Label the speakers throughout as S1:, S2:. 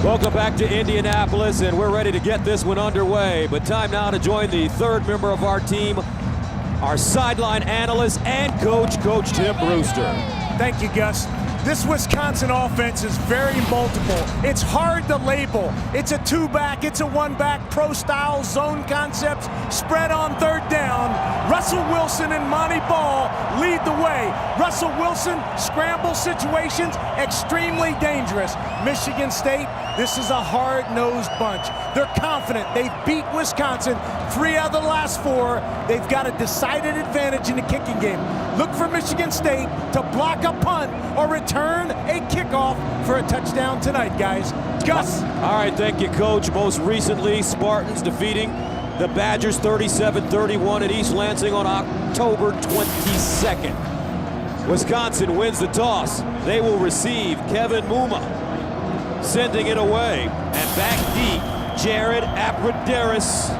S1: Welcome back to Indianapolis, and we're ready to get this one underway. But time now to join the third member of our team, our sideline analyst and coach, Coach Tim Brewster.
S2: Thank you, Gus. This Wisconsin offense is very multiple. It's hard to label. It's a two-back, it's a one-back, pro-style zone concepts, spread on third down. Russell Wilson and Monty Ball lead the way. Russell Wilson, scramble situations, extremely dangerous. Michigan State, this is a hard-nosed bunch. They're confident. They've beat Wisconsin 3 out of the last 4. They've got a decided advantage in the kicking game. Look for Michigan State to block a punt or return a kickoff for a touchdown tonight, guys. Gus.
S1: All right, thank you, Coach. Most recently, Spartans defeating the Badgers 37-31 at East Lansing on October 22nd. Wisconsin wins the toss. They will receive Kevin Muma, sending it away. And back deep, Jared Abrederis,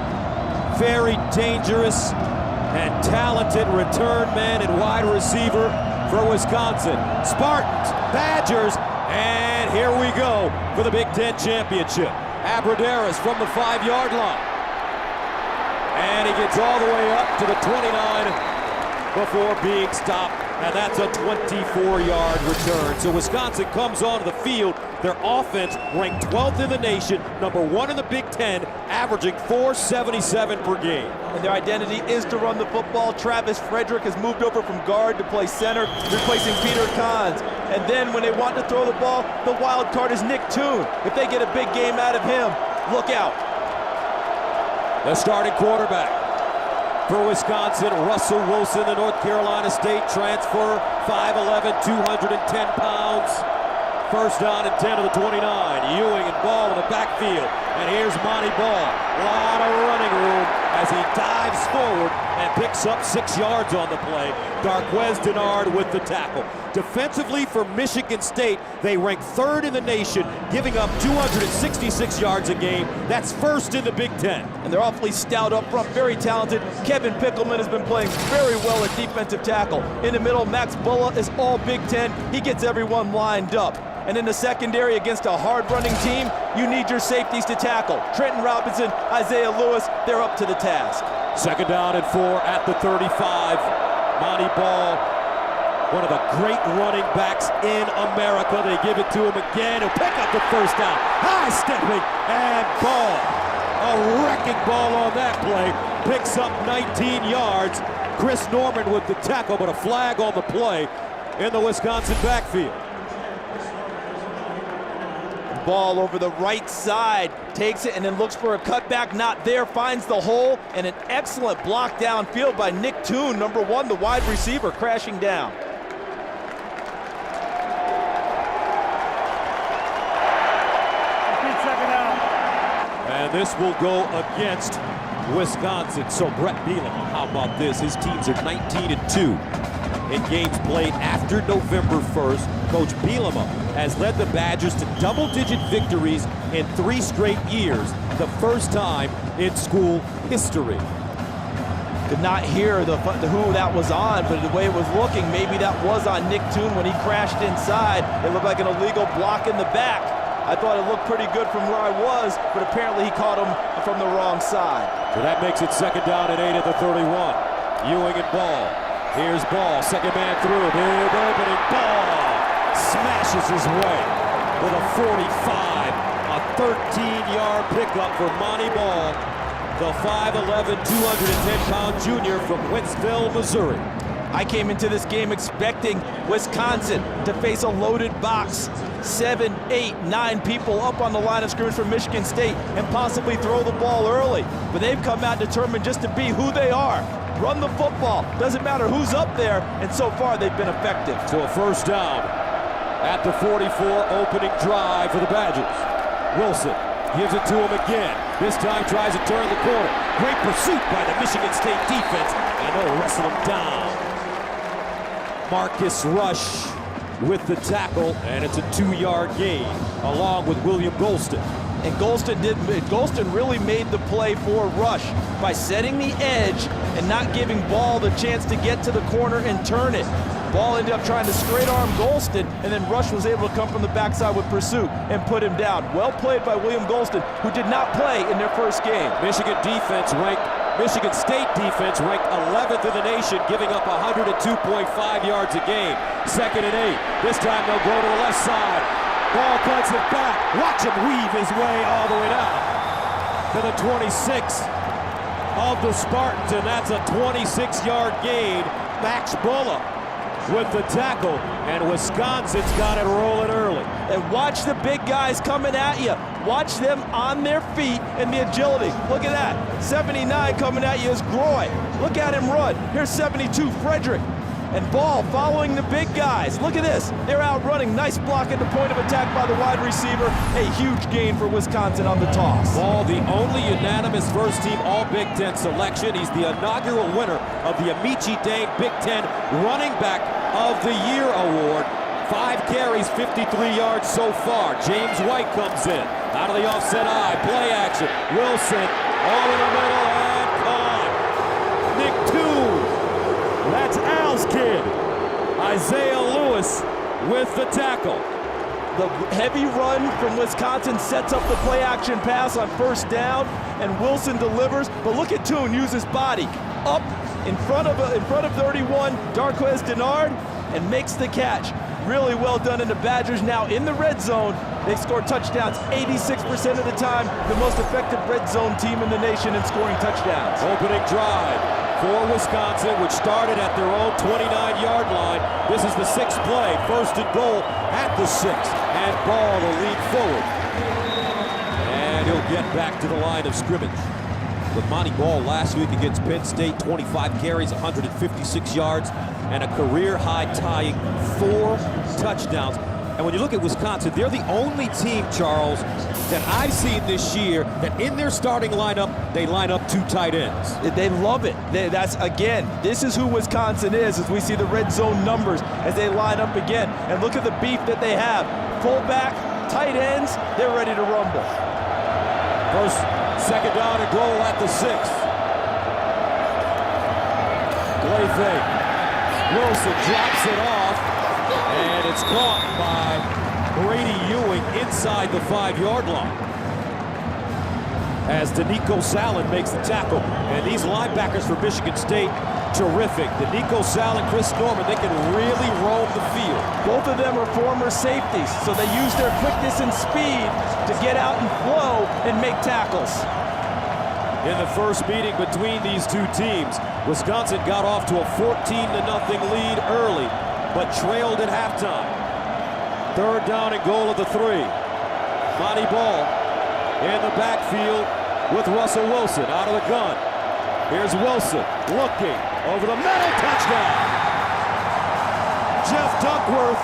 S1: very dangerous and talented return man and wide receiver for Wisconsin. Spartans, Badgers, and here we go for the Big Ten Championship. Abrederis from the 5-yard line. And he gets all the way up to the 29 before being stopped, and that's a 24-yard return. So Wisconsin comes onto the field. Their offense ranked 12th in the nation, number 1 in the Big Ten, averaging .477 per game.
S3: And their identity is to run the football. Travis Frederick has moved over from guard to play center, replacing Peter Kahns. And then when they want to throw the ball, the wild card is Nick Toon. If they get a big game out of him, look out.
S1: The starting quarterback for Wisconsin, Russell Wilson, the North Carolina State transfer, 5'11", 210 pounds. First down and 10 to the 29. Ewing and Ball in the backfield. And here's Monty Ball. A lot of running room as he dives forward and picks up 6 yards on the play. Darquez Denard with the tackle. Defensively for Michigan State, they rank 3rd in the nation, giving up 266 yards a game. That's 1st in the Big Ten.
S3: And they're awfully stout up front, very talented. Kevin Pickleman has been playing very well at defensive tackle. In the middle, Max Bulla is all Big Ten. He gets everyone lined up. And in the secondary against a hard-running team, you need your safeties to tackle. Trenton Robinson, Isaiah Lewis, they're up to the task.
S1: Second down and 4 at the 35. Monty Ball, one of the great running backs in America. They give it to him again. He'll pick up the first down. High stepping and Ball. A wrecking ball on that play. Picks up 19 yards. Chris Norman with the tackle, but a flag on the play in the Wisconsin backfield.
S3: Ball over the right side, takes it and then looks for a cutback, not there, finds the hole, and an excellent block downfield by Nick Toon, number 1, the wide receiver, crashing down.
S1: And this will go against Wisconsin. So Brett Bielema, how about this? His teams are 19-2 in games played after November 1st. Coach Bielema has led the Badgers to double-digit victories in 3 straight years, the first time in school history.
S3: Could not hear who that was on, but the way it was looking, maybe that was on Nick Toon when he crashed inside. It looked like an illegal block in the back. I thought it looked pretty good from where I was, but apparently he caught him from the wrong side.
S1: So that makes it second down and 8 at the 31. Ewing and Ball. Here's Ball, second man through. Big opening. Ball smashes his way with a 45. A 13-yard pickup for Monty Ball, the 5'11", 210-pound junior from Wentzville, Missouri.
S3: I came into this game expecting Wisconsin to face a loaded box. 7, 8, 9 people up on the line of scrimmage from Michigan State and possibly throw the ball early. But they've come out determined just to be who they are. Run the football. Doesn't matter who's up there, and so far they've been effective.
S1: So a first down at the 44, opening drive for the Badgers. Wilson gives it to him again. This time tries to turn the corner. Great pursuit by the Michigan State defense, and they'll wrestle him down. Marcus Rush with the tackle, and it's a 2-yard gain, along with William Golston.
S3: And Golston really made the play for Rush by setting the edge and not giving Ball the chance to get to the corner and turn it. Ball ended up trying to straight arm Golston, and then Rush was able to come from the backside with pursuit and put him down. Well played by William Golston, who did not play in their first game.
S1: Michigan State defense ranked 11th in the nation, giving up 102.5 yards a game. 2nd and 8. This time they'll go to the left side. Ball cuts it back. Watch him weave his way all the way down to the 26 of the Spartans, and that's a 26-yard gain. Max Bulla with the tackle, and Wisconsin's got it rolling early.
S3: And watch the big guys coming at you. Watch them on their feet and the agility. Look at that. 79 coming at you is Groy. Look at him run. Here's 72, Frederick. And Ball following the big guys. Look at this. They're out running. Nice block at the point of attack by the wide receiver. A huge gain for Wisconsin on the toss.
S1: Ball, the only unanimous first-team All-Big Ten selection. He's the inaugural winner of the Amici Dane Big Ten Running Back of the Year award. 5 carries, 53 yards so far. James White comes in. Out of the offset eye. Play action. Wilson all in the middle and caught. Nick Toon. That's Al's kid. Isaiah Lewis with the tackle.
S3: The heavy run from Wisconsin sets up the play action pass on first down, and Wilson delivers. But look at Toon use his body up in front of 31, Darquez Denard, and makes the catch. Really well done, and the Badgers now in the red zone. They score touchdowns 86% of the time. The most effective red zone team in the nation in scoring touchdowns.
S1: Opening drive for Wisconsin, which started at their own 29-yard line. This is the 6th play, 1st and goal at the 6th. And Ball will lead forward. And he'll get back to the line of scrimmage. But Monty Ball last week against Penn State, 25 carries, 156 yards, and a career-high tying 4 touchdowns. And when you look at Wisconsin, they're the only team, Charles, that I've seen this year that in their starting lineup, they line up 2 tight ends.
S3: They love it. This is who Wisconsin is as we see the red zone numbers as they line up again. And look at the beef that they have. Fullback, tight ends, they're ready to rumble.
S1: First, 2nd down and goal at the 6th. Play fake. Wilson drops it off, and it's caught by Brady Ewing inside the 5-yard line. As Danico Salin makes the tackle. And these linebackers for Michigan State, terrific. Danico Salin, Chris Norman, they can really roam the field.
S3: Both of them are former safeties, so they use their quickness and speed to get out and flow and make tackles.
S1: In the first meeting between these two teams, Wisconsin got off to a 14-0 lead early, but trailed at halftime. 3rd down and goal at the 3. Monty Ball in the backfield with Russell Wilson out of the gun. Here's Wilson looking over the middle, touchdown. Jeff Duckworth,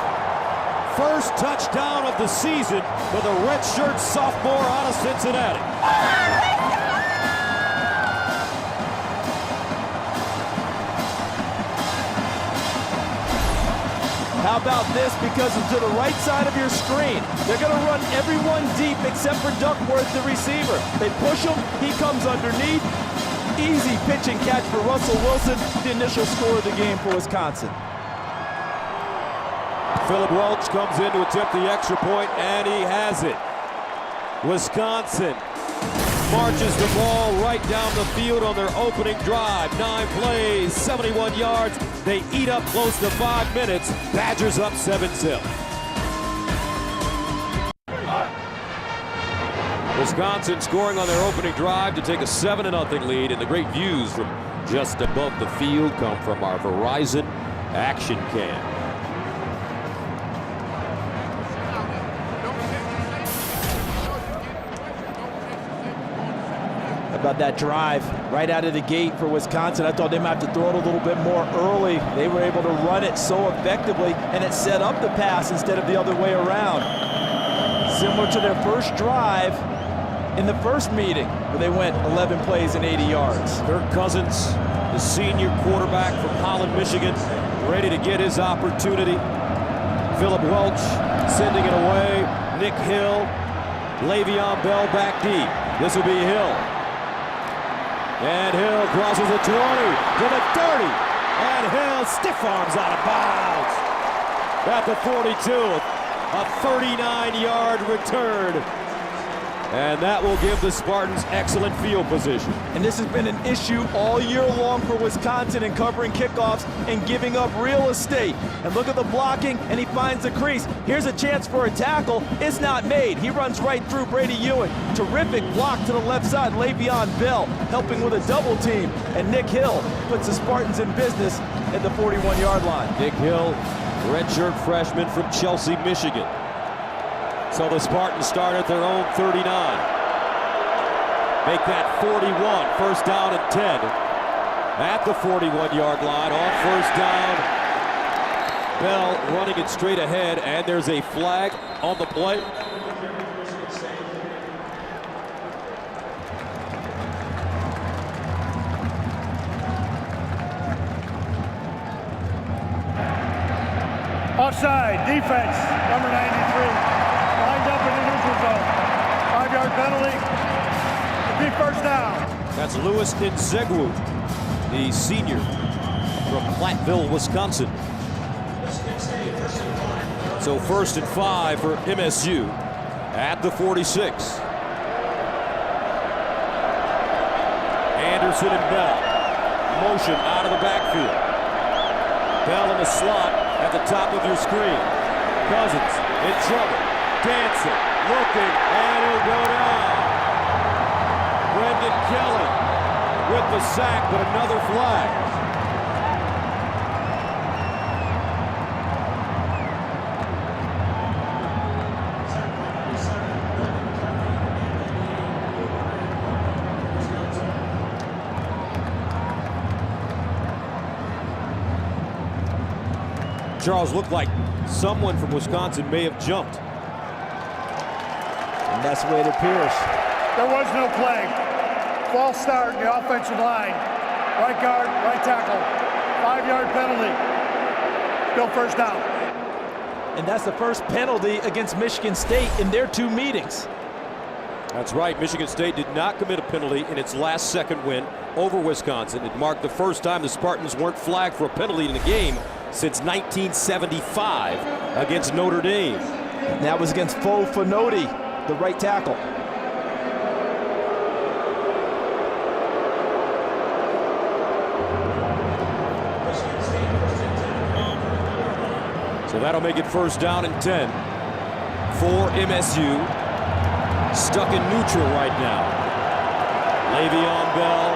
S1: first touchdown of the season for the redshirt sophomore out of Cincinnati.
S3: How about this? Because it's to the right side of your screen. They're going to run everyone deep except for Duckworth, the receiver. They push him, he comes underneath. Easy pitch and catch for Russell Wilson, the initial score of the game for Wisconsin.
S1: Philip Welch comes in to attempt the extra point, and he has it. Wisconsin marches the ball right down the field on their opening drive. 9 plays, 71 yards. They eat up close to 5 minutes. Badgers up 7-0. Wisconsin scoring on their opening drive to take a 7-0 lead, and the great views from just above the field come from our Verizon Action Cam.
S3: About that drive right out of the gate for Wisconsin. I thought they might have to throw it a little bit more early. They were able to run it so effectively, and it set up the pass instead of the other way around. Similar to their first drive in the first meeting, where they went 11 plays and 80 yards.
S1: Kirk Cousins, the senior quarterback from Holland, Michigan, ready to get his opportunity. Philip Welch sending it away. Nick Hill Le'Veon Bell back deep. This will be Hill. And Hill crosses the 20 to the 30. And Hill stiff arms out of bounds. At the 42, a 39-yard return. And that will give the Spartans excellent field position.
S3: And this has been an issue all year long for Wisconsin in covering kickoffs and giving up real estate. And look at the blocking, and he finds the crease. Here's a chance for a tackle. It's not made. He runs right through Brady Ewan. Terrific block to the left side. Le'Veon Bell helping with a double team. And Nick Hill puts the Spartans in business at the 41-yard line.
S1: Nick Hill, redshirt freshman from Chelsea, Michigan. So the Spartans start at their own 39. Make that 41, first down and 10. At the 41-yard line, on first down. Bell running it straight ahead, and there's a flag on the play.
S4: Offside, defense, number 93. Lined up in the neutral zone. 5-yard penalty. It'll be first down.
S1: That's Louis Nzegwu, the senior from Platteville, Wisconsin. So 1st and 5 for MSU at the 46. Anderson and Bell. Motion out of the backfield. Bell in the slot at the top of your screen. Cousins in trouble. Dancing, looking, and he'll go down. Brendan Kelly with the sack, but another flag. Charles, looked like someone from Wisconsin may have jumped.
S3: And that's the way it appears.
S4: There was no play. False start in the offensive line. Right guard, right tackle. 5-yard penalty. Still first down.
S3: And that's the first penalty against Michigan State in their 2 meetings.
S1: That's right. Michigan State did not commit a penalty in its last second win over Wisconsin. It marked the first time the Spartans weren't flagged for a penalty in a game since 1975 against Notre Dame.
S3: And that was against Fo Fonoti, the right tackle.
S1: So that'll make it first down and 10 for MSU. Stuck in neutral right now. Le'Veon Bell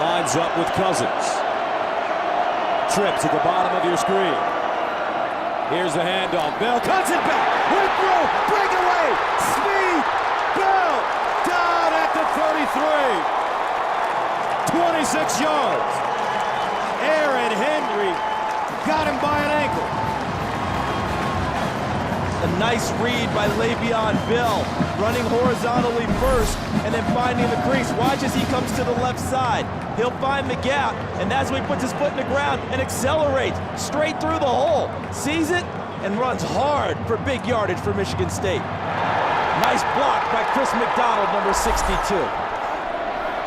S1: lines up with Cousins. Trips at the bottom of your screen. Here's the handoff. Bell cuts it back. With throw. Breakaway. Speed. Bell down at the 33. 26 yards. Aaron Henry got him by an ankle.
S3: A nice read by Le'Veon Bell, running horizontally first and then finding the crease. Watch as he comes to the left side. He'll find the gap, and that's when he puts his foot in the ground and accelerates straight through the hole. Sees it and runs hard for big yardage for Michigan State. Nice block by Chris McDonald, number 62.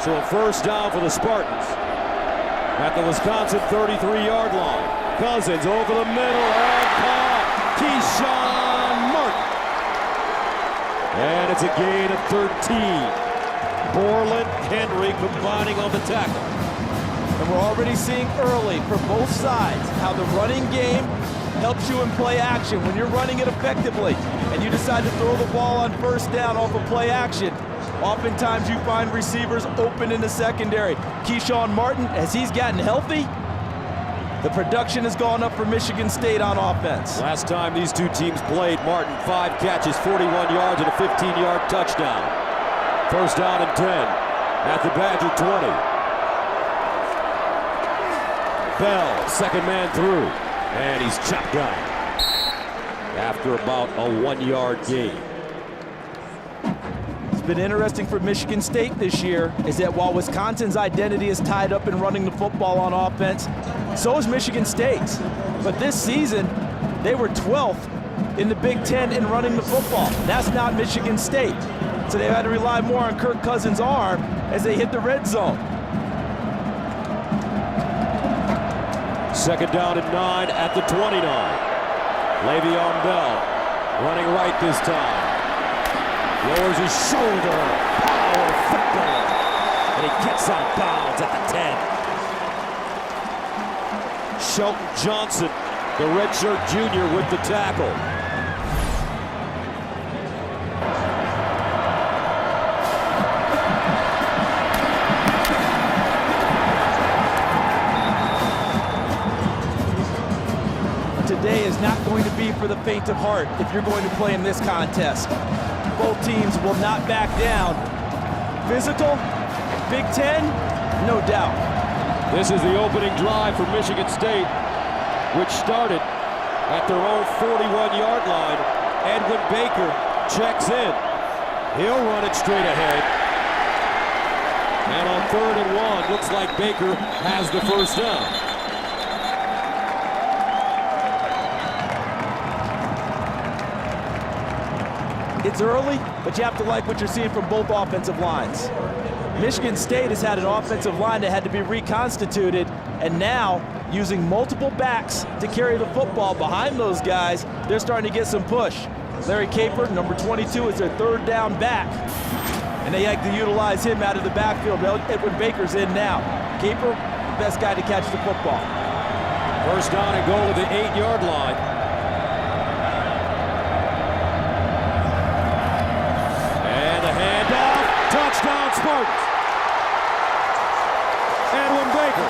S1: So a first down for the Spartans at the Wisconsin 33-yard line. Cousins over the middle and caught. Keyshawn Martin. And it's a gain of 13. Borland, Henry combining on the tackle.
S3: And we're already seeing early for both sides how the running game helps you in play action. When you're running it effectively and you decide to throw the ball on first down off of play action, oftentimes you find receivers open in the secondary. Keyshawn Martin, as he's gotten healthy, the production has gone up for Michigan State on offense.
S1: Last time these two teams played, Martin 5 catches, 41 yards, and a 15-yard touchdown. First down and 10 at the Badger 20. Bell, second man through, and he's chopped down after about a 1-yard gain.
S3: It's been interesting for Michigan State this year is that while Wisconsin's identity is tied up in running the football on offense, so is Michigan State's. But this season, they were 12th in the Big Ten in running the football. That's not Michigan State. So they had to rely more on Kirk Cousins' arm as they hit the red zone.
S1: Second down and 9 at the 29. Le'Veon Bell running right this time. Lowers his shoulder. Power football. And he gets out of bounds at the 10. Shelton Johnson, the redshirt junior, with the tackle.
S3: Today is not going to be for the faint of heart if you're going to play in this contest. Both teams will not back down. Physical, Big Ten, no doubt.
S1: This is the opening drive for Michigan State, which started at their own 41-yard line. Edwin Baker checks in. He'll run it straight ahead. And on 3rd and 1, looks like Baker has the first down.
S3: It's early, but you have to like what you're seeing from both offensive lines. Michigan State has had an offensive line that had to be reconstituted, and now, using multiple backs to carry the football behind those guys, they're starting to get some push. Larry Caper, number 22, is their 3rd down back, and they like to utilize him out of the backfield. Edwin Baker's in now. Caper, the best guy to catch the football.
S1: First down and goal at the 8-yard line. Touchdown Spartans. Edwin Baker.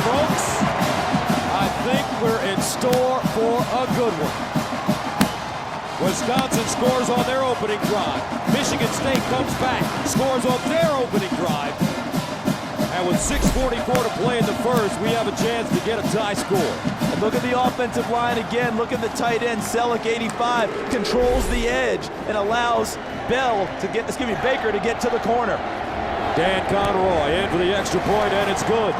S1: Folks, I think we're in store for a good one. Wisconsin scores on their opening drive. Michigan State comes back, scores on their opening drive. And with 6:44 to play in the first, we have a chance to get a tie score.
S3: And look at the offensive line again. Look at the tight end, Selleck, 85, controls the edge and allows Baker to get to the corner.
S1: Dan Conroy in for the extra point, and it's good.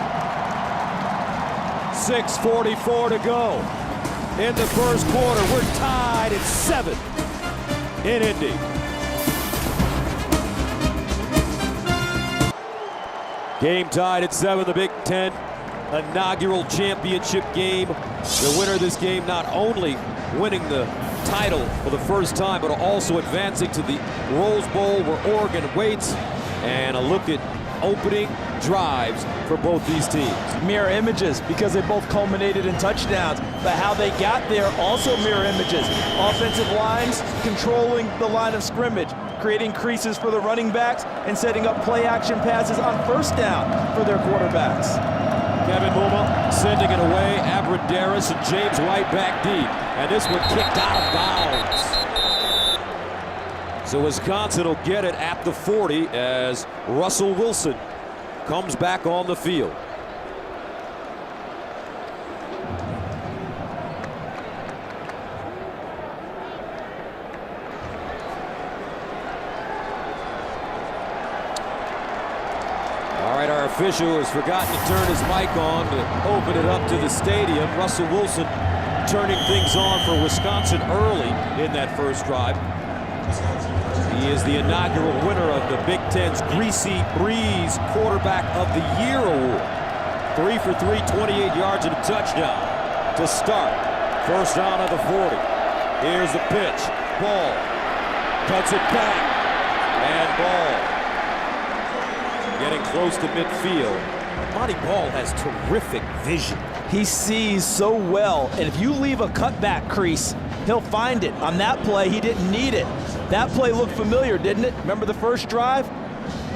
S1: 6:44 to go in the first quarter. We're tied at 7 in Indy. Game tied at 7, the Big Ten inaugural championship game. The winner of this game not only winning the title for the first time, but also advancing to the Rose Bowl where Oregon waits. And a look at opening drives for both these teams.
S3: Mirror images because they both culminated in touchdowns, but how they got there also mirror images. Offensive lines controlling the line of scrimmage, creating creases for the running backs and setting up play action passes on first down for their quarterbacks.
S1: Kevin Muma sending it away. Abradaris and James White back deep. And this one kicked out of bounds. So Wisconsin will get it at the 40 as Russell Wilson comes back on the field. Our official has forgotten to turn his mic on to open it up to the stadium. Russell Wilson turning things on for Wisconsin early in that first drive. He is the inaugural winner of the Big Ten's Greasy Breeze Quarterback of the Year award. 3 for 3, 28 yards and a touchdown to start. First down at the 40. Here's the pitch. Ball. Cuts it back. And ball. Getting close to midfield. Monty Ball has terrific vision.
S3: He sees so well, and if you leave a cutback crease, he'll find it. On that play, he didn't need it. That play looked familiar, didn't it? Remember the first drive?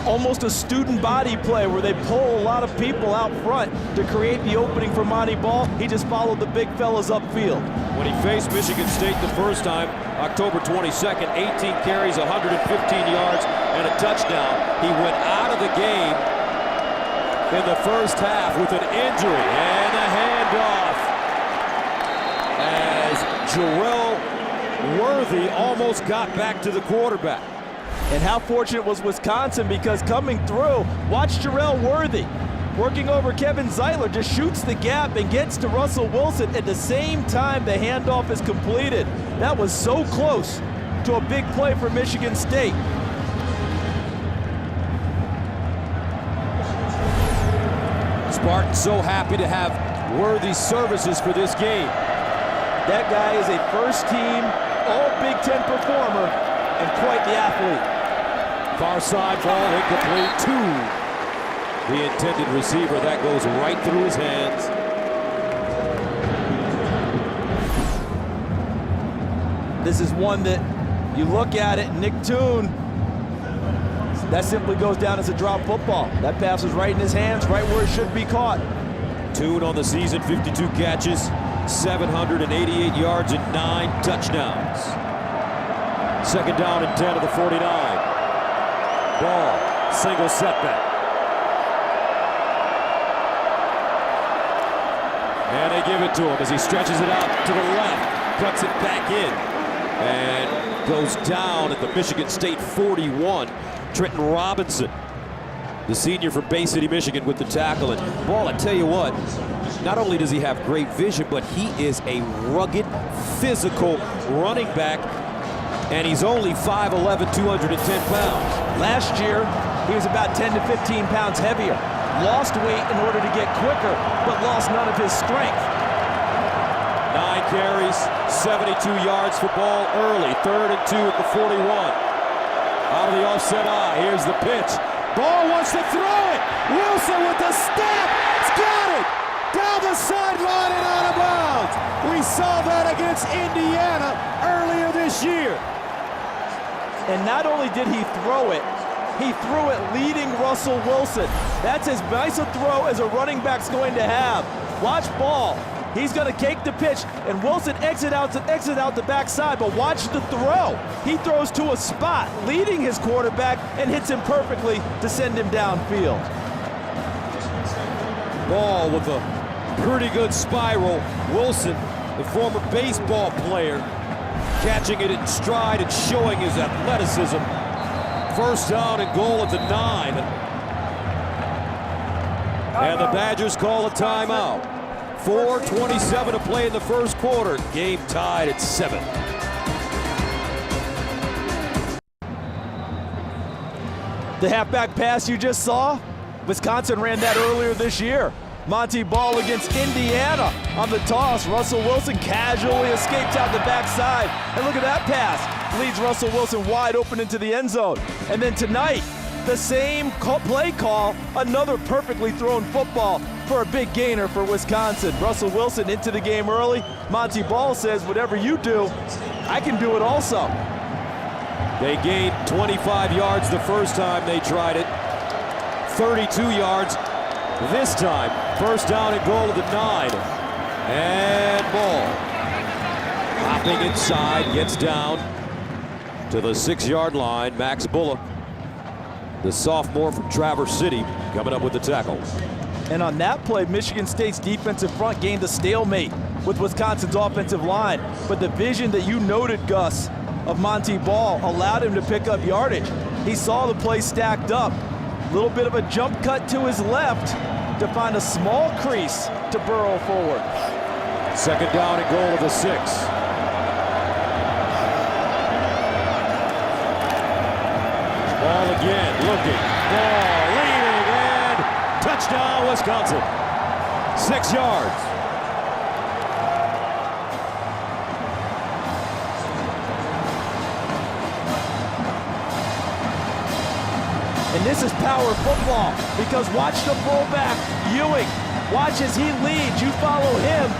S3: Almost a student body play where they pull a lot of people out front to create the opening for Monty Ball. He just followed the big fellas upfield.
S1: When he faced Michigan State the first time, October 22nd, 18 carries, 115 yards, and a touchdown. He went out of the game in the first half with an injury and a handoff as Jarrell Worthy almost got back to the quarterback.
S3: And how fortunate was Wisconsin, because coming through, watch Jarrell Worthy. working over Kevin Zeitler, just shoots the gap and gets to Russell Wilson at the same time the handoff is completed. That was so close to a big play for Michigan State.
S1: Spartans so happy to have worthy services for this game.
S3: That guy is a first-team All-Big Ten performer and quite the athlete.
S1: Far side ball incomplete to the intended receiver. That goes right through his hands.
S3: This is one that you look at it, Nick Toon, that simply goes down as a drop football. That pass was right in his hands, right where it should be caught.
S1: Toon on the season, 52 catches, 788 yards and 9 touchdowns. Second down and 10 of the 49. Ball, single setback. And they give it to him as he stretches it out to the left, cuts it back in, and goes down at the Michigan State 41. Trenton Robinson, the senior from Bay City, Michigan, with the tackle. And Ball, I tell you what, not only does he have great vision, but he is a rugged, physical running back, and he's only 5'11", 210 pounds.
S3: Last year, he was about 10 to 15 pounds heavier. Lost weight in order to get quicker, but lost none of his strength.
S1: 9 carries, 72 yards for Ball early. 3rd and 2 at the 41. Out of the offset eye, here's the pitch. Ball wants to throw it. Wilson with the step. He's got it. Down the sideline and out of bounds. We saw that against Indiana earlier this year.
S3: And not only did he throw it, he threw it leading Russell Wilson. That's as nice a throw as a running back's going to have. Watch Ball. He's going to cake the pitch, and Wilson exit out the backside, but watch the throw. He throws to a spot, leading his quarterback, and hits him perfectly to send him downfield. Ball
S1: with a pretty good spiral. Wilson, the former baseball player, catching it in stride and showing his athleticism. First down and goal at the 9. And the Badgers call a timeout. 4:27 to play in the first quarter. Game tied at 7.
S3: The halfback pass you just saw, Wisconsin ran that earlier this year. Monty Ball against Indiana on the toss. Russell Wilson casually escapes out the backside. And look at that pass. Leads Russell Wilson wide open into the end zone. And then tonight, the same play call, another perfectly thrown football for a big gainer for Wisconsin. Russell Wilson into the game early. Monty Ball says, whatever you do, I can do it also.
S1: They gained 25 yards the first time they tried it. 32 yards this time. First down and goal to the 9. And Ball, hopping inside, gets down to the 6-yard line. Max Bulla, the sophomore from Traverse City, coming up with the tackle.
S3: And on that play, Michigan State's defensive front gained a stalemate with Wisconsin's offensive line. But the vision that you noted, Gus, of Monty Ball allowed him to pick up yardage. He saw the play stacked up. A little bit of a jump cut to his left to find a small crease to burrow forward.
S1: Second down and goal to the 6. Ball again, looking. Ball leading, and touchdown, Wisconsin. 6 yards.
S3: And this is power football, because watch the fullback, Ewing. Watch as he leads. You follow him.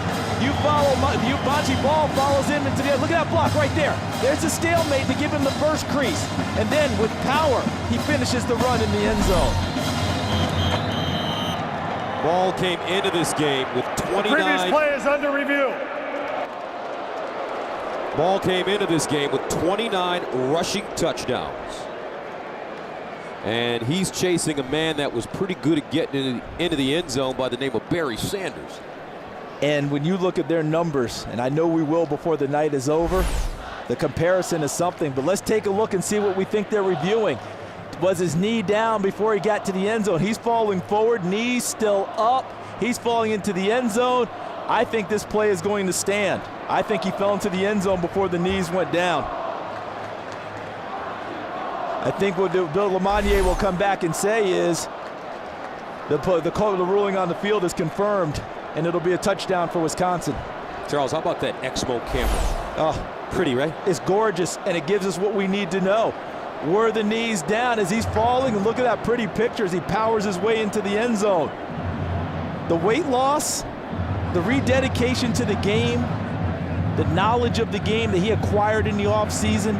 S3: Monty Ball follows him into the end. Look at that block right there. There's a stalemate to give him the first crease. And then with power, he finishes the run in the end zone.
S1: Ball came into this game with 29.
S4: The previous play is under review.
S1: Ball came into this game with 29 rushing touchdowns. And he's chasing a man that was pretty good at getting into the end zone by the name of Barry Sanders.
S3: And when you look at their numbers, and I know we will before the night is over, the comparison is something. But let's take a look and see what we think they're reviewing. Was his knee down before he got to the end zone? He's falling forward, knees still up. He's falling into the end zone. I think this play is going to stand. I think he fell into the end zone before the knees went down. I think what Bill Lamonier will come back and say is the ruling on the field is confirmed, and it'll be a touchdown for Wisconsin.
S1: Charles, how about that Exmo camera?
S3: Oh,
S1: pretty, right?
S3: It's gorgeous, and it gives us what we need to know. Were the knees down as he's falling? And look at that pretty picture as he powers his way into the end zone. The weight loss, the rededication to the game, the knowledge of the game that he acquired in the offseason.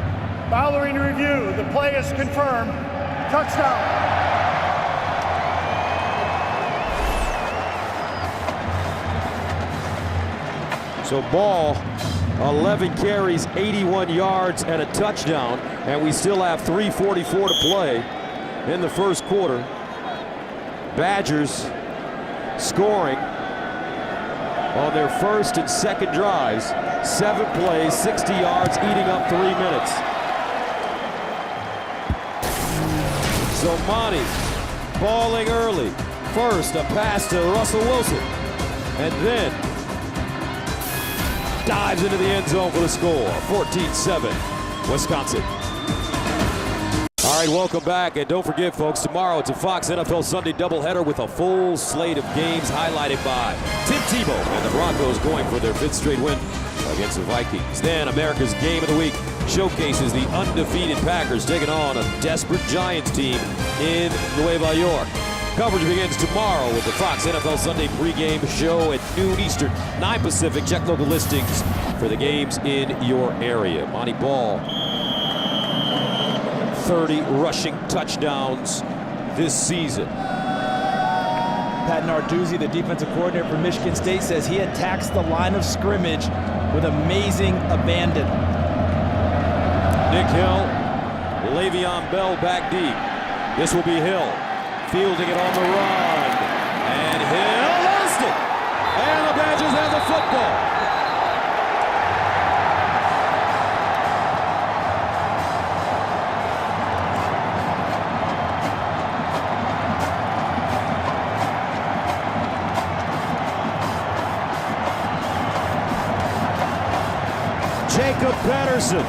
S4: Following review, the play is confirmed. Touchdown.
S1: So Ball, 11 carries, 81 yards, and a touchdown, and we still have 3:44 to play in the first quarter. Badgers scoring on their first and second drives. 7 plays, 60 yards, eating up 3 minutes. So Monty balling early. First, a pass to Russell Wilson, and then dives into the end zone for the score. 14-7, Wisconsin. All right, welcome back, and don't forget, folks, tomorrow it's a Fox NFL Sunday doubleheader with a full slate of games highlighted by Tim Tebow and the Broncos going for their 5th straight win against the Vikings. Then America's Game of the Week showcases the undefeated Packers taking on a desperate Giants team in Nueva York. Coverage begins tomorrow with the Fox NFL Sunday pregame show at noon Eastern, 9 Pacific. Check local listings for the games in your area. Monty Ball, 30 rushing touchdowns this season.
S3: Pat Narduzzi, the defensive coordinator for Michigan State, says he attacks the line of scrimmage with amazing abandon.
S1: Nick Hill, Le'Veon Bell back deep. This will be Hill, fielding it on the run. And Hill lost it. And the Badgers have the football. Jacob Patterson,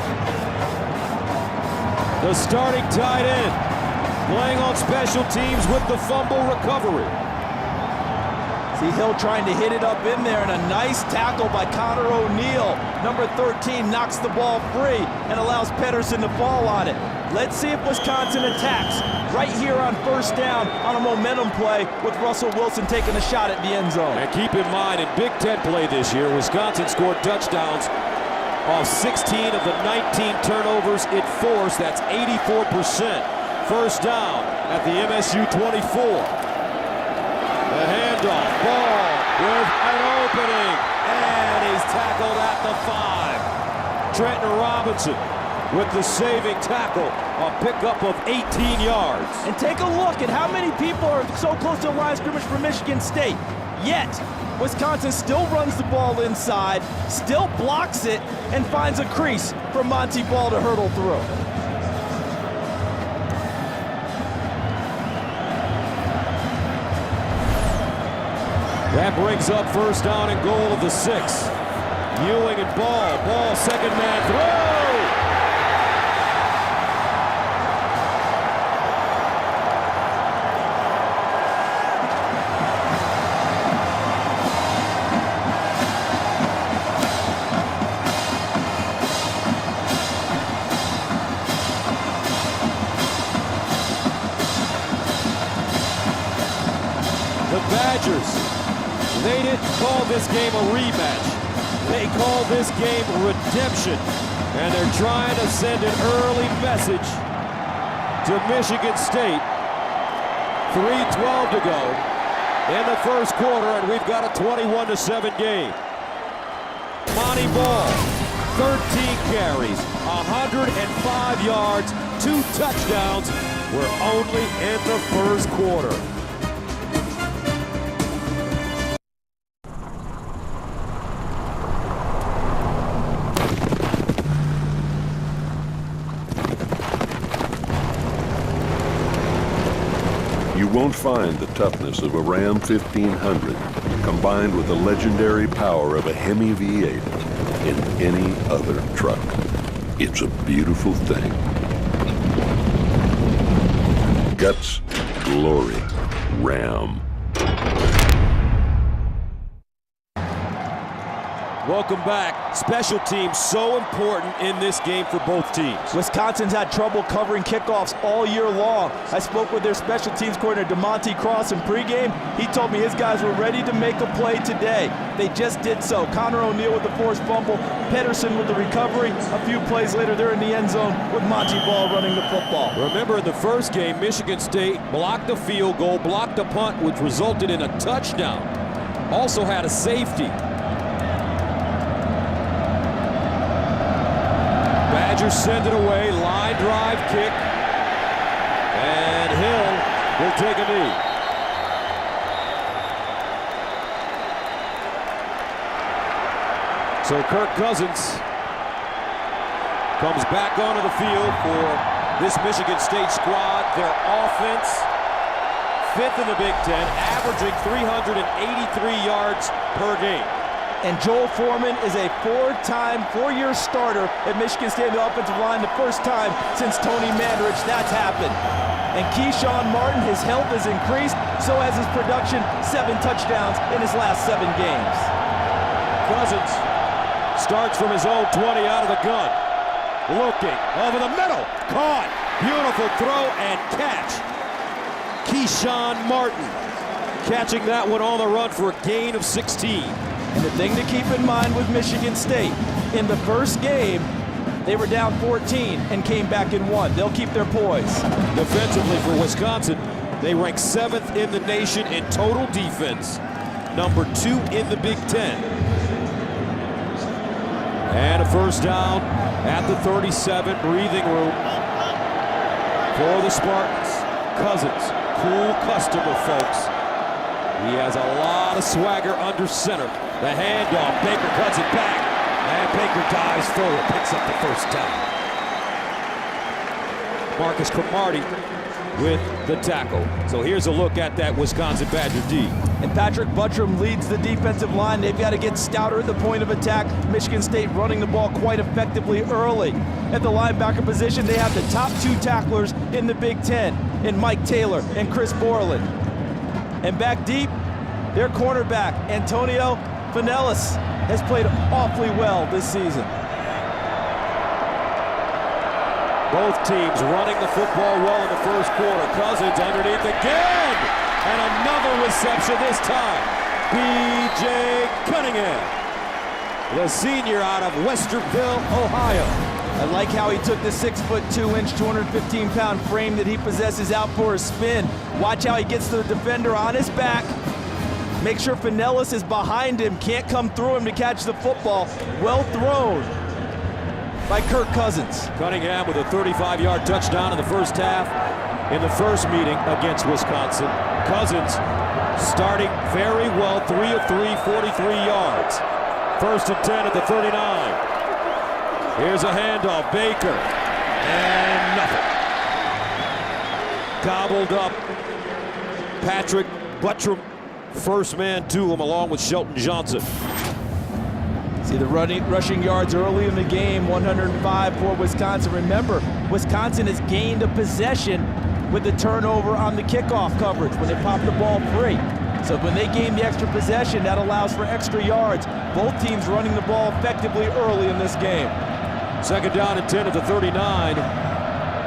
S1: the starting tight end, playing on special teams with the fumble recovery.
S3: See Hill trying to hit it up in there, and a nice tackle by Connor O'Neal. Number 13 knocks the ball free and allows Pedersen to fall on it. Let's see if Wisconsin attacks right here on first down on a momentum play with Russell Wilson taking a shot at the end zone.
S1: And keep in mind, in Big Ten play this year, Wisconsin scored touchdowns off 16 of the 19 turnovers it forced. That's 84%. First down at the MSU 24. The handoff, Ball with an opening, and he's tackled at the 5. Trenton Robinson with the saving tackle, a pickup of 18 yards.
S3: And take a look at how many people are so close to the line of scrimmage for Michigan State. Yet, Wisconsin still runs the ball inside, still blocks it, and finds a crease for Monty Ball to hurdle through.
S1: That brings up first down and goal of the 6. Ewing and Ball. Ball, second man throw. The Badgers, they didn't call this game a rematch. They call this game redemption. And they're trying to send an early message to Michigan State. 3:12 to go in the first quarter, and we've got a 21-7 game. Monty Ball, 13 carries, 105 yards, 2 touchdowns. We're only in the first quarter.
S5: won't find the toughness of a Ram 1500 combined with the legendary power of a Hemi V8 in any other truck. It's a beautiful thing. Guts, glory, Ram.
S1: Welcome back. Special teams so important in this game for both teams.
S3: Wisconsin's had trouble covering kickoffs all year long. I spoke with their special teams coordinator, DeMonte Cross, in pregame. He told me his guys were ready to make a play today. They just did so. Connor O'Neill with the forced fumble, Pedersen with the recovery. A few plays later, they're in the end zone with Monty Ball running the football.
S1: Remember, in the first game, Michigan State blocked a field goal, blocked a punt, which resulted in a touchdown. Also had a safety. Badgers send it away, line drive kick, and Hill will take a knee. So Kirk Cousins comes back onto the field for this Michigan State squad. Their offense, 5th in the Big Ten, averaging 383 yards per game.
S3: And Joel Foreman is a four-year starter at Michigan State in the offensive line, the first time since Tony Mandarich that's happened. And Keyshawn Martin, his health has increased, so has his production, 7 touchdowns in his last 7 games.
S1: Cousins starts from his own 20 out of the gun. Looking over the middle, caught, beautiful throw and catch. Keyshawn Martin catching that one on the run for a gain of 16.
S3: And the thing to keep in mind with Michigan State, in the first game, they were down 14 and came back and won. They'll keep their poise.
S1: Defensively for Wisconsin, they rank 7th in the nation in total defense, number 2 in the Big Ten. And a first down at the 37, breathing room for the Spartans. Cousins, cool customer, folks. He has a lot of swagger under center. The handoff, Baker cuts it back, and Baker dives forward, picks up the first down. Marcus Cromartie with the tackle. So here's a look at that Wisconsin Badger D.
S3: And Patrick Buttram leads the defensive line. They've got to get stouter at the point of attack. Michigan State running the ball quite effectively early. At the linebacker position, they have the top 2 tacklers in the Big Ten, in Mike Taylor and Chris Borland. And back deep, their cornerback, Antonio Finellis, has played awfully well this season.
S1: Both teams running the football well in the first quarter. Cousins underneath again, and another reception this time. B.J. Cunningham, the senior out of Westerville, Ohio.
S3: I like how he took the 6'2", 215-pound frame that he possesses out for a spin. Watch how he gets the defender on his back. Make sure Finellis is behind him, can't come through him to catch the football. Well thrown by Kirk Cousins.
S1: Cunningham with a 35-yard touchdown in the first half in the first meeting against Wisconsin. Cousins starting very well, 3 of 3, 43 yards. 1st and 10 at the 39. Here's a handoff, Baker, and nothing. Gobbled up. Patrick Buttram, first man to him, along with Shelton Johnson.
S3: See the rushing yards early in the game, 105 for Wisconsin. Remember, Wisconsin has gained a possession with the turnover on the kickoff coverage when they pop the ball free. So when they gain the extra possession, that allows for extra yards. Both teams running the ball effectively early in this game.
S1: 2nd down and 10 at the 39.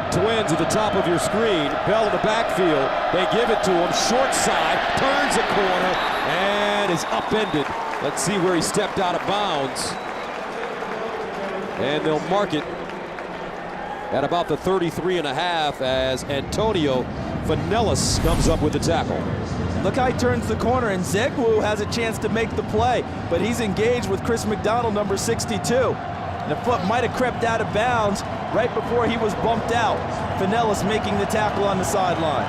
S1: Twins at the top of your screen. Bell in the backfield. They give it to him. Short side. Turns a corner and is upended. Let's see where he stepped out of bounds. And they'll mark it at about the 33.5 as Antonio Finellis comes up with the tackle.
S3: Look how he turns the corner, and Zegwu has a chance to make the play, but he's engaged with Chris McDonald, number 62. And the foot might have crept out of bounds right before he was bumped out. Finellis making the tackle on the sideline.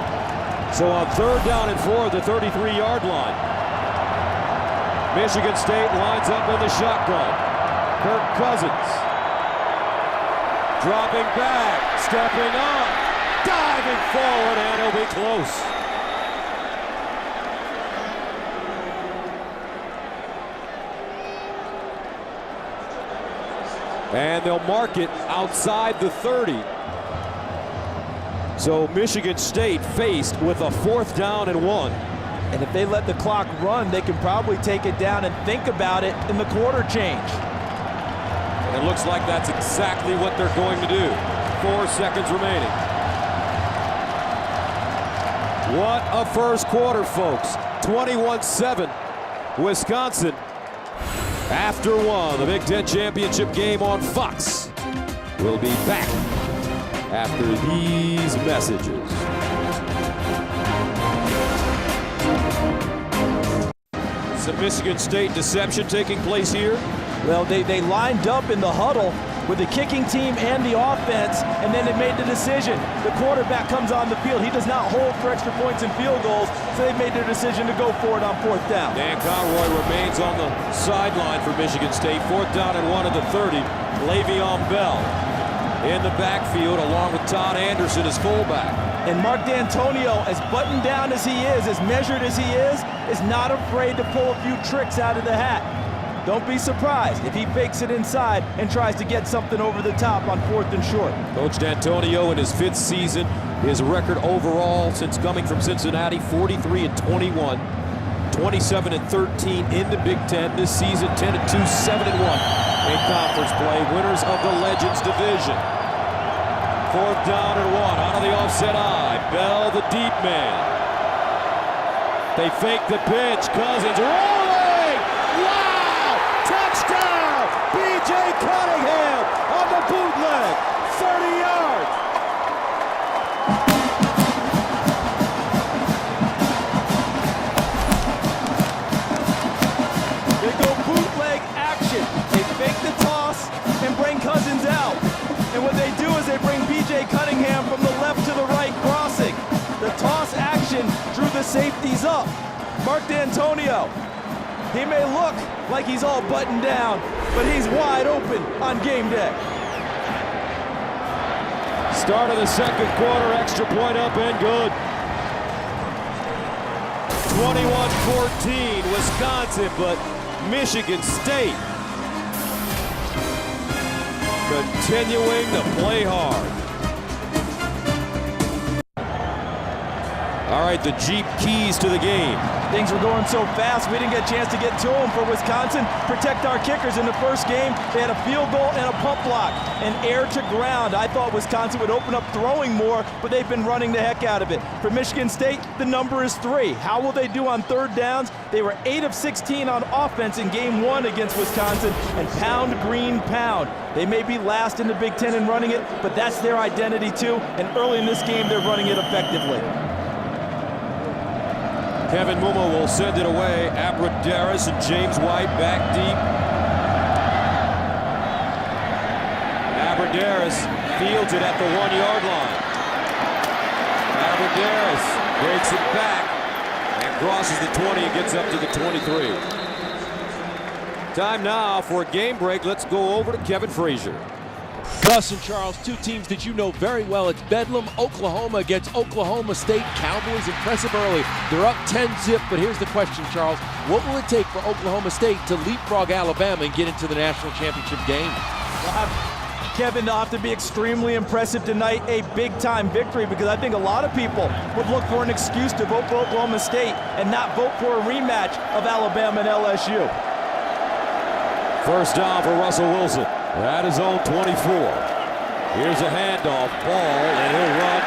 S1: So on 3rd down and 4 at the 33-yard line. Michigan State lines up in the shotgun. Kirk Cousins dropping back, stepping up, diving forward, and he'll be close. And they'll mark it outside the 30. So Michigan State faced with a 4th down and 1.
S3: And if they let the clock run, they can probably take it down and think about it in the quarter change.
S1: And it looks like that's exactly what they're going to do. 4 seconds remaining. What a first quarter, folks. 21-7, Wisconsin. After one, the Big Ten Championship game on Fox. We'll be back after these messages. Some Michigan State deception taking place here.
S3: Well, they lined up in the huddle with the kicking team and the offense, and then they made the decision. The quarterback comes on the field. He does not hold for extra points and field goals, so they made their decision to go for it on 4th down.
S1: Dan Conroy remains on the sideline for Michigan State. 4th down and 1 at the 30. Le'Veon Bell in the backfield along with Todd Anderson as fullback.
S3: And Mark D'Antonio, as buttoned down as he is, as measured as he is not afraid to pull a few tricks out of the hat. Don't be surprised if he fakes it inside and tries to get something over the top on 4th and short.
S1: Coach D'Antonio in his 5th season, his record overall since coming from Cincinnati, 43-21, 27-13 in the Big Ten. This season, 10-2, 7-1 in conference play. Winners of the Legends Division. 4th down and 1 out of the offset eye. Bell, the deep man. They fake the pitch. Cousins rolling. Wow! Touchdown! B.J. Cunningham on the bootleg. 30 yards.
S3: They go bootleg action. They fake the toss and bring Cousins out. And what they do is they bring B.J. Cunningham from the left to the right crossing. The toss action drew the safeties up. Mark D'Antonio, he may look like he's all buttoned down, but he's wide open on game day.
S1: Start of the second quarter, extra point up and good. 21-14, Wisconsin, but Michigan State continuing to play hard. All right, the Jeep keys to the game.
S3: Things were going so fast, we didn't get a chance to get to them for Wisconsin. Protect our kickers in the first game. They had a field goal and a pump block, and air to ground. I thought Wisconsin would open up throwing more, but they've been running the heck out of it. For Michigan State, the number is 3. How will they do on 3rd downs? They were 8 of 16 on offense in game 1 against Wisconsin, and pound, green, pound. They may be last in the Big Ten in running it, but that's their identity too, and early in this game, they're running it effectively.
S1: Kevin Muma will send it away. Abradaris and James White back deep. Abradaris fields it at the 1-yard line. Abradaris breaks it back and crosses the 20 and gets up to the 23. Time now for a game break. Let's go over to Kevin Frazier.
S6: Gus and Charles, 2 teams that you know very well. It's Bedlam, Oklahoma against Oklahoma State. Cowboys impressive early. They're up 10-zip, but here's the question, Charles. What will it take for Oklahoma State to leapfrog Alabama and get into the national championship game?
S3: Kevin, they'll have to be extremely impressive tonight, a big-time victory, because I think a lot of people would look for an excuse to vote for Oklahoma State and not vote for a rematch of Alabama and LSU.
S1: First down for Russell Wilson at his own 24. Here's a handoff, ball, and he'll run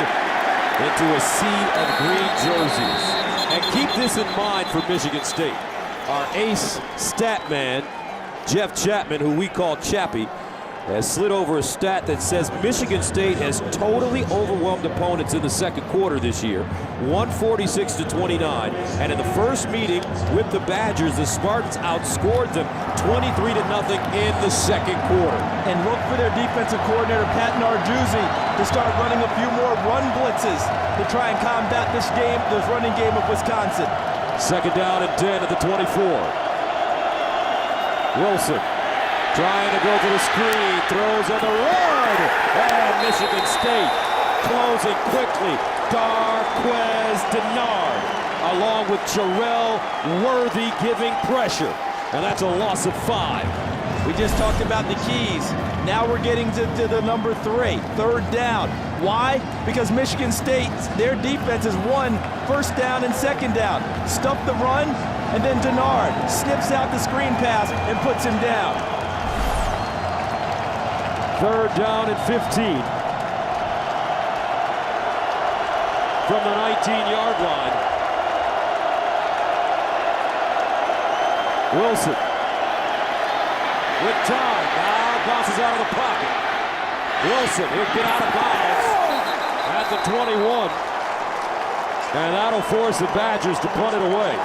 S1: into a sea of green jerseys. And keep this in mind for Michigan State. Our ace stat man, Jeff Chapman, who we call Chappie, has slid over a stat that says Michigan State has totally overwhelmed opponents in the second quarter this year, 146-29. And in the first meeting with the Badgers, the Spartans outscored them 23-0 in the second quarter.
S3: And look for their defensive coordinator, Pat Narduzzi, to start running a few more run blitzes to try and combat this running game of Wisconsin.
S1: Second down and 10 at the 24. Wilson trying to go to the screen, throws on the run, and Michigan State closing quickly. Darquez Denard, along with Jarrell Worthy, giving pressure, and that's a loss of 5.
S3: We just talked about the keys. Now we're getting to the number 3, third down. Why? Because Michigan State, their defense is 1 first down and second down. Stuff the run, and then Denard snips out the screen pass and puts him down.
S1: Third down and 15. From the 19-yard line. Wilson with time. Now bounces out of the pocket. Wilson, he'll get out of bounds at the 21. And that'll force the Badgers to punt it away.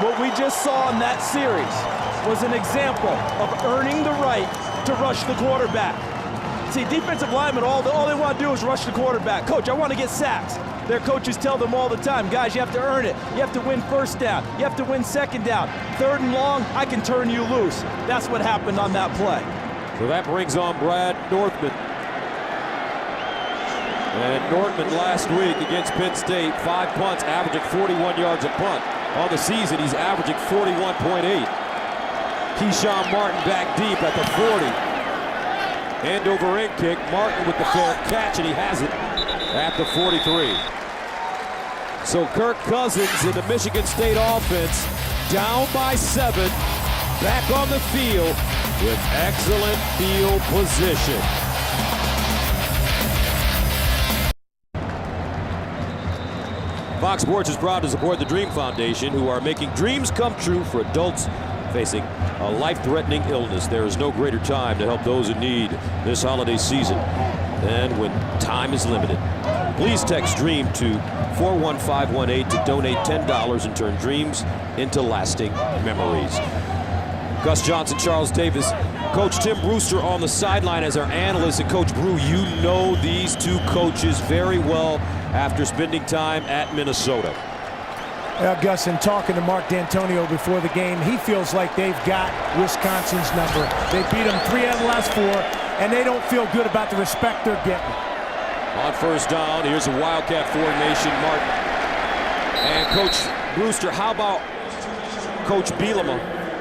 S3: What we just saw in that series was an example of earning the right to rush the quarterback. See, defensive linemen, all they want to do is rush the quarterback. Coach, I want to get sacks. Their coaches tell them all the time, guys, you have to earn it. You have to win first down. You have to win second down. Third and long, I can turn you loose. That's what happened on that play.
S1: So that brings on Brad Northman. And Northman last week against Penn State, 5 punts, averaging 41 yards a punt. On the season, he's averaging 41.8. Keyshawn Martin back deep at the 40. End over end kick. Martin with the fair catch, and he has it at the 43. So Kirk Cousins in the Michigan State offense, down by 7, back on the field with excellent field position. Fox Sports is proud to support the Dream Foundation, who are making dreams come true for adults facing a life-threatening illness. There is no greater time to help those in need this holiday season than when time is limited. Please text DREAM to 41518 to donate $10 and turn dreams into lasting memories. Gus Johnson, Charles Davis, Coach Tim Brewster on the sideline as our analyst. And Coach Brew, you know these two coaches very well after spending time at Minnesota.
S2: Gus, in talking to Mark D'Antonio before the game, he feels like they've got Wisconsin's number. They beat them 3 out of the last 4, and they don't feel good about the respect they're getting.
S1: On first down, here's a Wildcat formation, Martin. And Coach Brewster, how about Coach Bielema?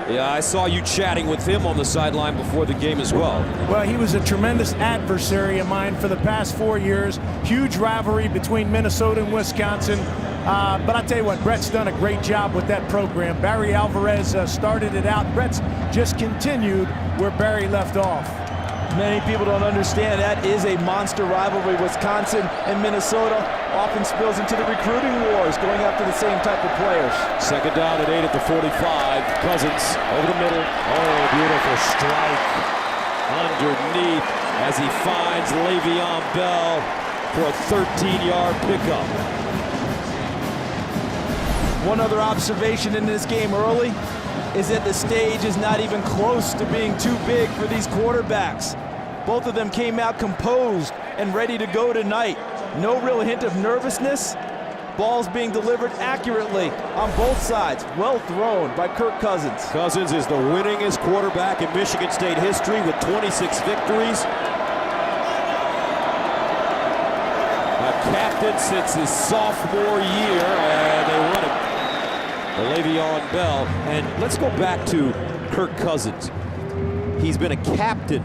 S1: Yeah, I saw you chatting with him on the sideline before the game as well.
S2: Well, he was a tremendous adversary of mine for the past 4 years. Huge rivalry between Minnesota and Wisconsin. But I tell you what, Brett's done a great job with that program. Barry Alvarez started it out. Brett's just continued where Barry left off.
S3: Many people don't understand that is a monster rivalry. Wisconsin and Minnesota often spills into the recruiting wars, going after the same type of players.
S1: Second down and 8 at the 45. Cousins over the middle. Oh, beautiful strike underneath as he finds Le'Veon Bell for a 13-yard pickup.
S3: One other observation in this game early is that the stage is not even close to being too big for these quarterbacks. Both of them came out composed and ready to go tonight. No real hint of nervousness. Balls being delivered accurately on both sides. Well thrown by Kirk Cousins.
S1: Cousins is the winningest quarterback in Michigan State history with 26 victories. A captain since his sophomore year, and they run him. Le'Veon Bell. And let's go back to Kirk Cousins. He's been a captain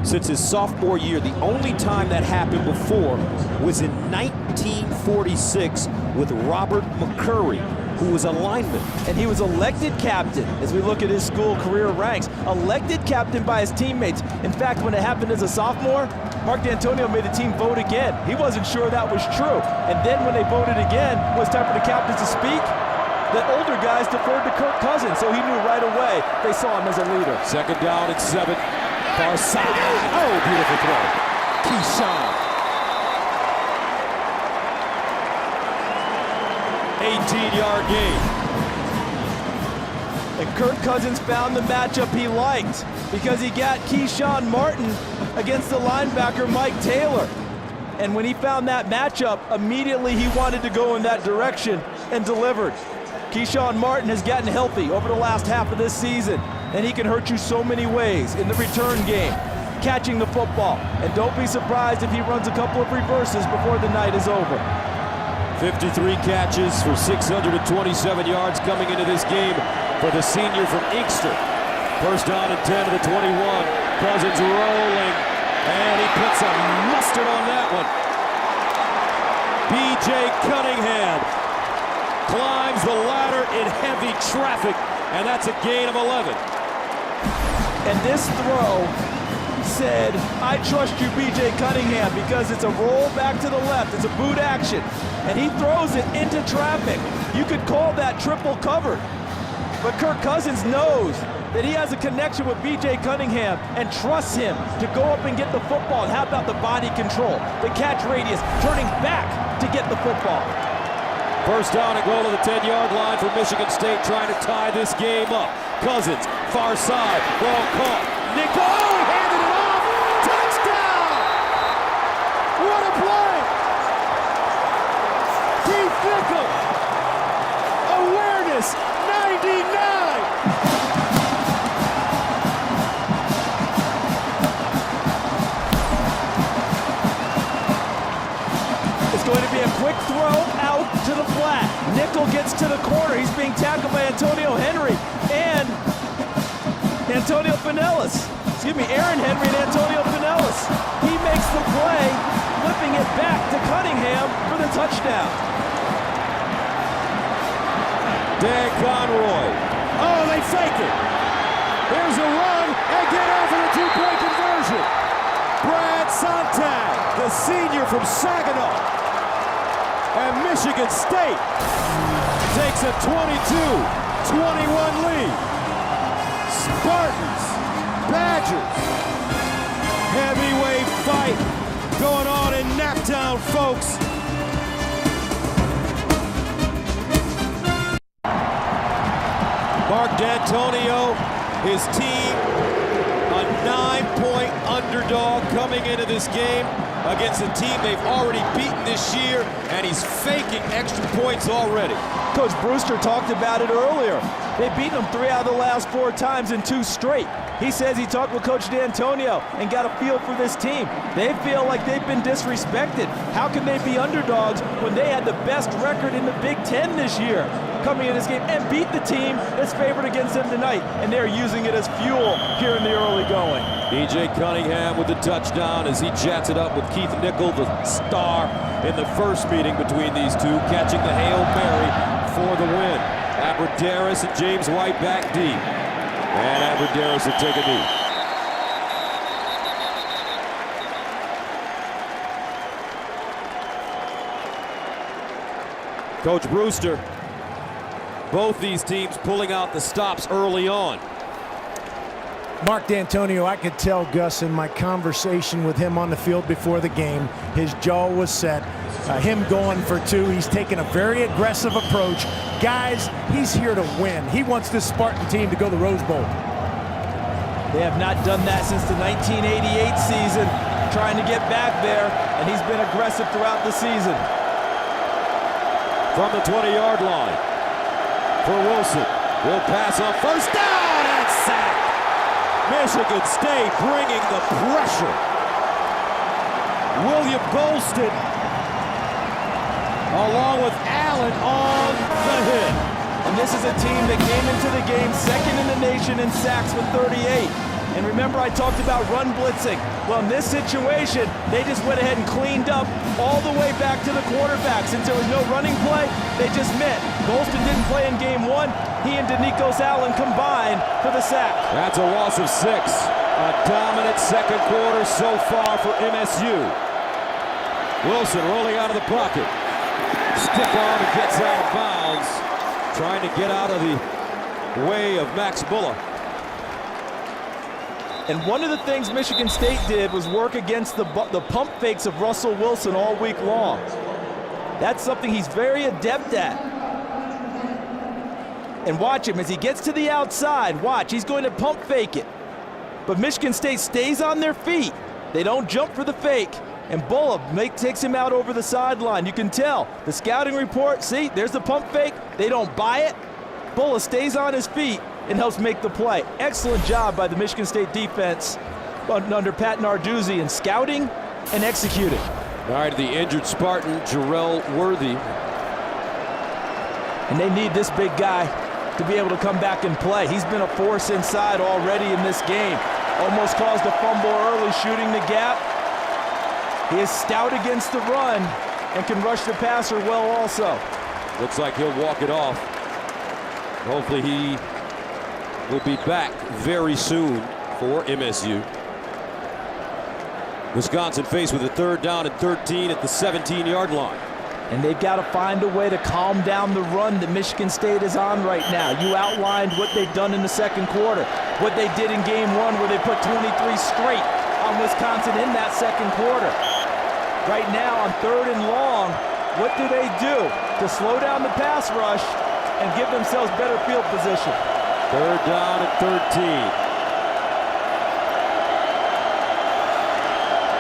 S1: since his sophomore year. The only time that happened before was in 1946 with Robert McCurry, who was a lineman.
S3: And he was elected captain, as we look at his school career ranks. Elected captain by his teammates. In fact, when it happened as a sophomore, Mark D'Antonio made the team vote again. He wasn't sure that was true. And then when they voted again, it was time for the captains to speak. The older guys deferred to Kirk Cousins, so he knew right away they saw him as a leader.
S1: Second down and 7. Far side. Oh, beautiful throw. Keyshawn. 18-yard gain.
S3: And Kirk Cousins found the matchup he liked because he got Keyshawn Martin against the linebacker Mike Taylor. And when he found that matchup, immediately he wanted to go in that direction and delivered. Keyshawn Martin has gotten healthy over the last half of this season, and he can hurt you so many ways in the return game, catching the football. And don't be surprised if he runs a couple of reverses before the night is over.
S1: 53 catches for 627 yards coming into this game for the senior from Inkster. First down and 10 to the 21. Cousins rolling, and he puts a mustard on that one. B.J. Cunningham climbs the ladder in heavy traffic, and that's a gain of 11.
S3: And this throw said, I trust you, B.J. Cunningham, because it's a roll back to the left. It's a boot action, and he throws it into traffic. You could call that triple covered, but Kirk Cousins knows that he has a connection with B.J. Cunningham and trusts him to go up and get the football. And how about the body control, the catch radius, turning back to get the football.
S1: First down and goal to the 10-yard line for Michigan State, trying to tie this game up. Cousins, far side, ball caught. Nickel, oh, he handed it off. Touchdown! What a play! Keith Nickel, awareness, 99.
S3: It's going to be a quick throw out to the flat. Nickel gets to the corner. He's being tackled by Antonio Henry and Antonio Pinellas. Excuse me, Aaron Henry and Antonio Pinellas. He makes the play, flipping it back to Cunningham for the touchdown.
S1: Dan Conroy. Oh, they fake it. Here's a run and get over the two-point conversion. Brad Sontag, the senior from Saginaw. And Michigan State takes a 22-21 lead. Spartans, Badgers, heavyweight fight going on in Naptown, folks. Mark D'Antonio, his team, a 9-point underdog coming into this game against a team they've already beaten this year, and he's faking extra points already.
S3: Coach Brewster talked about it earlier. They've beaten them 3 out of the last 4 times in 2 straight. He says he talked with Coach D'Antonio and got a feel for this team. They feel like they've been disrespected. How can they be underdogs when they had the best record in the Big Ten this year, coming in this game and beat the team that's favored against them tonight, and they're using it as fuel here in the early going.
S1: B.J. Cunningham with the touchdown as he jats it up with Keith Nickel, the star in the first meeting between these two, catching the Hail Mary for the win. Abradaris and James White back deep. And Abradaris will take a knee. Coach Brewster, both these teams pulling out the stops early on.
S2: Mark D'Antonio, I could tell, Gus, in my conversation with him on the field before the game, his jaw was set. Him going for 2, he's taking a very aggressive approach. Guys, he's here to win. He wants this Spartan team to go to the Rose Bowl.
S3: They have not done that since the 1988 season, trying to get back there, and he's been aggressive throughout the season.
S1: From the 20-yard line for Wilson. Will pass on first down and sack. Michigan State bringing the pressure. William Golston along with Allen on the hit.
S3: And this is a team that came into the game second in the nation in sacks with 38. And remember, I talked about run blitzing. Well, in this situation, they just went ahead and cleaned up all the way back to the quarterback. Since there was no running play, they just met. Golston didn't play in game 1. He and Denikos Allen combined for the sack.
S1: That's a loss of 6. A dominant second quarter so far for MSU. Wilson rolling out of the pocket. Stiff arm and gets out of bounds. Trying to get out of the way of Max Bulla.
S3: And one of the things Michigan State did was work against the pump fakes of Russell Wilson all week long. That's something he's very adept at. And watch him as he gets to the outside. Watch, he's going to pump fake it. But Michigan State stays on their feet. They don't jump for the fake. And Bulla takes him out over the sideline. You can tell the scouting report, see, there's the pump fake. They don't buy it. Bulla stays on his feet and helps make the play. Excellent job by the Michigan State defense under Pat Narduzzi in scouting and executing.
S1: All right, the injured Spartan, Jarrell Worthy.
S3: And they need this big guy to be able to come back and play. He's been a force inside already in this game. Almost caused a fumble early shooting the gap. He is stout against the run and can rush the passer well also.
S1: Looks like he'll walk it off. Hopefully he will be back very soon for MSU. Wisconsin faced with a 3rd down and 13 at the 17-yard line.
S3: And they've got to find a way to calm down the run that Michigan State is on right now. You outlined what they've done in the second quarter, what they did in game 1 where they put 23 straight on Wisconsin in that second quarter. Right now on 3rd and long, what do they do to slow down the pass rush and give themselves better field position?
S1: 3rd down and 13.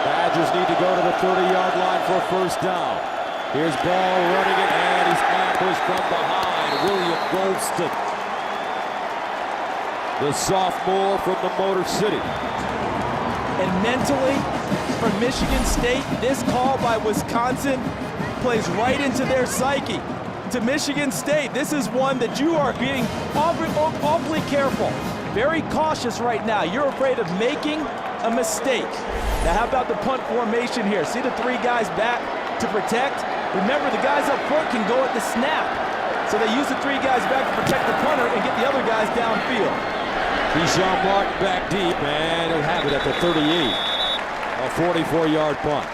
S1: Badgers need to go to the 30-yard line for a 1st down. Here's Ball running it, and he's ambushed from behind. William Golston, the sophomore from the Motor City.
S3: And mentally, for Michigan State, this call by Wisconsin plays right into their psyche. To Michigan State, this is one that you are being awfully careful, very cautious right now. You're afraid of making a mistake. Now, how about the punt formation here? See the 3 guys back to protect? Remember, the guys up front can go at the snap. So they use the 3 guys back to protect the punter and get the other guys downfield.
S1: Keyshawn Martin back deep, and he'll have it at the 38. A 44-yard punt.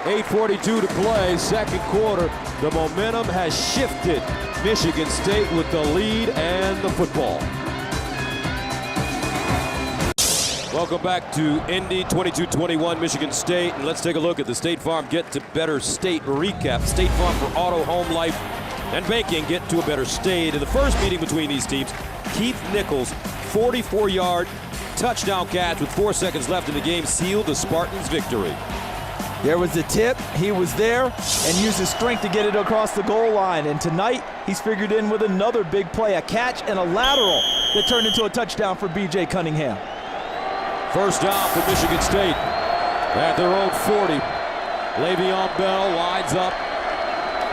S1: 8:42 to play, second quarter. The momentum has shifted. Michigan State with the lead and the football. Welcome back to Indy, 22-21 Michigan State. And let's take a look at the State Farm Get to Better State recap. State Farm for auto, home, life, and banking. Get to a better state. In the first meeting between these teams, Keith Nichols' 44-yard touchdown catch with 4 seconds left in the game sealed the Spartans' victory.
S3: There was the tip, he was there, and used his strength to get it across the goal line. And tonight, he's figured in with another big play, a catch and a lateral that turned into a touchdown for B.J. Cunningham.
S1: 1st down for Michigan State at their own 40. Le'Veon Bell lines up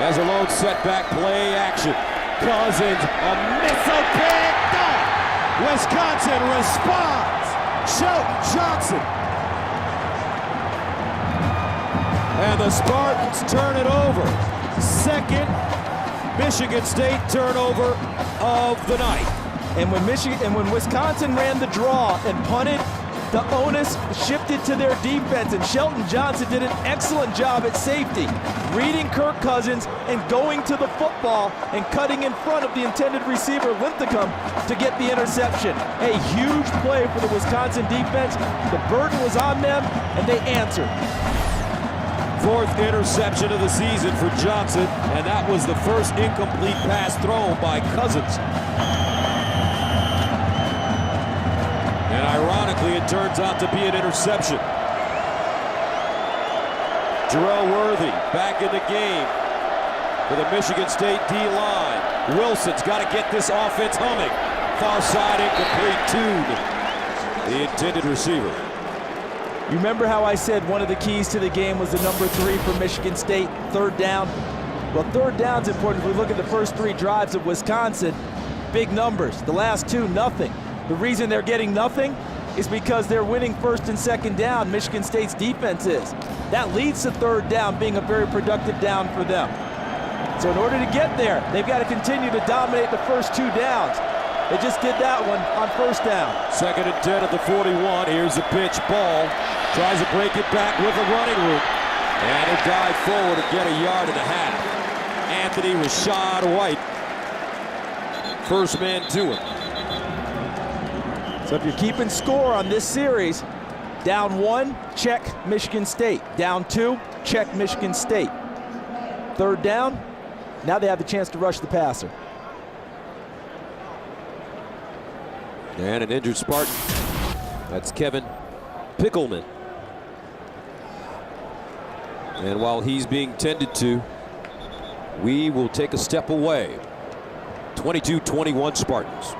S1: as a lone setback play action. Cousins, a missile picked off. Wisconsin responds. Shelton Johnson. And the Spartans turn it over. 2nd Michigan State turnover of the night.
S3: And when Wisconsin ran the draw and punted, the onus shifted to their defense, and Shelton Johnson did an excellent job at safety, reading Kirk Cousins and going to the football and cutting in front of the intended receiver, Linthicum, to get the interception. A huge play for the Wisconsin defense. The burden was on them, and they answered.
S1: 4th interception of the season for Johnson, and that was the first incomplete pass thrown by Cousins. And ironically, it turns out to be an interception. Jarrell Worthy back in the game for the Michigan State D-line. Wilson's got to get this offense humming. Far side incomplete to the intended receiver.
S3: You remember how I said one of the keys to the game was the number 3 for Michigan State, 3rd down? Well, 3rd down's important. If we look at the first 3 drives of Wisconsin, big numbers. The last 2, nothing. The reason they're getting nothing is because they're winning 1st and 2nd down. Michigan State's defense is. That leads to 3rd down being a very productive down for them. So in order to get there, they've got to continue to dominate the first 2 downs. They just did that one on 1st down. 2nd
S1: and 10 at the 41. Here's the pitch. Ball tries to break it back with a running route. And he'll dive forward to get 1.5 yards. Anthony Rashad White, first man to him.
S3: So if you're keeping score on this series, down 1, check Michigan State. Down 2, check Michigan State. 3rd down, now they have the chance to rush the passer.
S1: And an injured Spartan. That's Kevin Pickleman. And while he's being tended to, we will take a step away. 22-21 Spartans.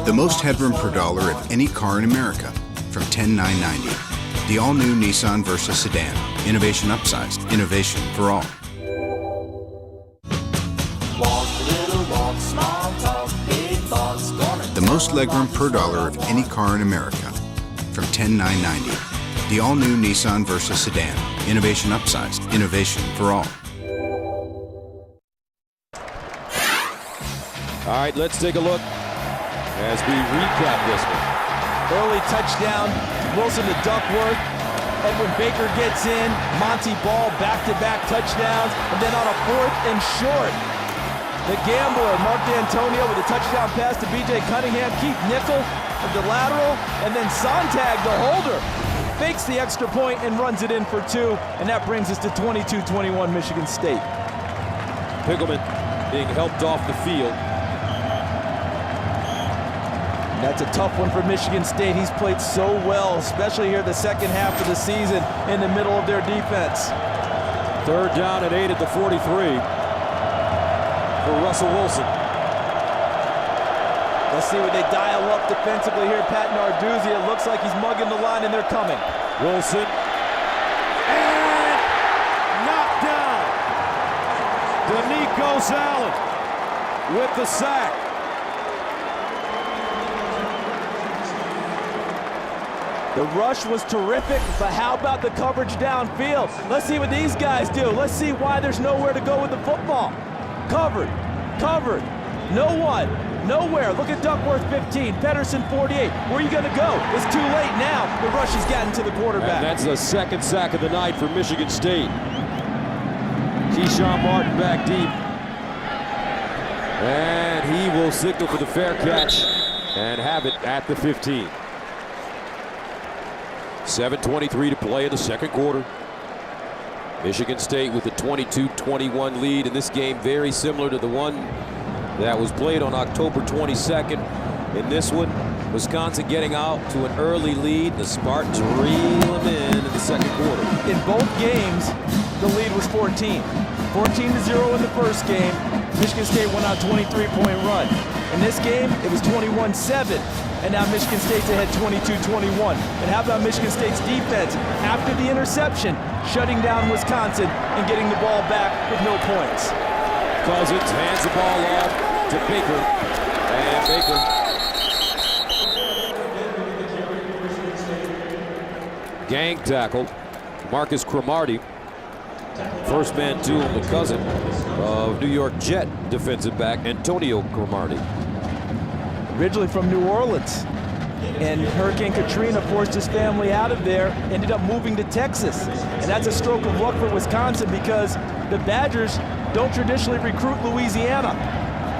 S7: The most headroom per dollar of any car in America, from $10,990. The all-new Nissan Versa sedan, Innovation upsized. Innovation for all. The most legroom per dollar of any car in America. From $10,990. The all-new Nissan Versa sedan. Innovation upsized. Innovation for all.
S1: All right, let's take a look as we recap this one.
S3: Early touchdown, Wilson to Duckworth. Edwin Baker gets in. Monty Ball back-to-back touchdowns. And then on a 4th and short, the gambler, Mark D'Antonio, with a touchdown pass to B.J. Cunningham. Keith Nickel of the lateral. And then Sontag, the holder, fakes the extra point and runs it in for 2. And that brings us to 22-21 Michigan State.
S1: Pickleman being helped off the field.
S3: That's a tough one for Michigan State. He's played so well, especially here the second half of the season in the middle of their defense.
S1: 3rd down and 8 at the 43 for Russell Wilson.
S3: Let's see what they dial up defensively here. Pat Narduzzi, it looks like he's mugging the line and they're coming.
S1: Wilson. And knocked down. Danico Allen with the sack.
S3: The rush was terrific, but how about the coverage downfield? Let's see what these guys do. Let's see why there's nowhere to go with the football. Covered, no one, nowhere. Look at Duckworth 15, Pedersen 48. Where are you gonna go? It's too late now. The rush has gotten to the quarterback.
S1: And that's the 2nd sack of the night for Michigan State. Keyshawn Martin back deep. And he will signal for the fair catch and have it at the 15. 7:23 to play in the second quarter. Michigan State with a 22-21 lead in this game, very similar to the one that was played on October 22nd. In this one, Wisconsin getting out to an early lead. The Spartans reel them in the second quarter.
S3: In both games, the lead was 14. 14-0 in the first game. Michigan State went on a 23-point run. In this game, it was 21-7. And now Michigan State's ahead 22-21. And how about Michigan State's defense after the interception, shutting down Wisconsin and getting the ball back with no points?
S1: Cousins hands the ball off to Baker. And Baker. Gang tackle. Marcus Cromartie. First man to the cousin of New York Jet defensive back Antonio Cromartie.
S3: Originally from New Orleans, and Hurricane Katrina forced his family out of there, ended up moving to Texas. And that's a stroke of luck for Wisconsin because the Badgers don't traditionally recruit Louisiana,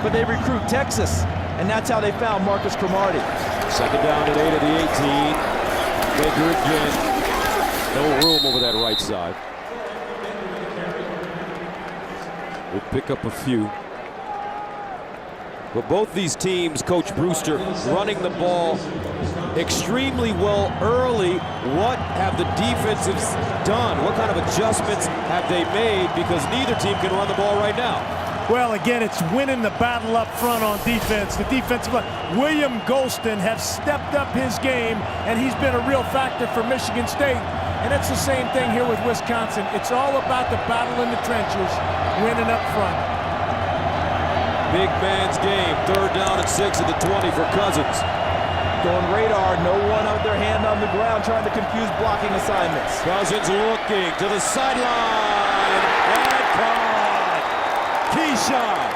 S3: but they recruit Texas, and that's how they found Marcus Cromartie.
S1: 2nd down and 8 of the 18. Baker again. No room over that right side. We'll pick up a few. But both these teams, Coach Brewster, running the ball extremely well early. What have the defensives done? What kind of adjustments have they made? Because neither team can run the ball right now.
S2: Well, again, it's winning the battle up front on defense. The defensive line. William Golston has stepped up his game, and he's been a real factor for Michigan State. And it's the same thing here with Wisconsin. It's all about the battle in the trenches, winning up front.
S1: Big man's game. 3rd down and 6 at the 20 for Cousins.
S3: Going radar, no one with their hand on the ground trying to confuse blocking assignments.
S1: Cousins looking to the sideline and caught. Keyshawn.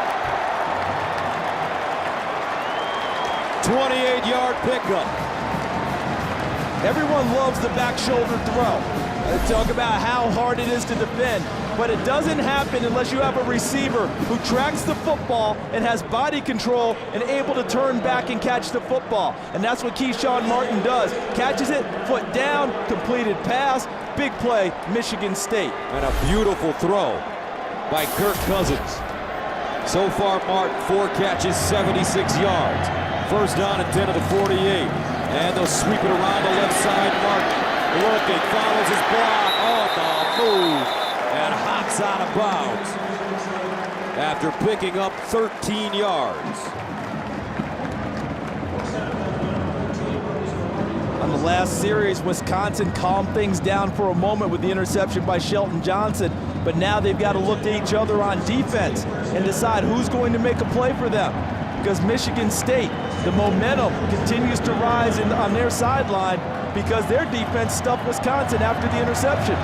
S1: 28-yard pickup.
S3: Everyone loves the back shoulder throw. Talk about how hard it is to defend, but it doesn't happen unless you have a receiver who tracks the football and has body control and able to turn back and catch the football. And that's what Keyshawn Martin does. Catches it, foot down, completed pass, big play, Michigan State.
S1: And a beautiful throw by Kirk Cousins. So far, Martin, 4 catches, 76 yards. 1st down and 10 of the 48. And they'll sweep it around the left side. Martin looking, follows his block. Oh, the move. And hops out of bounds after picking up 13 yards.
S3: On the last series, Wisconsin calmed things down for a moment with the interception by Shelton Johnson, but now they've got to look to each other on defense and decide who's going to make a play for them. Because Michigan State, the momentum continues to rise on their sideline because their defense stuffed Wisconsin after the interception.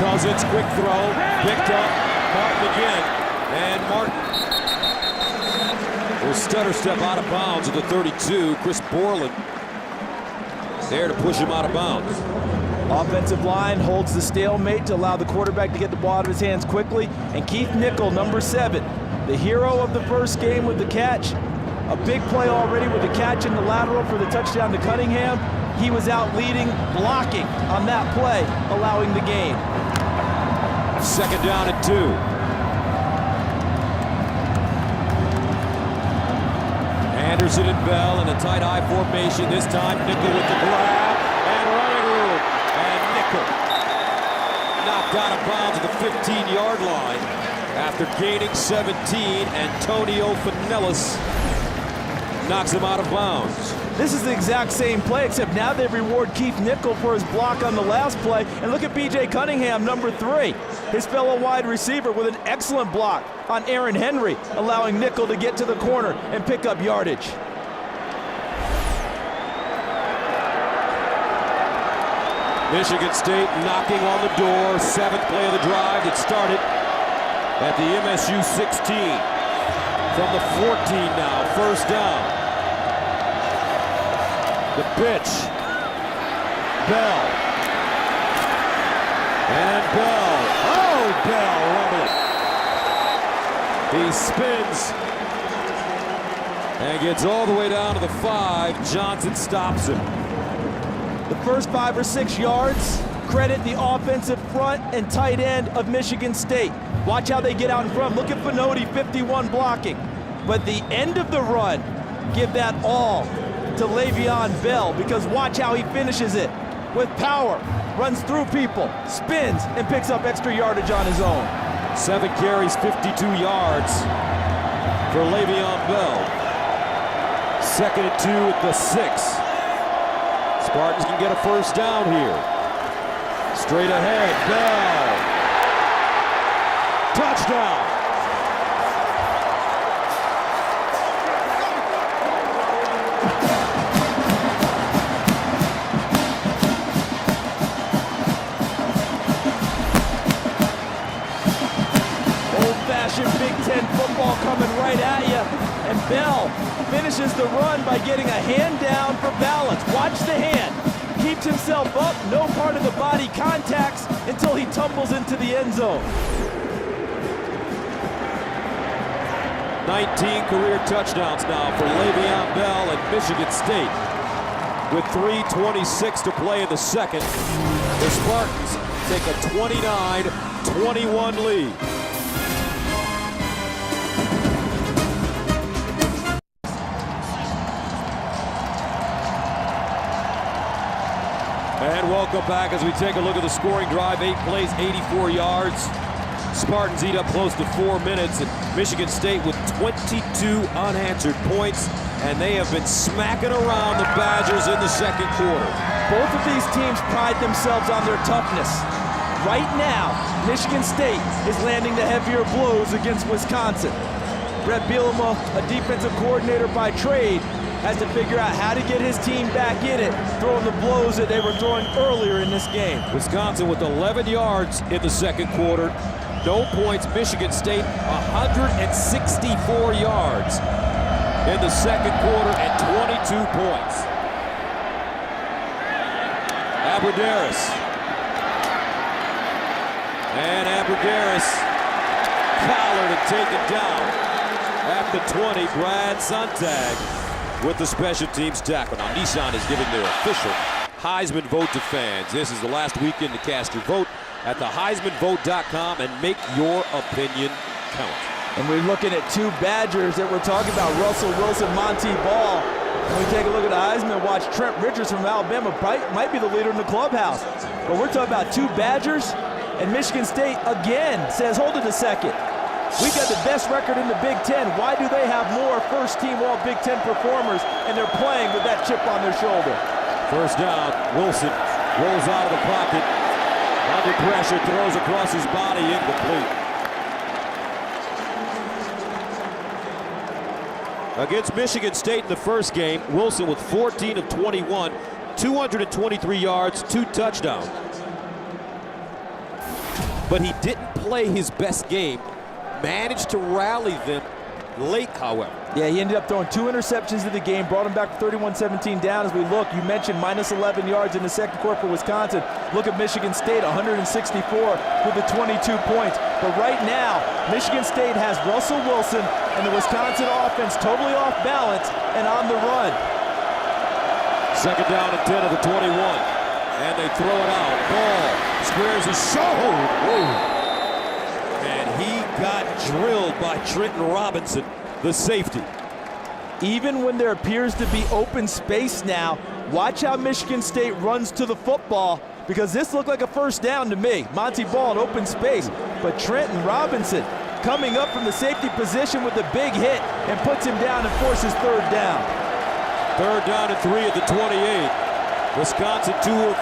S1: Cousins, quick throw, picked up, Martin again, and Martin will stutter step out of bounds at the 32. Chris Borland there to push him out of bounds.
S3: Offensive line holds the stalemate to allow the quarterback to get the ball out of his hands quickly, and Keith Nickel, number 7, the hero of the first game with the catch. A big play already with the catch in the lateral for the touchdown to Cunningham. He was out leading, blocking on that play, allowing the gain.
S1: Second down and 2. Anderson and Bell in a tight I formation. This time Nickel with the grab and running room. And Nickel knocked out of bounds at the 15-yard line after gaining 17. Antonio Finellis knocks him out of bounds.
S3: This is the exact same play, except now they reward Keith Nickel for his block on the last play. And look at B.J. Cunningham, number 3, his fellow wide receiver, with an excellent block on Aaron Henry, allowing Nickel to get to the corner and pick up yardage.
S1: Michigan State knocking on the door. 7th play of the drive that started at the MSU 16. From the 14 now, first down. The pitch. Bell. And Bell. Oh, Bell rumbling. He spins and gets all the way down to the 5. Johnson stops him.
S3: The first 5 or 6 yards, credit the offensive front and tight end of Michigan State. Watch how they get out in front. Look at Finotti, 51 blocking. But the end of the run, give that all to Le'Veon Bell, because watch how he finishes it with power, runs through people, spins, and picks up extra yardage on his own.
S1: 7 carries, 52 yards for Le'Veon Bell. 2nd and 2 at the 6. Spartans can get a first down here. Straight ahead, Bell. Touchdown.
S3: Big Ten football coming right at you, and Bell finishes the run by getting a hand down for balance. Watch the hand. Keeps himself up, no part of the body contacts until he tumbles into the end zone.
S1: 19 career touchdowns now for Le'Veon Bell at Michigan State. With 3:26 to play in the second, the Spartans take a 29-21 lead. And welcome back as we take a look at the scoring drive. 8 plays, 84 yards. Spartans eat up close to 4 minutes, and Michigan State with 22 unanswered points, and they have been smacking around the Badgers in the second quarter.
S3: Both of these teams pride themselves on their toughness. Right now, Michigan State is landing the heavier blows against Wisconsin. Brett Bielema, a defensive coordinator by trade, has to figure out how to get his team back in it, throwing the blows that they were throwing earlier in this game.
S1: Wisconsin with 11 yards in the second quarter. No points. Michigan State 164 yards in the second quarter and 22 points. Abbrederis. And Abbrederis collared and taken down at the 20. Brad Sontag with the special teams tackle. Now Nissan is giving their official Heisman vote to fans. This is the last weekend to cast your vote at theheismanvote.com and make your opinion count.
S3: And we're looking at 2 Badgers that we're talking about, Russell Wilson, Monty Ball. When we take a look at the Heisman, watch Trent Richards from Alabama, might be the leader in the clubhouse. But we're talking about 2 Badgers, and Michigan State again says, hold it a second. We got the best record in the Big Ten. Why do they have more first-team All Big Ten performers, and they're playing with that chip on their shoulder?
S1: First down, Wilson rolls out of the pocket. Under pressure, throws across his body, incomplete. Against Michigan State in the first game, Wilson with 14 of 21, 223 yards, 2 touchdowns. But he didn't play his best game, managed to rally them late, however.
S3: Yeah, he ended up throwing 2 interceptions in the game, brought him back 31-17 down. As we look, you mentioned minus 11 yards in the second quarter for Wisconsin. Look at Michigan State, 164 with the 22 points. But right now, Michigan State has Russell Wilson and the Wisconsin offense totally off balance and on the run.
S1: Second down and 10 of the 21. And they throw it out. Ball squares his shoulder. And he got drilled by Trenton Robinson, the safety.
S3: Even when there appears to be open space now, watch how Michigan State runs to the football, because this looked like a first down to me. Monty Ball in open space, but Trenton Robinson coming up from the safety position with a big hit and puts him down and forces third down.
S1: Third down and 3 at the 28. Wisconsin 2 of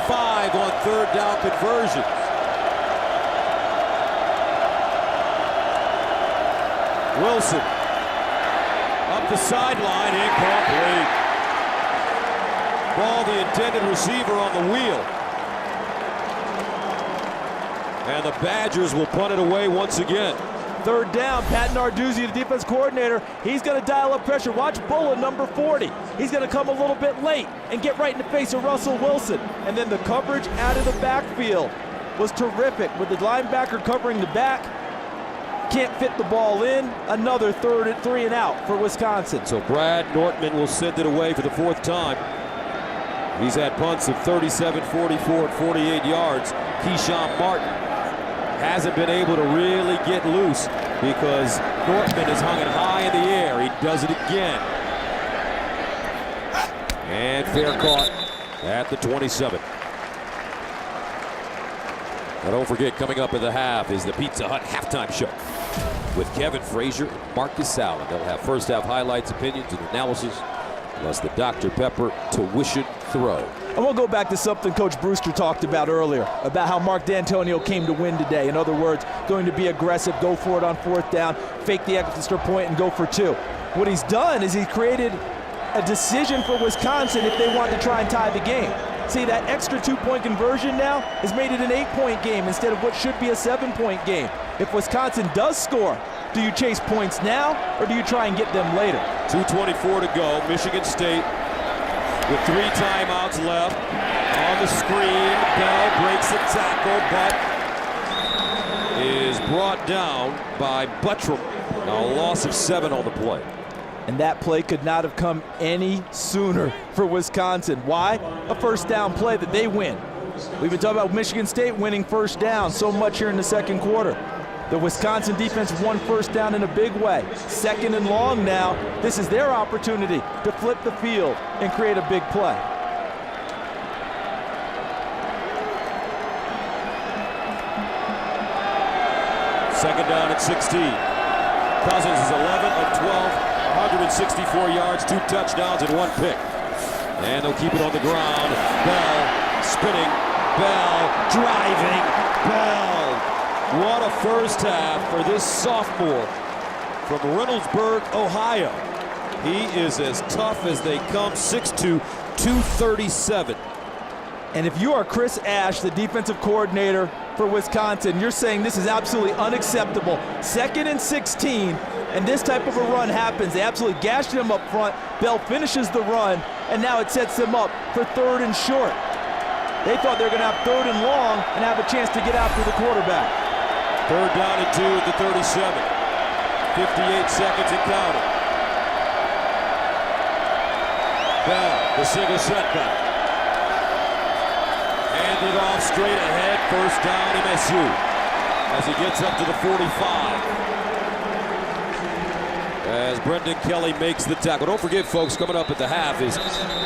S1: 5 on third down conversions. Wilson up the sideline, incomplete. Ball the intended receiver on the wheel. And the Badgers will punt it away once again.
S3: Third down, Pat Narduzzi, the defense coordinator, he's going to dial up pressure. Watch Bullen, number 40. He's going to come a little bit late and get right in the face of Russell Wilson. And then the coverage out of the backfield was terrific with the linebacker covering the back. Can't fit the ball in. Another 3rd and out for Wisconsin.
S1: So Brad Nortman will send it away for the 4th time. He's had punts of 37, 44, and 48 yards. Keyshawn Martin hasn't been able to really get loose because Nortman has hung it high in the air. He does it again. And fair caught at the 27. Now don't forget, coming up in the half is the Pizza Hut halftime show with Kevin Frazier and Marcus Allen. They'll have first half highlights, opinions, and analysis, plus the Dr. Pepper tuition throw.
S3: And we'll go back to something Coach Brewster talked about earlier, about how Mark D'Antonio came to win today. In other words, going to be aggressive, go for it on 4th down, fake the extra point, and go for 2. What he's done is he's created a decision for Wisconsin if they want to try and tie the game. See, that extra 2-point conversion now has made it an 8-point game instead of what should be a 7-point game. If Wisconsin does score, do you chase points now or do you try and get them later?
S1: 2:24 to go. Michigan State with 3 timeouts left. On the screen, Bell breaks the tackle, but is brought down by Buttram. Now a loss of 7 on the play.
S3: And that play could not have come any sooner for Wisconsin. Why? A first down play that they win. We've been talking about Michigan State winning first down so much here in the second quarter. The Wisconsin defense won first down in a big way. 2nd and long now. This is their opportunity to flip the field and create a big play.
S1: Second down at 16. Cousins is 11 of 12, 164 yards, 2 touchdowns, and 1 pick. And they'll keep it on the ground. Bell spinning. Bell driving. Bell. What a first half for this sophomore from Reynoldsburg, Ohio. He is as tough as they come, 6'2", 237.
S3: And if you are Chris Ash, the defensive coordinator for Wisconsin, you're saying this is absolutely unacceptable. 2nd and 16, and this type of a run happens. They absolutely gashed him up front. Bell finishes the run, and now it sets them up for 3rd and short. They thought they were going to have 3rd and long and have a chance to get after the quarterback.
S1: 3rd down and 2 at the 37. 58 seconds and counting. Bell, the single setback. Handed off straight ahead. First down, MSU. As he gets up to the 45. As Brendan Kelly makes the tackle. Don't forget, folks, coming up at the half is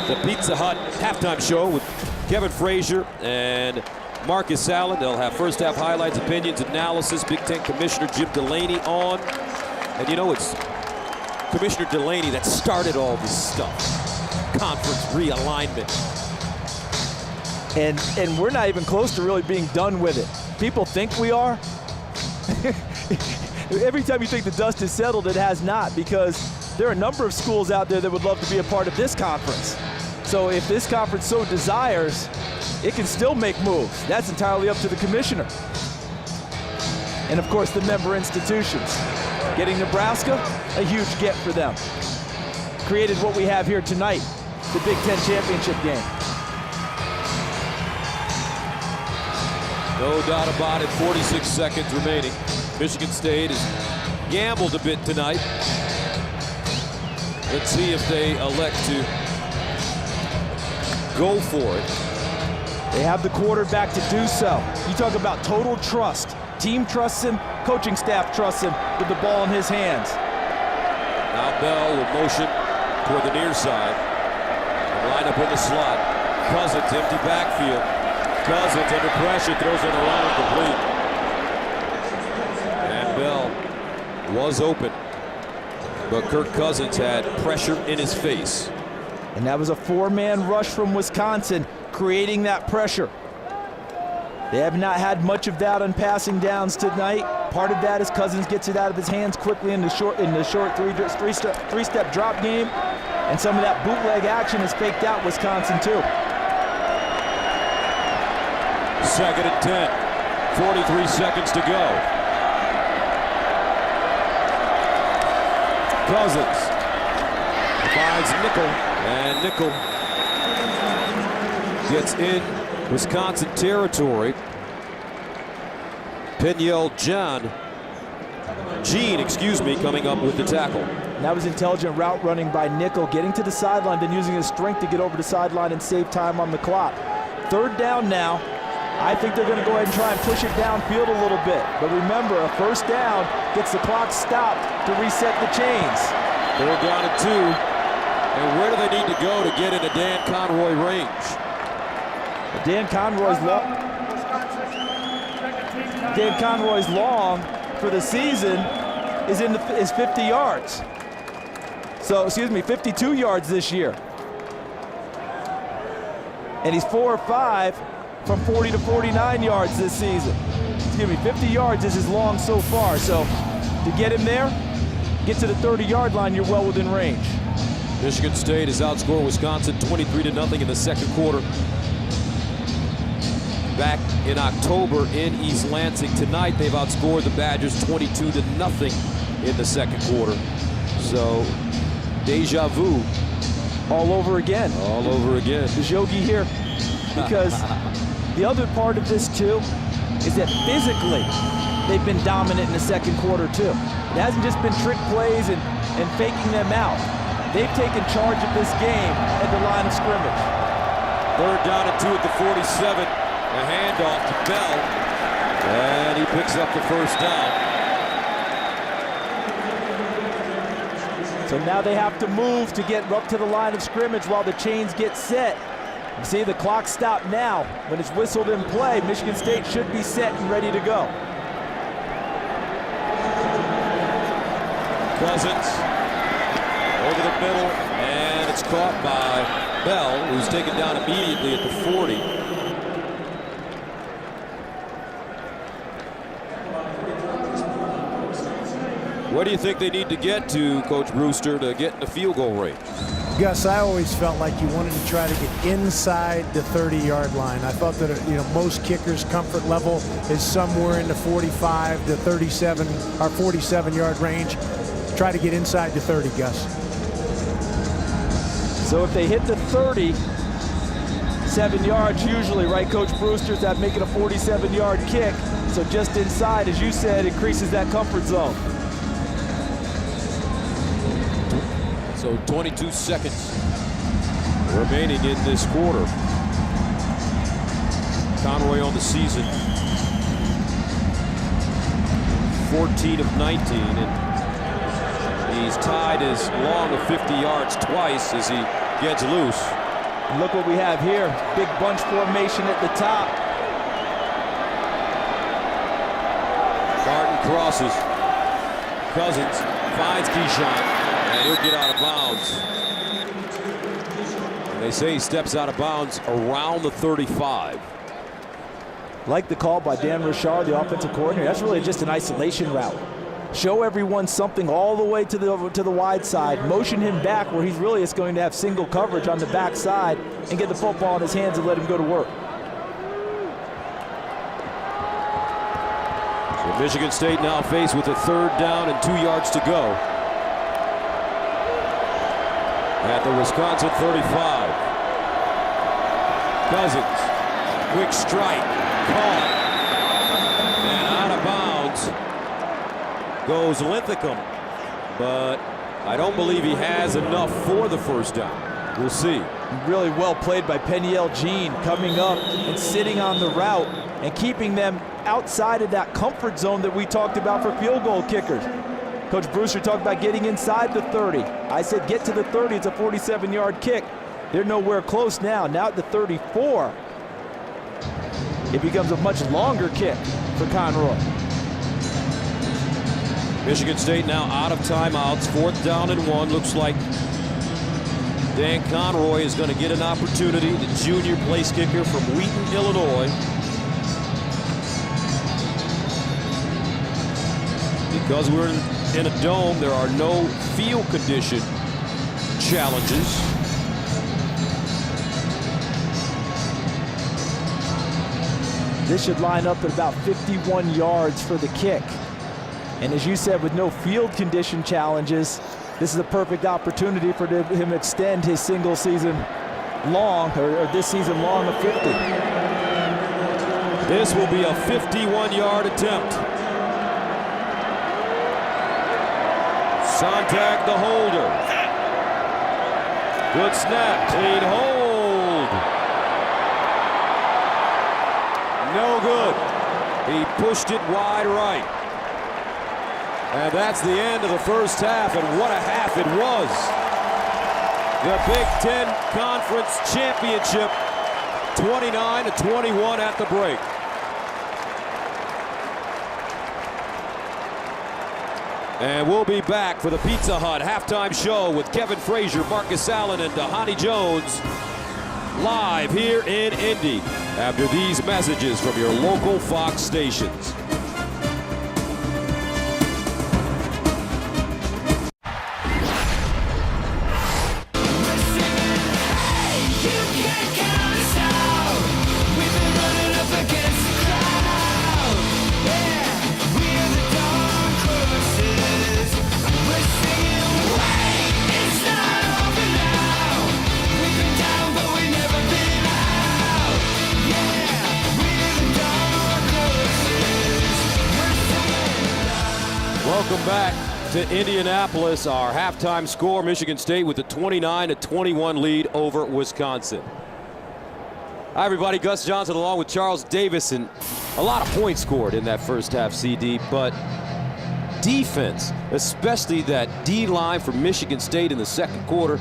S1: the Pizza Hut halftime show with Kevin Frazier and Marcus Allen. They'll have first half highlights, opinions, analysis. Big Ten Commissioner Jim Delaney on. And you know, it's Commissioner Delaney that started all this stuff. conference realignment.
S3: And we're not even close to really being done with it. People think we are. Every time you think the dust is settled, it has not, because there are a number of schools out there that would love to be a part of this conference. So if this conference so desires, it can still make moves. That's entirely up to the commissioner. And of course, the member institutions. Getting Nebraska, a huge get for them. Created what we have here tonight, the Big Ten championship game.
S1: No doubt about it, 46 seconds remaining. Michigan State has gambled a bit tonight. Let's see if they elect to go for it.
S3: They have the quarterback to do so. You talk about total trust. Team trusts him, coaching staff trusts him with the ball in his hands.
S1: Now Bell with motion toward the near side. Line up in the slot. Cousins, empty backfield. Cousins under pressure, throws it around complete. And Bell was open, but Kirk Cousins had pressure in his face.
S3: And that was a four-man rush from Wisconsin, creating that pressure. They have not had much of that on passing downs tonight. Part of that is Cousins gets it out of his hands quickly in the short three-step drop game, and some of that bootleg action has faked out Wisconsin too.
S1: 2nd and 10, 43 seconds to go. Cousins finds Nickel, and Nickel gets in Wisconsin territory. Peniel Gene, coming up with the tackle.
S3: And that was intelligent route running by Nickel, getting to the sideline, then using his strength to get over the sideline and save time on the clock. 3rd down now. I think they're going to go ahead and try and push it downfield a little bit. But remember, a 1st down gets the clock stopped to reset the chains.
S1: They're down at 2. And where do they need to go to get into Dan Conroy range?
S3: Dan Conroy's long for the season is 50 yards. So, 52 yards this year. And he's 4 or 5 from 40 to 49 yards this season. 50 yards is his long so far. So to get him there, get to the 30-yard line, you're well within range.
S1: Michigan State has outscored Wisconsin 23-0 in the 2nd quarter. Back in October in East Lansing. Tonight they've outscored the Badgers 22-0 in the 2nd quarter. So deja vu.
S3: All over again.
S1: All over again.
S3: Is Yogi here? Because the other part of this too is that physically they've been dominant in the 2nd quarter too. It hasn't just been trick plays and faking them out. They've taken charge of this game at the line of scrimmage.
S1: 3rd down and 2 at the 47. A handoff to Bell, and he picks up the 1st down.
S3: So now they have to move to get up to the line of scrimmage while the chains get set. You see the clock stop now. When it's whistled in play, Michigan State should be set and ready to go.
S1: Cousins over the middle, and it's caught by Bell, who's taken down immediately at the 40. What do you think they need to get to, Coach Brewster, to get in the field goal range?
S2: Gus, I always felt like you wanted to try to get inside the 30-yard line. I thought that most kickers' comfort level is somewhere in the 45 to 37 or 47-yard range. Try to get inside the 30, Gus.
S3: So if they hit the 30, 7 yards usually, right, Coach Brewster? That make it a 47-yard kick. So just inside, as you said, increases that comfort zone.
S1: So 22 seconds remaining in this quarter. Conroy on the season, 14 of 19, and he's tied his long of 50 yards twice as he gets loose.
S3: And look what we have here, big bunch formation at the top.
S1: Barton crosses. Cousins finds Keyshawn, and he'll get out of bounds. They say he steps out of bounds around the 35.
S3: Like the call by Dan Richard, the offensive coordinator. That's really just an isolation route. Show everyone something all the way to the wide side. Motion him back where he's really just going to have single coverage on the backside and get the football in his hands and let him go to work.
S1: So Michigan State now faced with a 3rd down and 2 yards to go at the Wisconsin 35. Cousins, quick strike, caught, and out of bounds goes Linthicum, but I don't believe he has enough for the 1st down. We'll see.
S3: Really well played by Peniel Jean, coming up and sitting on the route and keeping them outside of that comfort zone that we talked about for field goal kickers. Coach Brewster talked about getting inside the 30. I said get to the 30, it's a 47-yard kick. They're nowhere close now. Now at the 34, it becomes a much longer kick for Conroy.
S1: Michigan State now out of timeouts, 4th down and 1. Looks like Dan Conroy is going to get an opportunity, the junior place kicker from Wheaton, Illinois. Because we're in a dome, there are no field condition challenges.
S3: This should line up at about 51 yards for the kick. And as you said, with no field condition challenges, this is a perfect opportunity for him to extend his single season long, or this season long of 50.
S1: This will be a 51-yard attempt. Sontag the holder. Good snap, clean hold. No good. He pushed it wide right. And that's the end of the 1st half, and what a half it was. The Big Ten Conference Championship, 29-21 at the break. And we'll be back for the Pizza Hut halftime show with Kevin Frazier, Marcus Allen, and Dhani Jones live here in Indy after these messages from your local Fox stations. Welcome back to Indianapolis. Our halftime score, Michigan State with a 29-21 lead over Wisconsin. Hi everybody, Gus Johnson along with Charles Davis, and a lot of points scored in that 1st half, CD, but defense, especially that D-line for Michigan State in the 2nd quarter,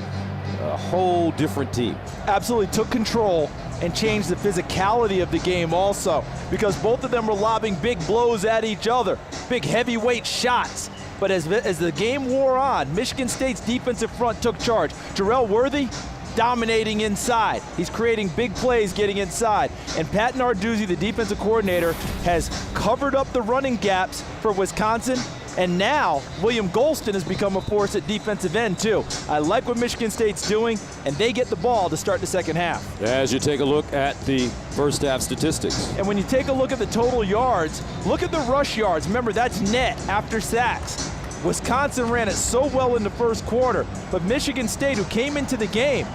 S1: a whole different team.
S3: Absolutely took control and changed the physicality of the game also, because both of them were lobbing big blows at each other, big heavyweight shots. But as the game wore on, Michigan State's defensive front took charge. Jarrell Worthy dominating inside. He's creating big plays getting inside. And Pat Narduzzi, the defensive coordinator, has covered up the running gaps for Wisconsin. And now William Golston has become a force at defensive end too. I like what Michigan State's doing, and they get the ball to start the 2nd half.
S1: As you take a look at the 1st half statistics.
S3: And when you take a look at the total yards, look at the rush yards. Remember, that's net after sacks. Wisconsin ran it so well in the 1st quarter, but Michigan State, who came into the game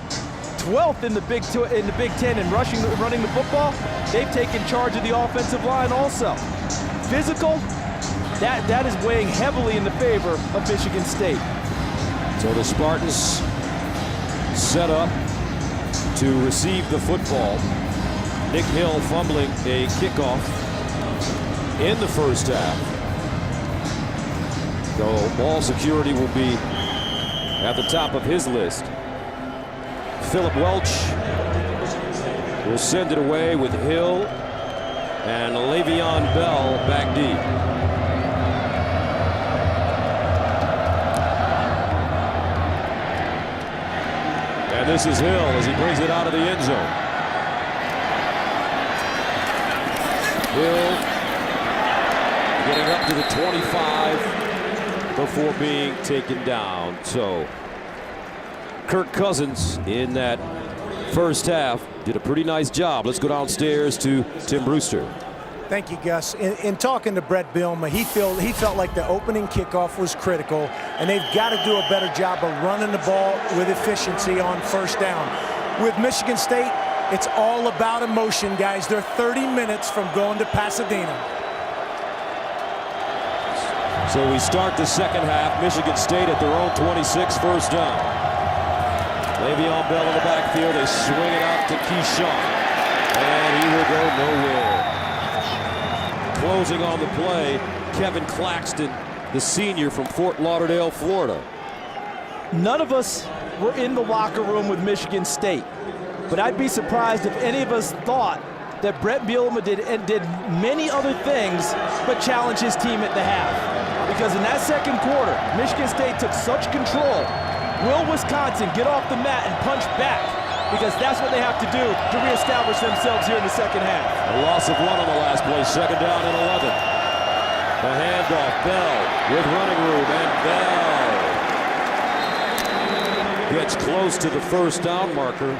S3: 12th in the Big Ten in running the football, they've taken charge of the offensive line also. Physical, that is weighing heavily in the favor of Michigan State.
S1: So the Spartans set up to receive the football. Nick Hill fumbling a kickoff in the 1st half. So ball security will be at the top of his list. Philip Welch will send it away with Hill and Le'Veon Bell back deep. And this is Hill as he brings it out of the end zone. Hill getting up to the 25 before being taken down. So Kirk Cousins in that first half did a pretty nice job. Let's go downstairs to Tim Brewster.
S2: Thank you, Gus. In talking to Brett Bielema, he felt like the opening kickoff was critical, and they've got to do a better job of running the ball with efficiency on first down. With Michigan State, it's all about emotion, guys. They're 30 minutes from going to Pasadena.
S1: So we start the second half. Michigan State at their own 26, first down. Le'Veon Bell in the backfield. They swing it out to Keyshawn, and he will go nowhere. Closing on the play, Kevin Claxton, the senior from Fort Lauderdale, Florida.
S3: None of us were in the locker room with Michigan State, but I'd be surprised if any of us thought that Brett Bielema did many other things but challenge his team at the half. Because in that second quarter, Michigan State took such control. Will Wisconsin get off the mat and punch back? Because that's what they have to do to reestablish themselves here in the second half.
S1: A loss of 1 on the last play, second down and 11. The handoff, Bell with running room, and Bell gets close to the first down marker.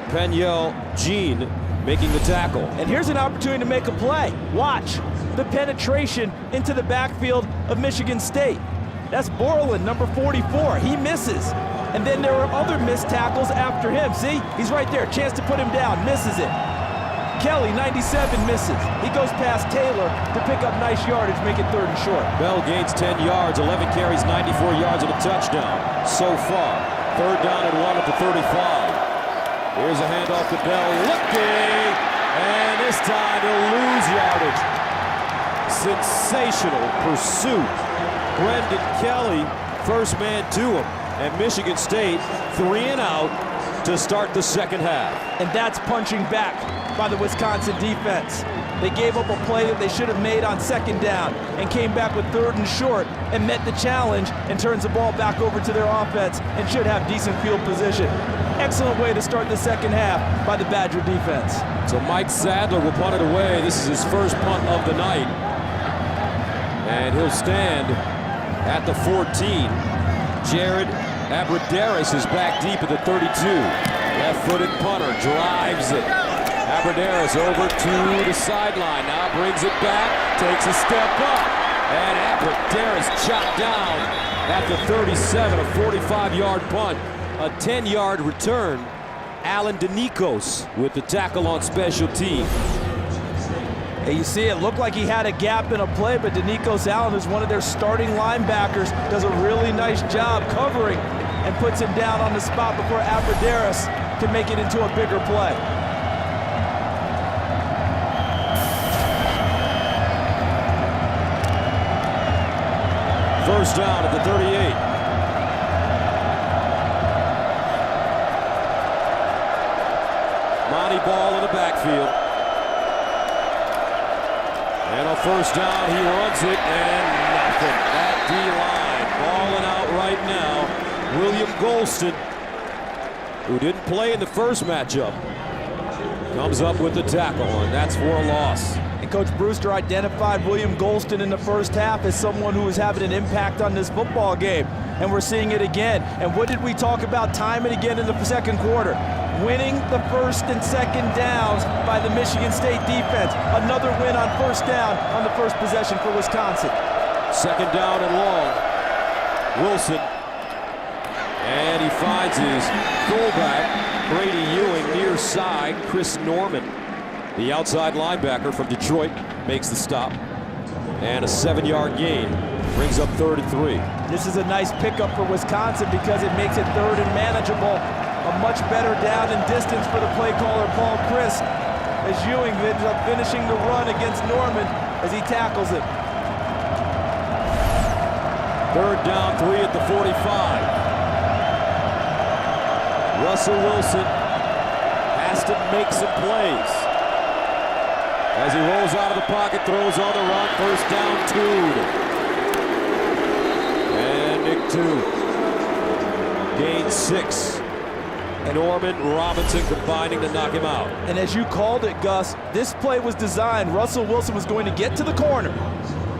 S1: Peniel Jean making the tackle.
S3: And here's an opportunity to make a play. Watch the penetration into the backfield of Michigan State. That's Borland, number 44. He misses. And then there were other missed tackles after him. See, he's right there. Chance to put him down. Misses it. Kelly, 97, misses. He goes past Taylor to pick up nice yardage, make it 3rd and short.
S1: Bell gains 10 yards, 11 carries, 94 yards, and a touchdown so far. 3rd down and 1 at the 35. Here's a handoff to Bell. Looking, and this time he'll lose yardage. Sensational pursuit. Brendan Kelly, first man to him. And Michigan State 3 and out to start the second half.
S3: And that's punching back by the Wisconsin defense. They gave up a play that they should have made on second down and came back with 3rd and short and met the challenge and turns the ball back over to their offense and should have decent field position. Excellent way to start the second half by the Badger defense.
S1: So Mike Sadler will punt it away. This is his first punt of the night. And he'll stand at the 14. Jared Abradaris is back deep at the 32. Left-footed punter drives it. Abradaris over to the sideline. Now brings it back, takes a step up. And Abradaris chopped down at the 37, a 45-yard punt. A 10-yard return. Alan DeNikos with the tackle on special teams.
S3: Hey, you see, it looked like he had a gap in a play, but DeNikos Allen, who's one of their starting linebackers, does a really nice job covering and puts him down on the spot before Abradaris can make it into a bigger play.
S1: First down at the 38. Monty Ball in the backfield. And a first down, he runs it, and nothing at D-line. Balling out right now, William Golston, who didn't play in the first matchup, comes up with the tackle, and that's for a loss.
S3: And Coach Brewster identified William Golston in the first half as someone who is having an impact on this football game, and we're seeing it again. And what did we talk about time and again in the second quarter? Winning the first and second downs by the Michigan State defense. Another win on first down on the first possession for Wisconsin.
S1: Second down and long. Wilson. And he finds his fullback, Brady Ewing, near side. Chris Norman, the outside linebacker from Detroit, makes the stop. And a 7-yard gain brings up 3rd and 3.
S3: This is a nice pickup for Wisconsin because it makes it 3rd and manageable. A much better down and distance for the play caller, Paul Christ, as Ewing ends up finishing the run against Norman as he tackles it.
S1: 3rd down, 3 at the 45. Russell Wilson has to make some plays. As he rolls out of the pocket, throws on the run, first down, 2. And Nick 2 gains 6. Norman, Robinson combining to knock him out.
S3: And as you called it, Gus, this play was designed. Russell Wilson was going to get to the corner,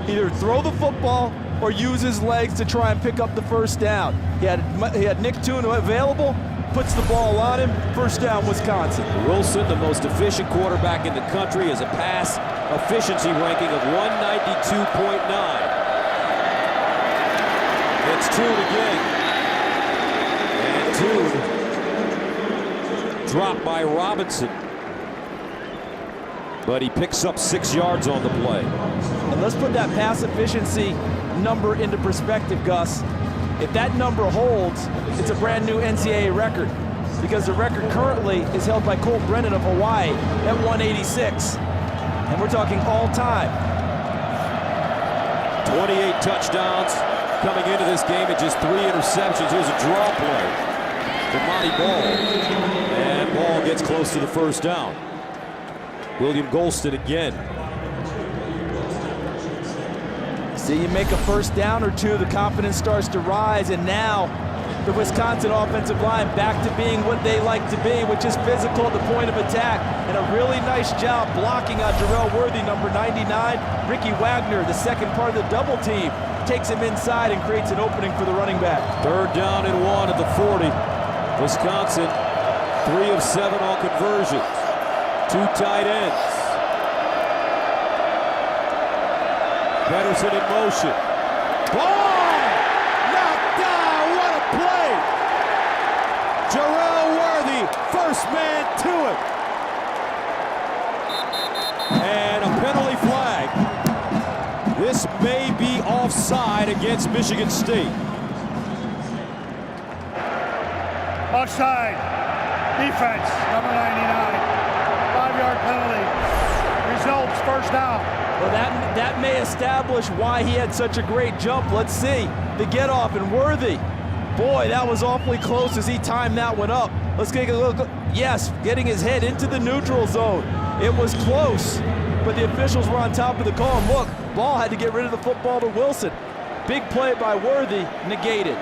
S3: either throw the football or use his legs to try and pick up the first down. He had Nick Toon available, puts the ball on him, first down, Wisconsin.
S1: Wilson, the most efficient quarterback in the country, has a pass efficiency ranking of 192.9. It's Toon again. And Toon dropped by Robinson. But he picks up 6 yards on the play.
S3: And let's put that pass efficiency number into perspective, Gus. If that number holds, it's a brand new NCAA record, because the record currently is held by Colt Brennan of Hawaii at 186. And we're talking all time.
S1: 28 touchdowns coming into this game and just 3 interceptions. Here's a draw play for Monty Ball. And Ball gets close to the first down. William Golston again.
S3: See, you make a first down or two, the confidence starts to rise, and now the Wisconsin offensive line back to being what they like to be, which is physical at the point of attack, and a really nice job blocking on Jarrell Worthy, number 99. Ricky Wagner, the second part of the double team, takes him inside and creates an opening for the running back.
S1: 3rd down and 1 at the 40. Wisconsin, 3 of 7 on conversions. 2 tight ends. Pedersen in motion. Ball! Knocked down! What a play! Jarrell Worthy, first man to it. And a penalty flag. This may be offside against Michigan State.
S4: Offside. Defense, number 99. 5-yard penalty. Results, first down.
S3: Well, that may establish why he had such a great jump. Let's see. The get off, and Worthy. Boy, that was awfully close as he timed that one up. Let's take a look. Yes, getting his head into the neutral zone. It was close, but the officials were on top of the call. And look, Ball had to get rid of the football to Wilson. Big play by Worthy, negated.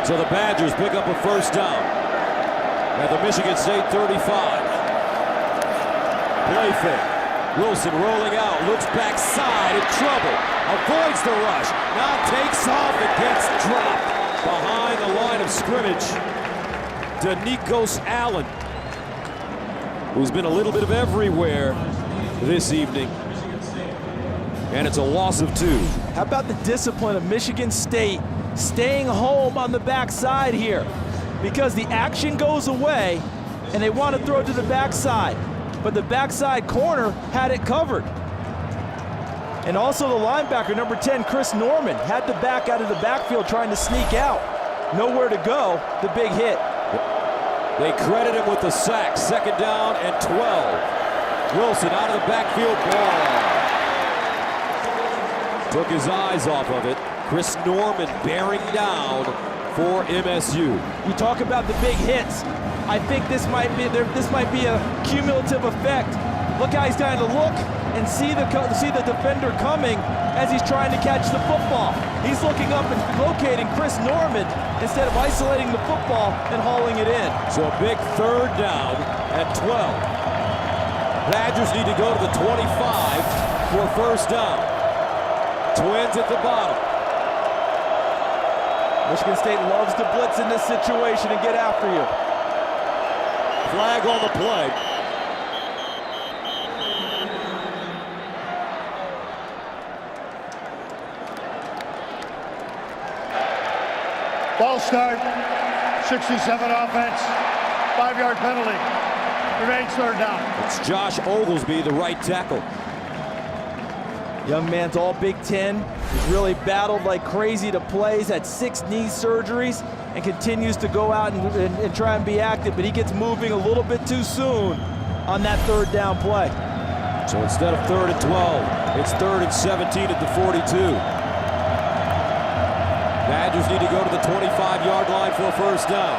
S1: So the Badgers pick up a first down at the Michigan State 35. Play fake. Wilson rolling out, looks backside, in trouble, avoids the rush, now takes off and gets dropped behind the line of scrimmage. Danikos Allen, who's been a little bit of everywhere this evening, and it's a loss of 2.
S3: How about the discipline of Michigan State staying home on the backside here? Because the action goes away, and they want to throw it to the backside. But the backside corner had it covered. And also the linebacker, number 10, Chris Norman, had the back out of the backfield trying to sneak out. Nowhere to go, the big hit.
S1: They credit him with the sack, 2nd down and 12. Wilson out of the backfield, ball. Took his eyes off of it. Chris Norman bearing down for MSU.
S3: You talk about the big hits. I think this might be a cumulative effect. Look how he's trying to look and see the defender coming as he's trying to catch the football. He's looking up and locating Chris Norman instead of isolating the football and hauling it in.
S1: So a big 3rd down at 12. Badgers need to go to the 25 for first down. Twins at the bottom.
S3: Michigan State loves to blitz in this situation and get after you.
S1: Flag on the play.
S4: Ball start. 67 offense. 5-yard penalty. Remains 3rd down.
S1: It's Josh Oglesby, the right tackle.
S3: Young man's all Big Ten. He's really battled like crazy to play. He's had 6 knee surgeries and continues to go out and try and be active, but he gets moving a little bit too soon on that 3rd down play.
S1: So instead of 3rd and 12, it's 3rd and 17 at the 42. Badgers need to go to the 25-yard line for a first down.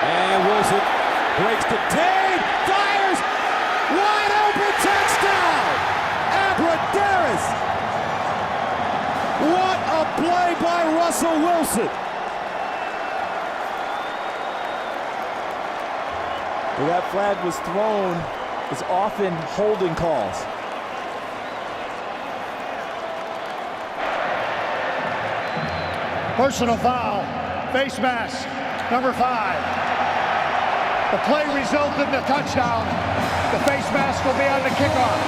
S1: And Wilson breaks the tape, fires, wide open, touchdown! Abradaris! What a play by Russell Wilson!
S3: Where that flag was thrown is often holding calls.
S4: Personal foul, face mask, number 5. The play resulted in a touchdown. The face mask will be on the kickoff.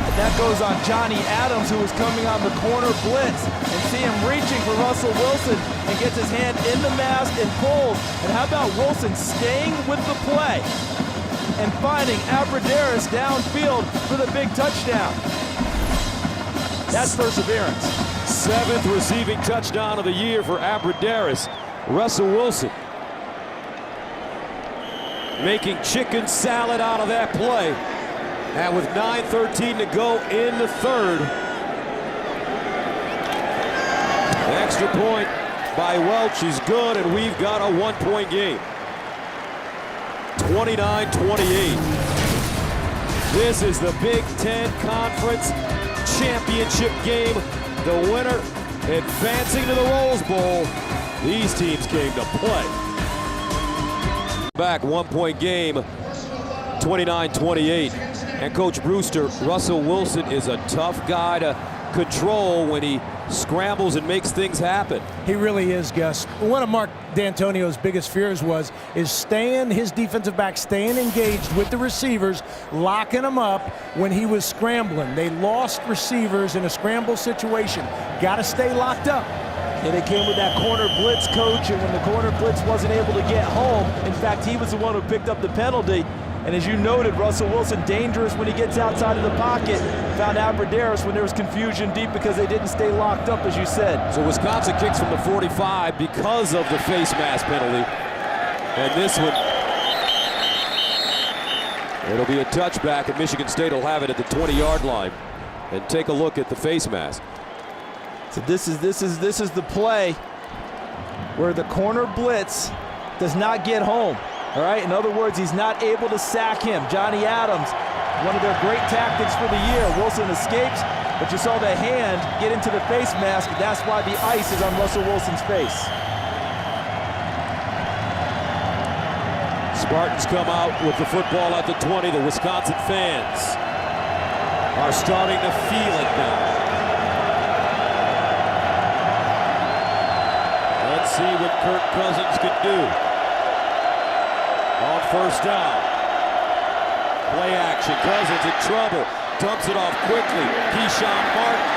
S3: And that goes on Johnny Adams, who was coming on the corner blitz, and see him reaching for Russell Wilson and gets his hand in the mask and pulls. And how about Wilson staying with the play and finding Abradaris downfield for the big touchdown? That's perseverance.
S1: 7th receiving touchdown of the year for Abradaris. Russell Wilson making chicken salad out of that play. And with 9:13 to go in the third, the extra point by Welch is good, and we've got a 1-point game. 29-28. This is the Big Ten Conference Championship game. The winner advancing to the Rose Bowl. These teams came to play. Back 1-point game, 29-28. And Coach Brewster, Russell Wilson is a tough guy to control when he scrambles and makes things happen.
S2: He really is, Gus. One of Mark D'Antonio's biggest fears is his defensive back staying engaged with the receivers, locking them up when he was scrambling. They lost receivers in a scramble situation. Got to stay locked up.
S3: And it came with that corner blitz, coach, and when the corner blitz wasn't able to get home, in fact, he was the one who picked up the penalty. And as you noted, Russell Wilson dangerous when he gets outside of the pocket. Found Abradaris when there was confusion deep because they didn't stay locked up, as you said.
S1: So Wisconsin kicks from the 45 because of the face mask penalty. And this one, it'll be a touchback, and Michigan State will have it at the 20-yard line. And take a look at the face mask.
S3: So this is the play where the corner blitz does not get home. All right, in other words, he's not able to sack him. Johnny Adams, one of their great tactics for the year. Wilson escapes, but you saw the hand get into the face mask. That's why the ice is on Russell Wilson's face.
S1: Spartans come out with the football at the 20. The Wisconsin fans are starting to feel it now. Let's see what Kirk Cousins can do. On first down. Play action. Cousins in trouble. Dumps it off quickly. Keyshawn Martin.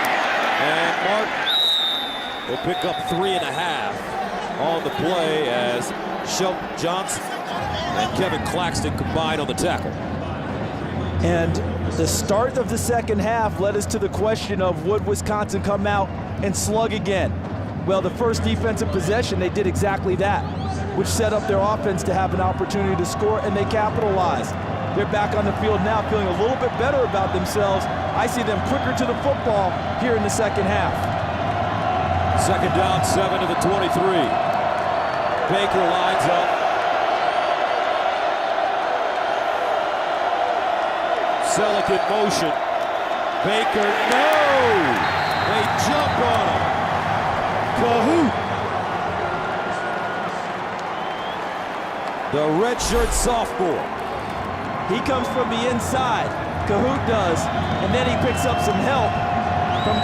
S1: And Martin will pick up 3.5 on the play as Shelton Johnson and Kevin Claxton combine on the tackle.
S3: And the start of the second half led us to the question of would Wisconsin come out and slug again? Well, the first defensive possession, they did exactly that, which set up their offense to have an opportunity to score, and they capitalized. They're back on the field now feeling a little bit better about themselves. I see them quicker to the football here in the second half.
S1: Second down, 7 to the 23. Baker lines up. Selleck in motion. Baker, no! They jump on him. Cahoot! The redshirt sophomore.
S3: He comes from the inside. Cahoot does, and then he picks up some help from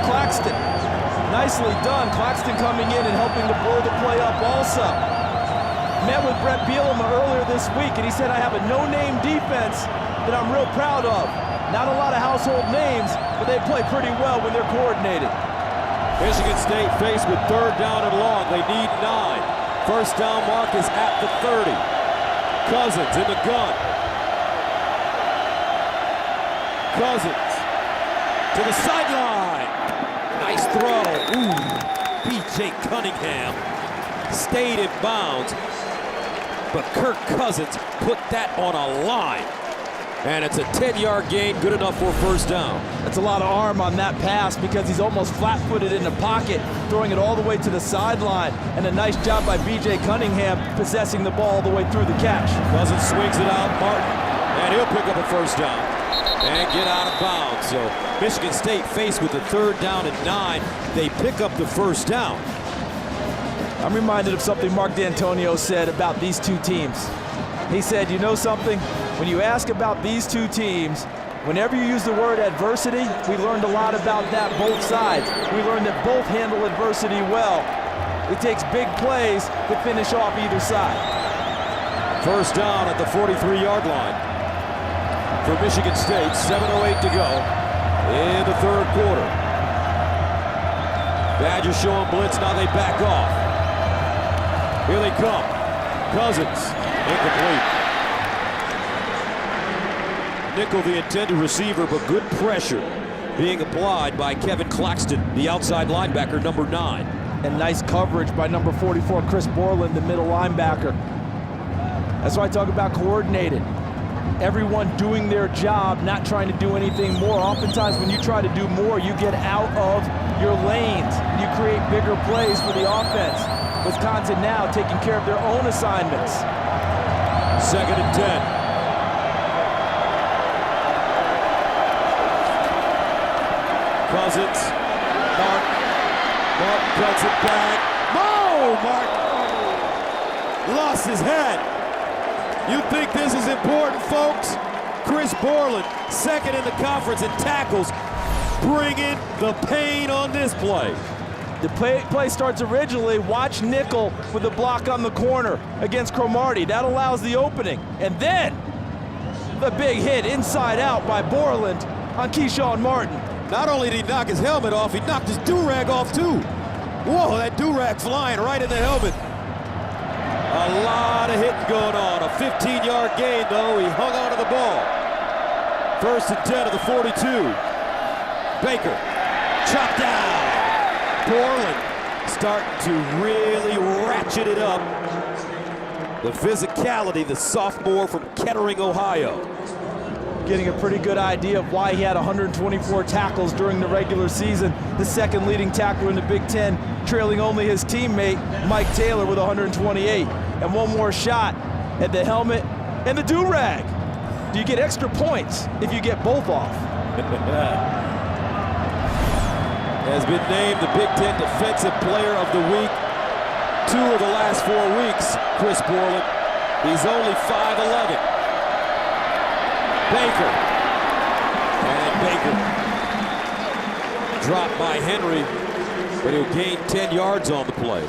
S3: Claxton. Nicely done. Claxton coming in and helping to blow the play up also. Met with Brett Bielema earlier this week, and he said, I have a no-name defense that I'm real proud of. Not a lot of household names, but they play pretty well when they're coordinated.
S1: Michigan State faced with third down and long. They need 9. First down mark is at the 30. Cousins in the gun. Cousins to the sideline. Nice throw. Ooh, B.J. Cunningham stayed in bounds, but Kirk Cousins put that on a line. And it's a 10-yard gain, good enough for first down.
S3: That's a lot of arm on that pass because he's almost flat-footed in the pocket, throwing it all the way to the sideline. And a nice job by B.J. Cunningham possessing the ball all the way through the catch.
S1: Cousins swings it out, Martin, and he'll pick up a first down and get out of bounds. So Michigan State faced with the third down and 9. They pick up the first down.
S3: I'm reminded of something Mark D'Antonio said about these two teams. He said, you know something? When you ask about these two teams, whenever you use the word adversity, we learned a lot about that both sides. We learned that both handle adversity well. It takes big plays to finish off either side.
S1: First down at the 43-yard line for Michigan State. 7:08 to go in the third quarter. Badgers showing blitz, now they back off. Here they come. Cousins, incomplete. Nickel the intended receiver, but good pressure being applied by Kevin Claxton, the outside linebacker, number 9.
S3: And nice coverage by number 44, Chris Borland, the middle linebacker. That's why I talk about coordinated. Everyone doing their job, not trying to do anything more. Oftentimes when you try to do more, you get out of your lanes. You create bigger plays for the offense. Wisconsin now taking care of their own assignments.
S1: 2nd and 10. Cousins, Mark cuts it back. Mark lost his head. You think this is important, folks? Chris Borland, 2nd in the conference in tackles, bringing the pain on this play.
S3: The play starts originally, watch nickel with the block on the corner against Cromartie. That allows the opening. And then the big hit inside out by Borland on Keyshawn Martin.
S1: Not only did he knock his helmet off, he knocked his do-rag off too. Whoa, that do-rag flying right in the helmet. A lot of hitting going on. A 15-yard gain, though. He hung on to the ball. 1st and 10 of the 42. Baker, chopped down. Borland starting to really ratchet it up. The physicality, the sophomore from Kettering, Ohio.
S3: Getting a pretty good idea of why he had 124 tackles during the regular season. The 2nd leading tackler in the Big Ten, trailing only his teammate, Mike Taylor, with 128. And one more shot at the helmet and the do-rag. Do you get extra points if you get both off?
S1: Has been named the Big Ten Defensive Player of the Week 2 of the last 4 weeks, Chris Borland. He's only 5'11". Baker. And Baker dropped by Henry, but he'll gain 10 yards on the play.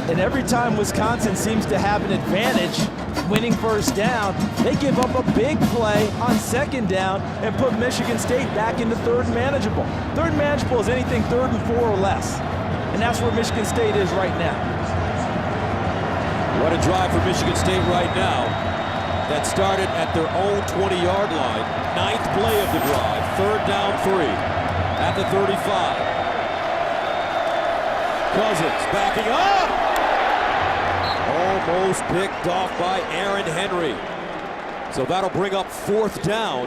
S3: And every time Wisconsin seems to have an advantage winning first down, they give up a big play on 2nd down and put Michigan State back into 3rd and manageable. 3rd and manageable is anything 3rd and 4 or less. And that's where Michigan State is right now.
S1: What a drive for Michigan State right now. That started at their own 20-yard line. 9th play of the drive. 3rd down 3 at the 35. Cousins backing up. Almost picked off by Aaron Henry. So that'll bring up 4th down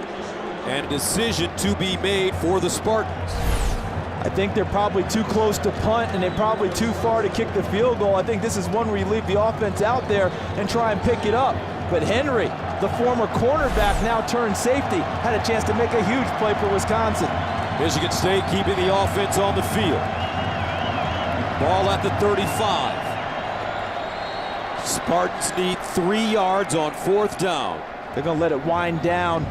S1: and a decision to be made for the Spartans.
S3: I think they're probably too close to punt and they're probably too far to kick the field goal. I think this is one where you leave the offense out there and try and pick it up. But Henry, the former cornerback, now turned safety, had a chance to make a huge play for Wisconsin.
S1: Michigan State keeping the offense on the field. Ball at the 35. Spartans need 3 yards on 4th down.
S3: They're going to let it wind down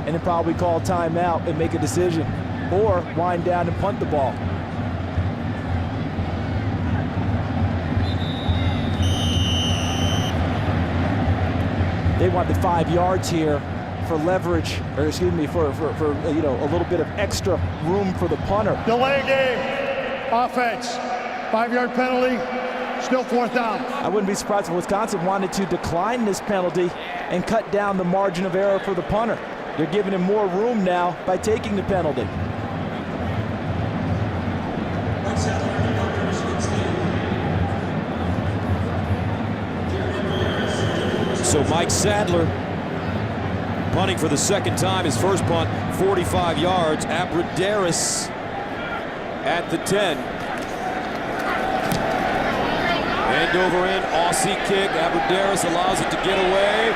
S3: and then probably call timeout and make a decision. Or wind down and punt the ball. They want the 5 yards here for leverage, or excuse me, for you know, a little bit of extra room for the punter.
S4: Delay game. Offense. 5-yard penalty. Still 4th down.
S3: I wouldn't be surprised if Wisconsin wanted to decline this penalty and cut down the margin of error for the punter. They're giving him more room now by taking the penalty.
S1: So Mike Sadler punting for the 2nd time. His first punt, 45 yards. Abradaris at the 10. End over end, Aussie kick. Abradaris allows it to get away.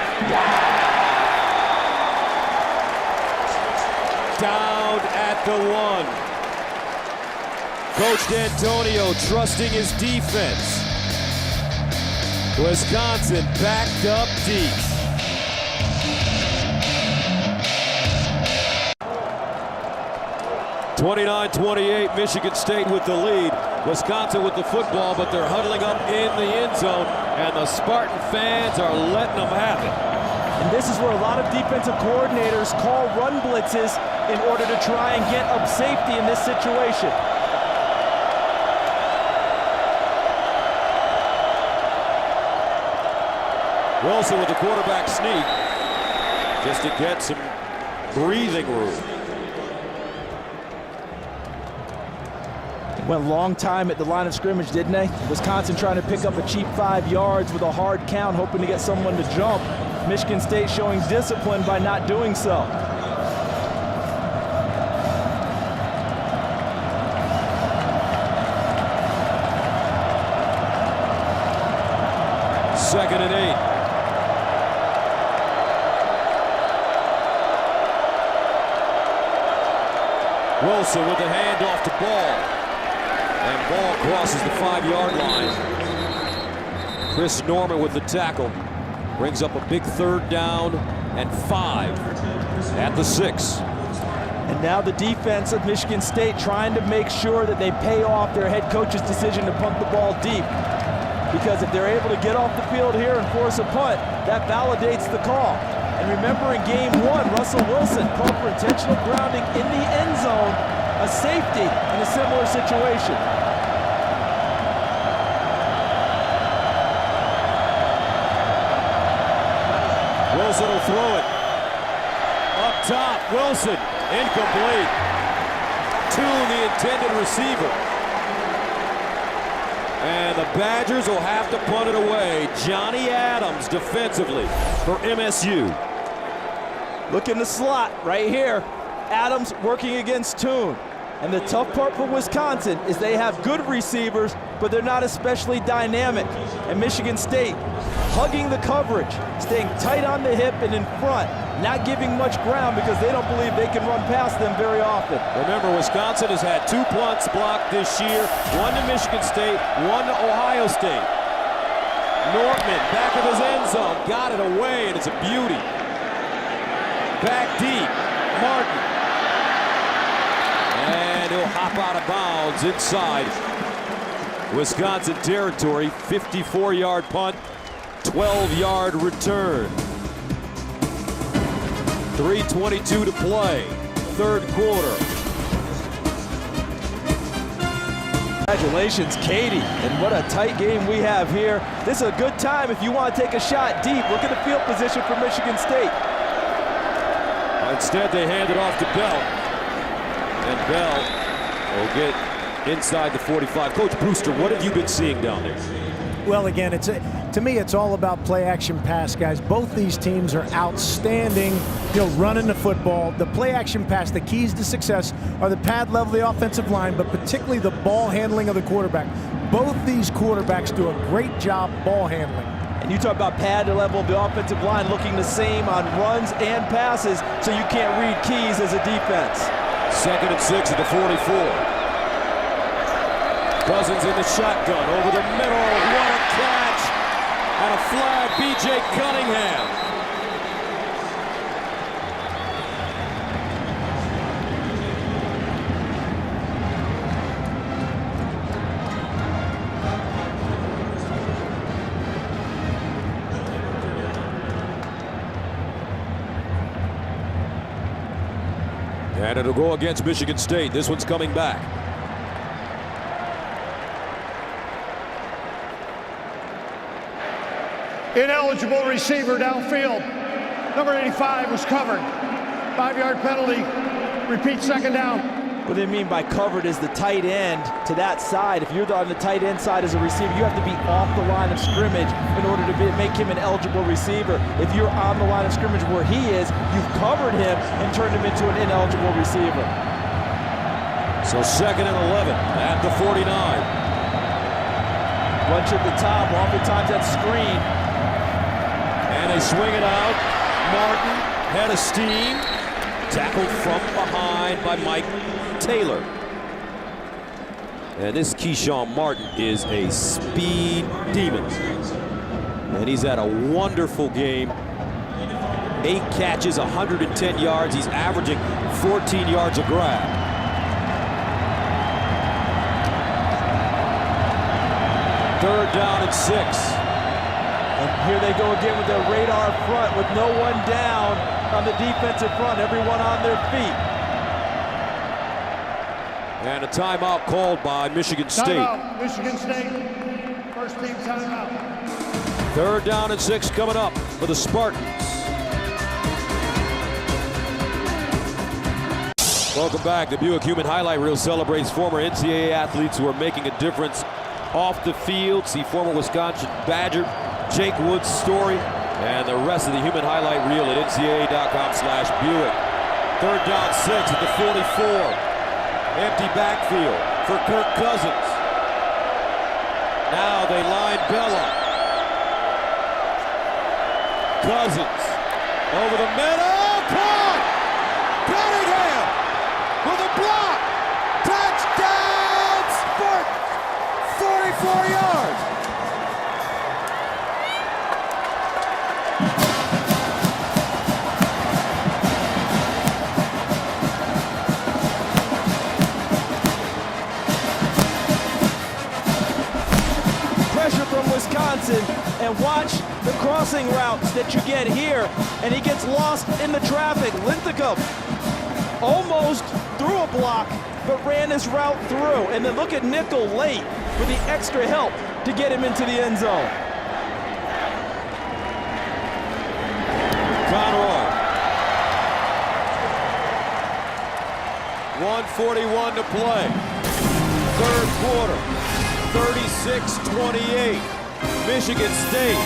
S1: Down at the 1. Coach D'Antonio trusting his defense. Wisconsin backed up deep. (29-28), Michigan State with the lead. Wisconsin with the football, but they're huddling up in the end zone, and the Spartan fans are letting them have it.
S3: And this is where a lot of defensive coordinators call run blitzes in order to try and get up safety in this situation.
S1: Wilson with the quarterback sneak, just to get some breathing room.
S3: Went a long time at the line of scrimmage, didn't they? Wisconsin trying to pick up a cheap 5 yards with a hard count, hoping to get someone to jump. Michigan State showing discipline by not doing so.
S1: Second and 8. Wilson with the handoff to Ball. And Ball crosses the 5-yard line. Chris Norman with the tackle. Brings up a big 3rd down and 5 at the 6.
S3: And now the defense of Michigan State trying to make sure that they pay off their head coach's decision to punt the ball deep. Because if they're able to get off the field here and force a punt, that validates the call. And remember in game 1, Russell Wilson called for intentional grounding in the end zone, a safety in a similar situation.
S1: Wilson will throw it. Up top, Wilson, incomplete. To the intended receiver. And the Badgers will have to punt it away. Johnny Adams defensively for MSU.
S3: Look in the slot right here. Adams working against Toon. And the tough part for Wisconsin is they have good receivers, but they're not especially dynamic. And Michigan State hugging the coverage, staying tight on the hip and in front, not giving much ground because they don't believe they can run past them very often.
S1: Remember, Wisconsin has had 2 punts blocked this year, 1 to Michigan State, 1 to Ohio State. Nortman, back of his end zone, got it away, and it's a beauty. Back deep, Martin. And he'll hop out of bounds inside Wisconsin territory. 54-yard punt, 12-yard return. 3:22 to play, 3rd quarter.
S3: Congratulations, Katie, and what a tight game we have here. This is a good time if you want to take a shot deep. Look at the field position for Michigan State.
S1: Instead, they hand it off to Bell. And Bell will get inside the 45. Coach Brewster, what have you been seeing down there?
S2: Well, again, to me, it's all about play-action pass, guys. Both these teams are outstanding, running the football. The play-action pass, the keys to success are the pad level of the offensive line, but particularly the ball handling of the quarterback. Both these quarterbacks do a great job ball handling.
S3: And you talk about pad level of the offensive line looking the same on runs and passes, so you can't read keys as a defense.
S1: 2nd and 6 at the 44. Cousins in the shotgun, over the middle, what a catch! And a flag, B.J. Cunningham. And it'll go against Michigan State. This one's coming back.
S4: Ineligible receiver downfield. Number 85 was covered. 5-yard penalty. Repeat, 2nd down.
S3: What they mean by covered is the tight end to that side. If you're on the tight end side as a receiver, you have to be off the line of scrimmage in order to make him an eligible receiver. If you're on the line of scrimmage where he is, you've covered him and turned him into an ineligible receiver.
S1: So 2nd and 11 at the 49.
S3: Bunch at the top, oftentimes that screen.
S1: And they swing it out. Martin, head of steam. Tackled from behind by Mike Taylor. And this Keyshawn Martin is a speed demon. And he's had a wonderful game. 8 catches, 110 yards. He's averaging 14 yards a grab. Third down and 6.
S3: And here they go again with their radar front with no one down on the defensive front, everyone on their feet.
S1: And a timeout called by Michigan State.
S4: Timeout, Michigan State. First team timeout.
S1: Third down and 6 coming up for the Spartans. Welcome back. The Buick Human Highlight Reel celebrates former NCAA athletes who are making a difference off the field. See former Wisconsin Badger Jake Wood's story and the rest of the Human Highlight Reel at ncaa.com/Buick. Third down 6 at the 44. Empty backfield for Kirk Cousins. Now they line Bell up. Cousins over the middle, caught! Cunningham with a block! Touchdown Spartans! 44 yards!
S3: Pressure from Wisconsin, and watch the crossing routes that you get here, and he gets lost in the traffic. Linthicum almost threw a block, but ran his route through. And then look at Nickel late with the extra help to get him into the end zone.
S1: Conroy. 1:41 to play. Third quarter. 36-28. Michigan State.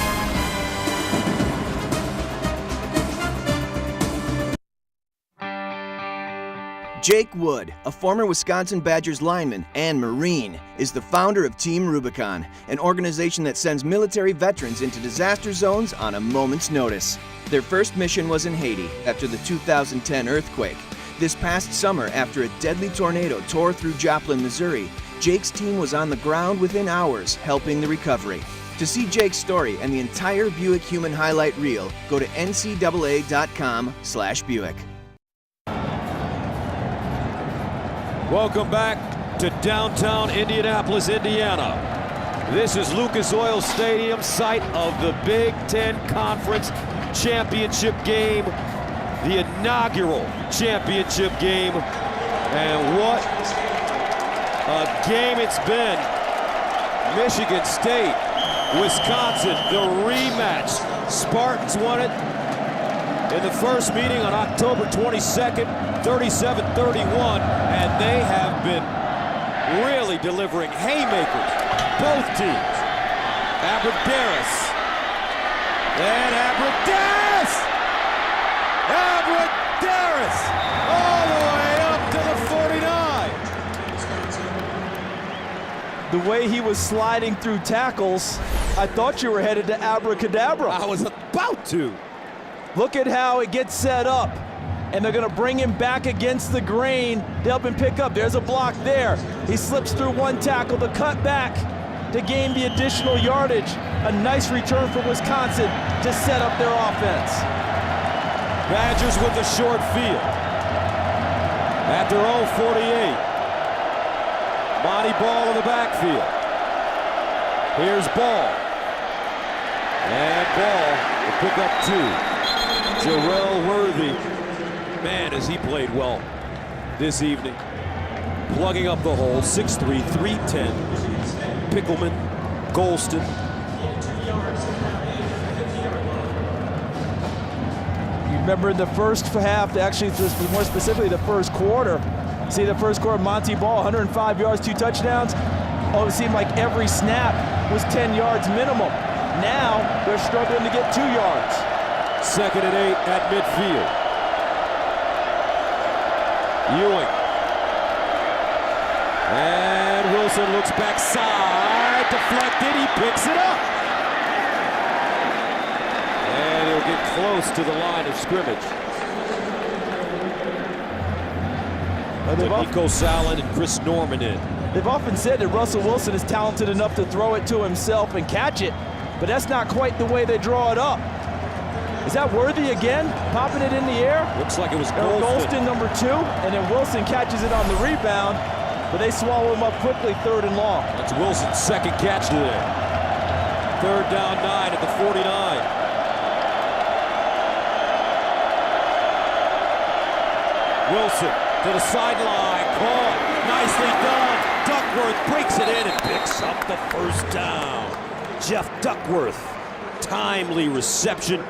S8: Jake Wood, a former Wisconsin Badgers lineman and Marine, is the founder of Team Rubicon, an organization that sends military veterans into disaster zones on a moment's notice. Their first mission was in Haiti after the 2010 earthquake. This past summer, after a deadly tornado tore through Joplin, Missouri, Jake's team was on the ground within hours, helping the recovery. To see Jake's story and the entire Buick Human Highlight Reel, go to ncaa.com/Buick.
S1: Welcome back to downtown Indianapolis, Indiana. This is Lucas Oil Stadium, site of the Big Ten Conference Championship game, the inaugural championship game. And what a game it's been. Michigan State, Wisconsin, the rematch. Spartans won it in the first meeting on October 22nd, 37-31, and they have been really delivering haymakers, both teams. Abradaris, and Abradaris! Abradaris, all the way up to the 49.
S3: The way he was sliding through tackles, I thought you were headed to abracadabra.
S1: I was about to.
S3: Look at how it gets set up. And they're going to bring him back against the grain to help him pick up. There's a block there. He slips through one tackle, the cut back to gain the additional yardage. A nice return for Wisconsin to set up their offense.
S1: Badgers with the short field. At their own 48. Monty Ball in the backfield. Here's Ball. And Ball will pick up 2. Jarrell Worthy. Man, has he played well this evening. Plugging up the hole, 6'3", 310. Pickleman, Golston.
S3: You remember the first half, actually more specifically the first quarter. See the first quarter, Monty Ball, 105 yards, 2 touchdowns. Oh, it seemed like every snap was 10 yards minimum. Now they're struggling to get 2 yards.
S1: 2nd and 8 at midfield. Ewing. And Wilson looks backside, deflected, he picks it up. And he'll get close to the line of scrimmage. Nico Sallin and Chris Norman in.
S3: They've often said that Russell Wilson is talented enough to throw it to himself and catch it, but that's not quite the way they draw it up. Is that Worthy again, popping it in the air?
S1: Looks like it was
S3: Golston, number 2, and then Wilson catches it on the rebound, but they swallow him up quickly, 3rd and long.
S1: That's Wilson's second catch today. 3rd down 9 at the 49. Wilson to the sideline, caught, nicely done. Duckworth breaks it in and picks up the first down. Jeff Duckworth, timely reception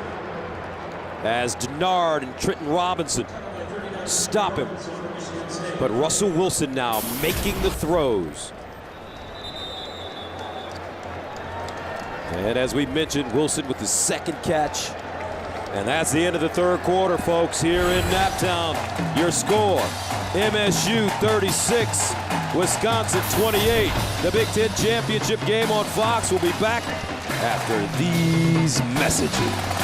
S1: as Denard and Trenton Robinson stop him. But Russell Wilson now making the throws. And as we mentioned, Wilson with his second catch. And that's the end of the 3rd quarter, folks, here in Naptown. Your score, MSU 36, Wisconsin 28. The Big Ten Championship game on Fox will be back after these messages.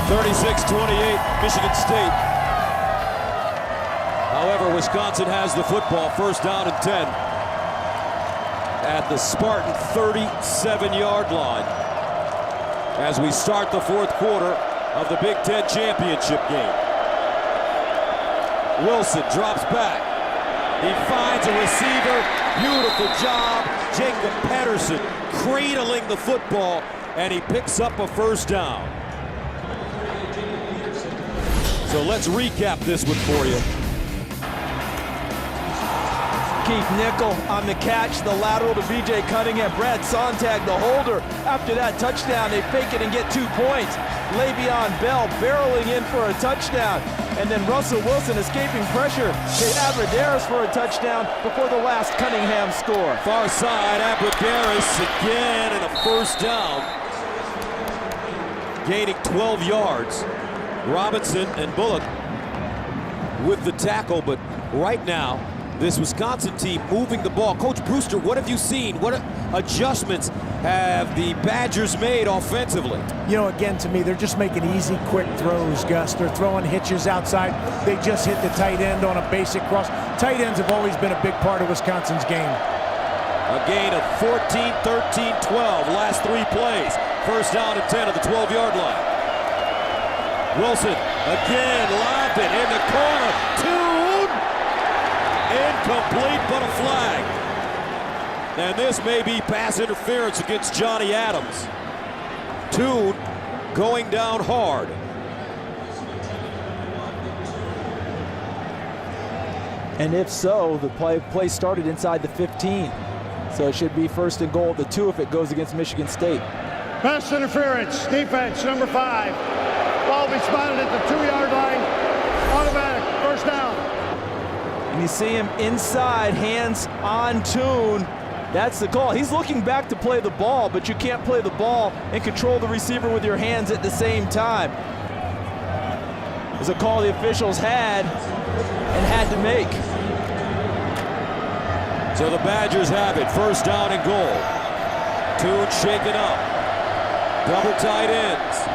S1: 36-28, Michigan State. However, Wisconsin has the football, 1st down and 10 at the Spartan 37-yard line as we start the 4th quarter of the Big Ten Championship game. Wilson drops back. He finds a receiver. Beautiful job. Jacob Patterson cradling the football, and he picks up a 1st down. So let's recap this one for you.
S3: Keith Nickel on the catch, the lateral to B.J. Cunningham. Brad Sontag, the holder. After that touchdown, they fake it and get 2 points. Le'Veon Bell barreling in for a touchdown. And then Russell Wilson escaping pressure to Abradaris for a touchdown before the last Cunningham score.
S1: Far side, Abradaris again and a 1st down. Gaining 12 yards. Robinson and Bullock with the tackle, but right now, this Wisconsin team moving the ball. Coach Brewster, what have you seen? What adjustments have the Badgers made offensively?
S2: You know, again, to me, they're just making easy, quick throws, Gus. They're throwing hitches outside. They just hit the tight end on a basic cross. Tight ends have always been a big part of Wisconsin's game.
S1: A gain of 14, 13, 12. Last 3 plays. 1st down and 10 at the 12-yard line. Wilson again lobbed it in the corner. Toon! Incomplete, but a flag. And this may be pass interference against Johnny Adams. Toon going down hard.
S3: And if so, the play started inside the 15. So it should be 1st and goal at the 2 if it goes against Michigan State.
S4: Pass interference, defense, number 5. Ball be spotted at the 2-yard line. Automatic, 1st down.
S3: And you see him inside, hands on Toon. That's the call. He's looking back to play the ball, but you can't play the ball and control the receiver with your hands at the same time. It's a call the officials had to make.
S1: So the Badgers have it. 1st down and goal. Toon shaken up. Double tight ends.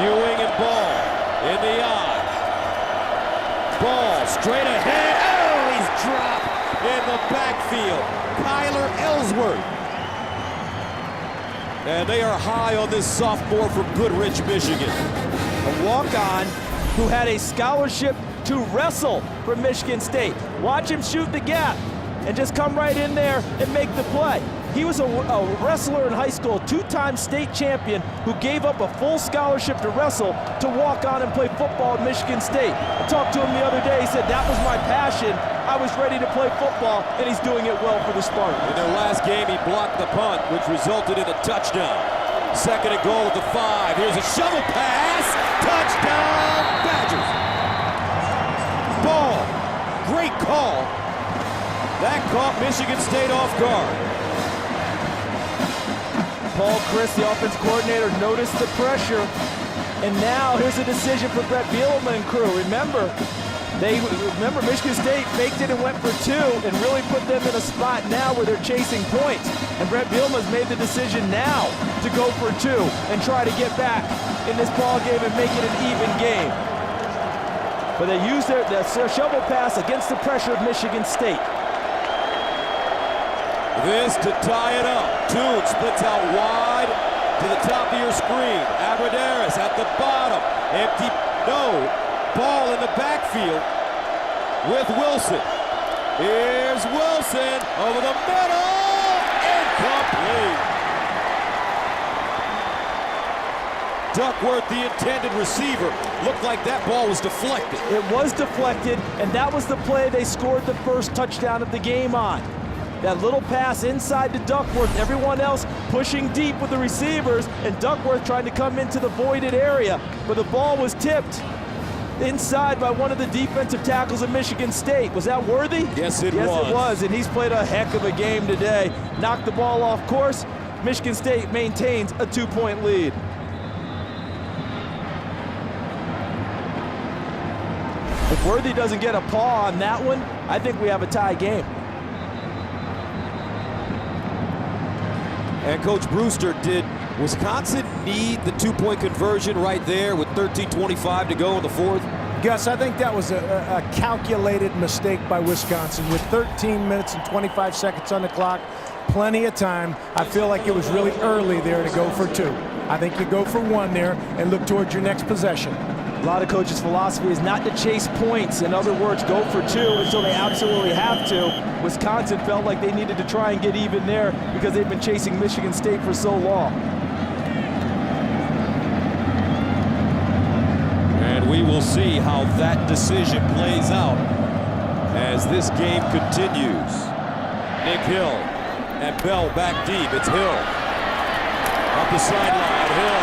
S1: Ewing and Ball in the eye. Ball straight ahead. Oh, he's dropped in the backfield. Kyler Ellsworth. And they are high on this sophomore from Goodrich, Michigan.
S3: A walk-on who had a scholarship to wrestle from Michigan State. Watch him shoot the gap and just come right in there and make the play. He was a wrestler in high school, 2-time state champion who gave up a full scholarship to wrestle to walk on and play football at Michigan State. I talked to him the other day. He said, that was my passion. I was ready to play football, and he's doing it well for the Spartans.
S1: In their last game, he blocked the punt, which resulted in a touchdown. 2nd and goal at the 5. Here's a shovel pass. Touchdown, Badgers. Ball. Great call. That caught Michigan State off guard.
S3: Paul Chris, the offense coordinator, noticed the pressure. And now here's a decision for Brett Bielema and crew. Remember Michigan State faked it and went for 2 and really put them in a spot now where they're chasing points. And Brett Bielema's made the decision now to go for 2 and try to get back in this ball game and make it an even game. But they used their shovel pass against the pressure of Michigan State.
S1: This to tie it up. Toon splits out wide to the top of your screen. Abradaris at the bottom. Empty, no. Ball in the backfield with Wilson. Here's Wilson over the middle. Incomplete. Duckworth, the intended receiver, looked like that ball was deflected.
S3: It was deflected, and that was the play they scored the first touchdown of the game on. That little pass inside to Duckworth, everyone else pushing deep with the receivers, and Duckworth trying to come into the voided area, but the ball was tipped inside by one of the defensive tackles of Michigan State. Was that Worthy?
S1: Yes, it was.
S3: Yes, it was, and he's played a heck of a game today. Knocked the ball off course. Michigan State maintains a 2-point lead. If Worthy doesn't get a paw on that one, I think we have a tie game.
S1: And Coach Brewster, did Wisconsin need the 2-point conversion right there with 13:25 to go in the 4th?
S2: Gus, I think that was a calculated mistake by Wisconsin. With 13 minutes and 25 seconds on the clock, plenty of time. I feel like it was really early there to go for 2. I think you go for 1 there and look towards your next possession.
S3: A lot of coaches' philosophy is not to chase points. In other words, go for 2 until they absolutely have to. Wisconsin felt like they needed to try and get even there because they've been chasing Michigan State for so long.
S1: And we will see how that decision plays out as this game continues. Nick Hill and Bell back deep. It's Hill. Up the sideline, Hill.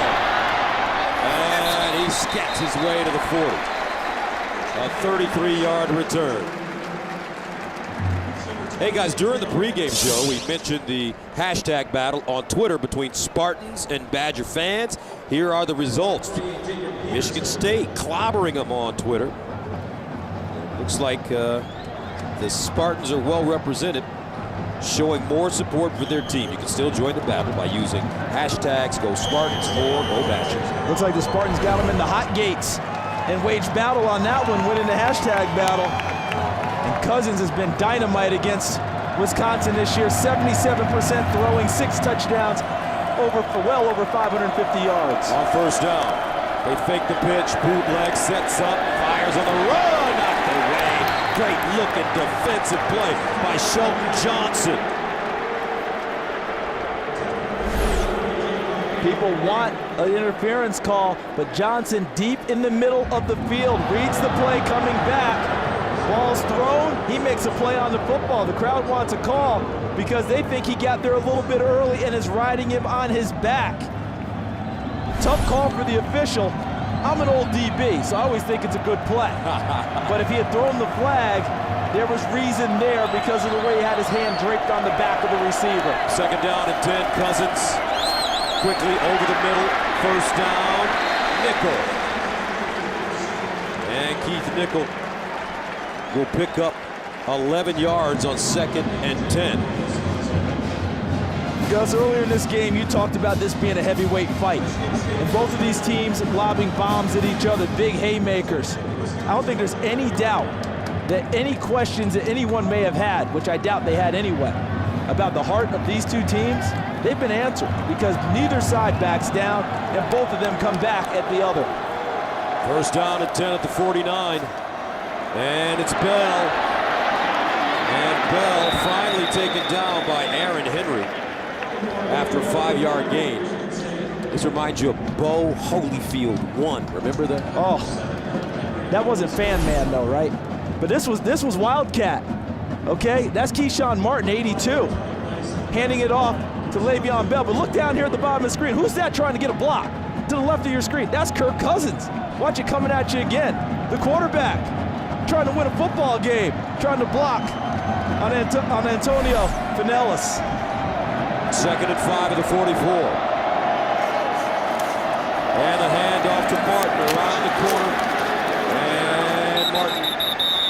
S1: And he scats his way to the 40. A 33-yard return. Hey guys, during the pregame show, we mentioned the hashtag battle on Twitter between Spartans and Badger fans. Here are the results. Michigan State clobbering them on Twitter. Looks like the Spartans are well represented, showing more support for their team. You can still join the battle by using hashtags Go Spartans or Go Badgers.
S3: Looks like the Spartans got them in the hot gates and waged battle on that one, winning the hashtag battle. And Cousins has been dynamite against Wisconsin this year. 77% throwing, 6 touchdowns, well over 550 yards.
S1: On first down, they fake the pitch, bootleg, sets up, fires on the run, knocked away. Great looking defensive play by Shelton Johnson.
S3: People want an interference call, but Johnson deep in the middle of the field, reads the play coming back. Ball's thrown, he makes a play on the football. The crowd wants a call because they think he got there a little bit early and is riding him on his back. Tough call for the official. I'm an old DB, so I always think it's a good play. But if he had thrown the flag, there was reason there because of the way he had his hand draped on the back of the receiver.
S1: Second down and 10, Cousins. Quickly over the middle, first down, Nickel. And Keith Nickel will pick up 11 yards on 2nd and 10.
S3: Gus, earlier in this game, you talked about this being a heavyweight fight. And both of these teams lobbing bombs at each other, big haymakers. I don't think there's any doubt that any questions that anyone may have had, which I doubt they had anyway, about the heart of these two teams, they've been answered because neither side backs down and both of them come back at the other.
S1: First down and 10 at the 49. And it's Bell. And Bell finally taken down by Aaron Henry after a 5-yard gain. This reminds you of Bo Holyfield 1. Remember that?
S3: Oh, that wasn't Fan Man though, right? But this was Wildcat. Okay, that's Keyshawn Martin, 82, handing it off to Le'Veon Bell. But look down here at the bottom of the screen. Who's that trying to get a block? To the left of your screen. That's Kirk Cousins. Watch it coming at you again. The quarterback trying to win a football game, trying to block on Antonio Finellis.
S1: 2nd and 5 of the 44. And the handoff to Martin around the corner. And Martin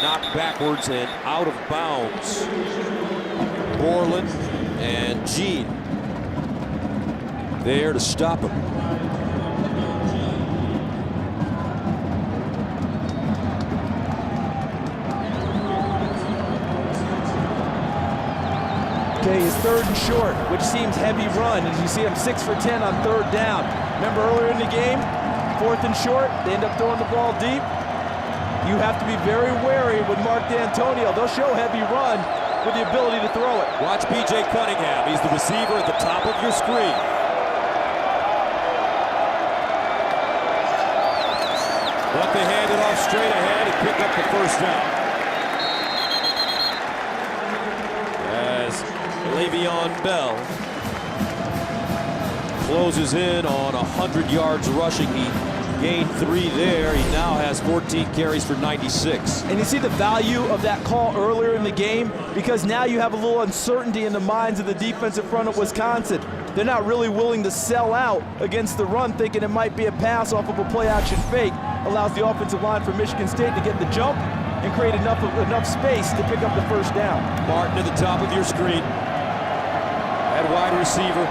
S1: knocked backwards and out of bounds. Borland and Gene there to stop him.
S3: Okay, his 3rd and short, which seems heavy run. As you see him 6 for 10 on 3rd down. Remember earlier in the game, 4th and short, they end up throwing the ball deep. You have to be very wary with Mark D'Antonio. They'll show heavy run with the ability to throw it.
S1: Watch B.J. Cunningham. He's the receiver at the top of your screen. But they hand it off straight ahead and pick up the 1st down. As Le'Veon Bell closes in on 100 yards rushing. He gained 3 there. He now has 14 carries for 96.
S3: And you see the value of that call earlier in the game, because now you have a little uncertainty in the minds of the defensive front of Wisconsin. They're not really willing to sell out against the run, thinking it might be a pass off of a play-action fake. Allows the offensive line for Michigan State to get the jump and create enough space to pick up the 1st down.
S1: Martin at the top of your screen. At wide receiver.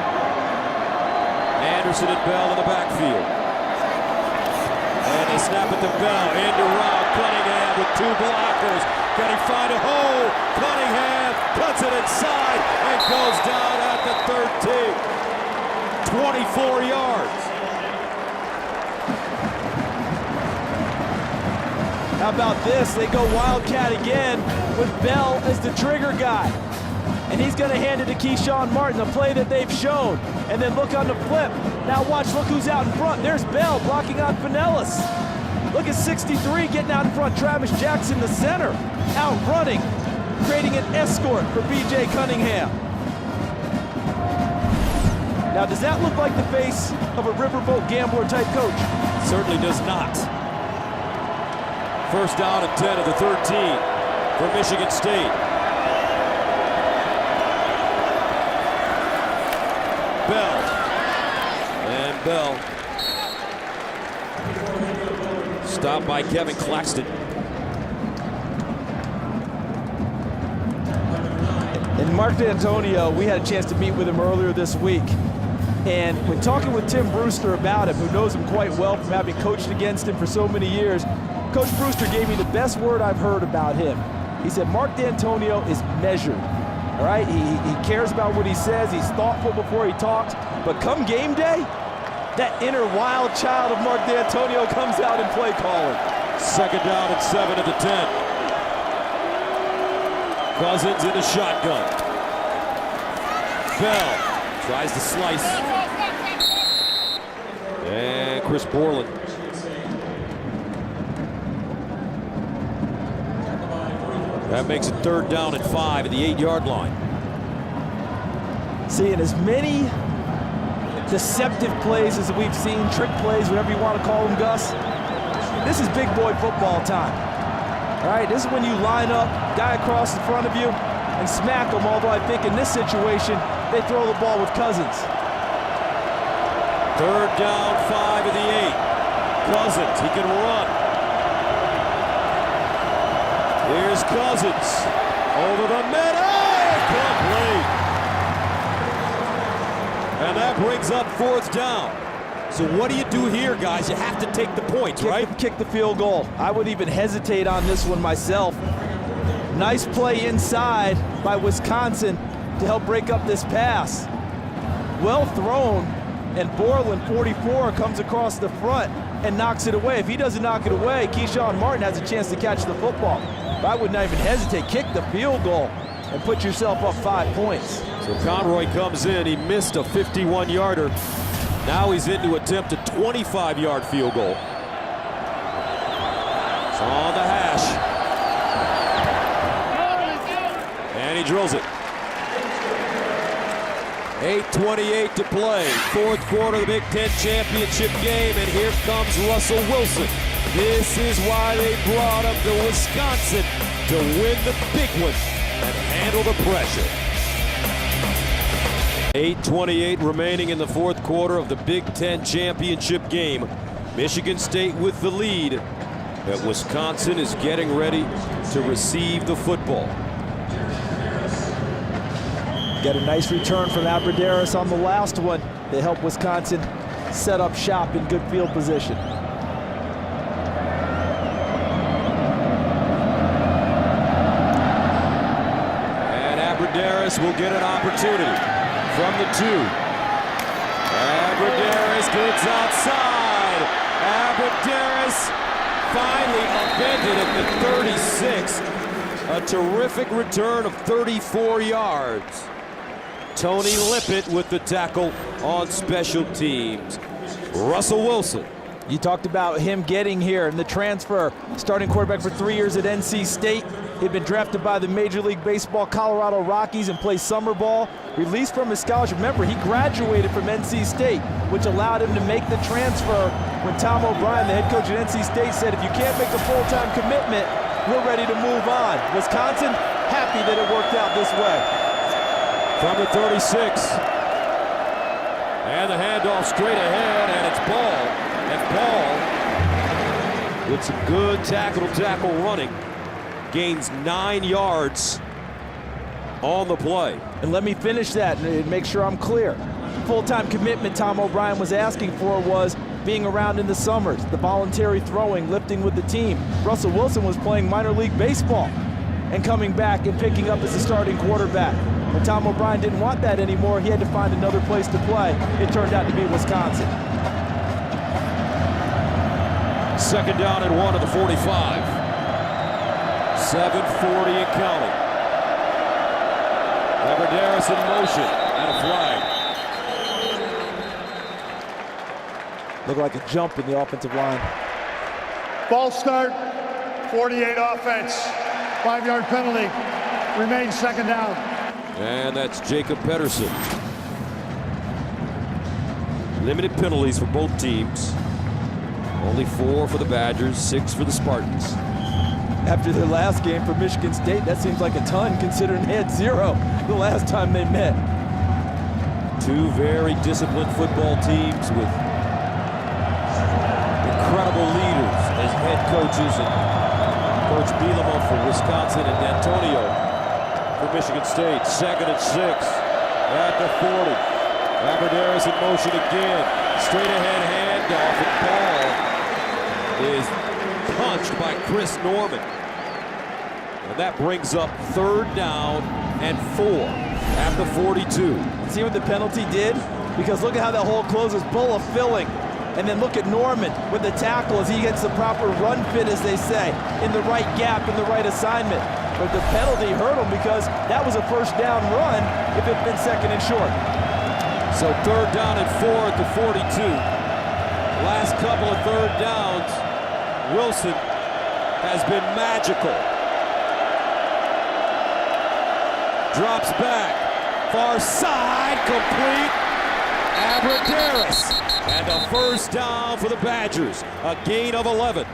S1: Anderson and Bell in the backfield. And they snap at the Bell. End around Cunningham with 2 blockers. Can he find a hole? Cunningham cuts it inside and goes down at the 13. 24 yards.
S3: How about this? They go Wildcat again with Bell as the trigger guy. And he's going to hand it to Keyshawn Martin, the play that they've shown. And then look on the flip. Now watch, look who's out in front. There's Bell blocking on Pinellas. Look at 63 getting out in front. Travis Jackson, the center, out running, creating an escort for B.J. Cunningham. Now, does that look like the face of a riverboat gambler type coach?
S1: Certainly does not. 1st down and 10 of the 13 for Michigan State. Bell. And Bell. Stopped by Kevin Claxton.
S3: And Mark D'Antonio, we had a chance to meet with him earlier this week. And when talking with Tim Brewster about him, who knows him quite well from having coached against him for so many years, Coach Brewster gave me the best word I've heard about him. He said Mark D'Antonio is measured. All right, he cares about what he says. He's thoughtful before he talks. But come game day, that inner wild child of Mark D'Antonio comes out in play calling.
S1: 2nd down and 7 of the 10. Cousins in the shotgun. Bell tries to slice. And Chris Borland. That makes it 3rd down and 5 at the 8-yard line.
S3: Seeing as many deceptive plays as we've seen, trick plays, whatever you want to call them, Gus, this is big boy football time. All right, this is when you line up, guy across in front of you, and smack them, although I think in this situation, they throw the ball with Cousins.
S1: 3rd down, 5 of the 8. Cousins, he can run. Here's Cousins. Over the middle, complete. And that brings up 4th down. So what do you do here, guys? You have to take the points, right?
S3: Kick the field goal. I would even hesitate on this one myself. Nice play inside by Wisconsin to help break up this pass. Well thrown, and Borland, 44, comes across the front and knocks it away. If he doesn't knock it away, Keyshawn Martin has a chance to catch the football. But I would not even hesitate. Kick the field goal and put yourself up 5 points.
S1: So Conroy comes in. He missed a 51-yarder. Now he's in to attempt a 25-yard field goal. It's on the hash. And he drills it. 8:28 to play. 4th quarter of the Big Ten championship game, and here comes Russell Wilson. This is why they brought him to Wisconsin, to win the big one and handle the pressure. 8:28 remaining in the fourth quarter of the Big Ten championship game. Michigan State with the lead, but Wisconsin is getting ready to receive the football.
S3: Got a nice return from Abradaris on the last one. They help Wisconsin set up shop in good field position.
S1: And Abradaris will get an opportunity from the 2. Abradaris gets outside. Abradaris finally upended at the 36. A terrific return of 34 yards. Tony Lippett with the tackle on special teams. Russell Wilson.
S3: You talked about him getting here and the transfer. Starting quarterback for 3 years at NC State. He'd been drafted by the Major League Baseball Colorado Rockies and plays summer ball. Released from his scholarship. Remember, he graduated from NC State, which allowed him to make the transfer when Tom O'Brien, the head coach at NC State, said, if you can't make a full-time commitment, we're ready to move on. Wisconsin, happy that it worked out this way.
S1: From the 36. And the handoff straight ahead, and it's Ball. And Ball, with some good tackle running, gains 9 yards on the play.
S3: And let me finish that and make sure I'm clear. Full-time commitment Tom O'Brien was asking for was being around in the summers, the voluntary throwing, lifting with the team. Russell Wilson was playing minor league baseball and coming back and picking up as a starting quarterback. When Tom O'Brien didn't want that anymore, he had to find another place to play. It turned out to be Wisconsin.
S1: Second down and 1 at the 45. 7:40 and counting. Abradaris in motion and a flag.
S3: Looked like a jump in the offensive line.
S4: False start, 48 offense, 5-yard penalty, remains second down.
S1: And that's Jacob Pedersen. Limited penalties for both teams. Only 4 for the Badgers, 6 for the Spartans.
S3: After their last game for Michigan State, that seems like a ton considering they had 0 the last time they met.
S1: 2 very disciplined football teams with incredible leaders as head coaches, and Coach Bielema for Wisconsin and D'Antonio for Michigan State. 2nd and 6 at the 40. Abradaris in motion again. Straight ahead handoff, and Ball is punched by Chris Norman. And that brings up 3rd down and 4 at the 42.
S3: See what the penalty did? Because look at how that hole closes. Bulla filling. And then look at Norman with the tackle as he gets the proper run fit, as they say, in the right gap, in the right assignment. But the penalty hurt him because that was a 1st down run if it had been 2nd and short.
S1: So 3rd down and 4 at the 42. Last couple of 3rd downs, Wilson has been magical. Drops back, far side, complete. Abradaris, and a 1st down for the Badgers, a gain of 11.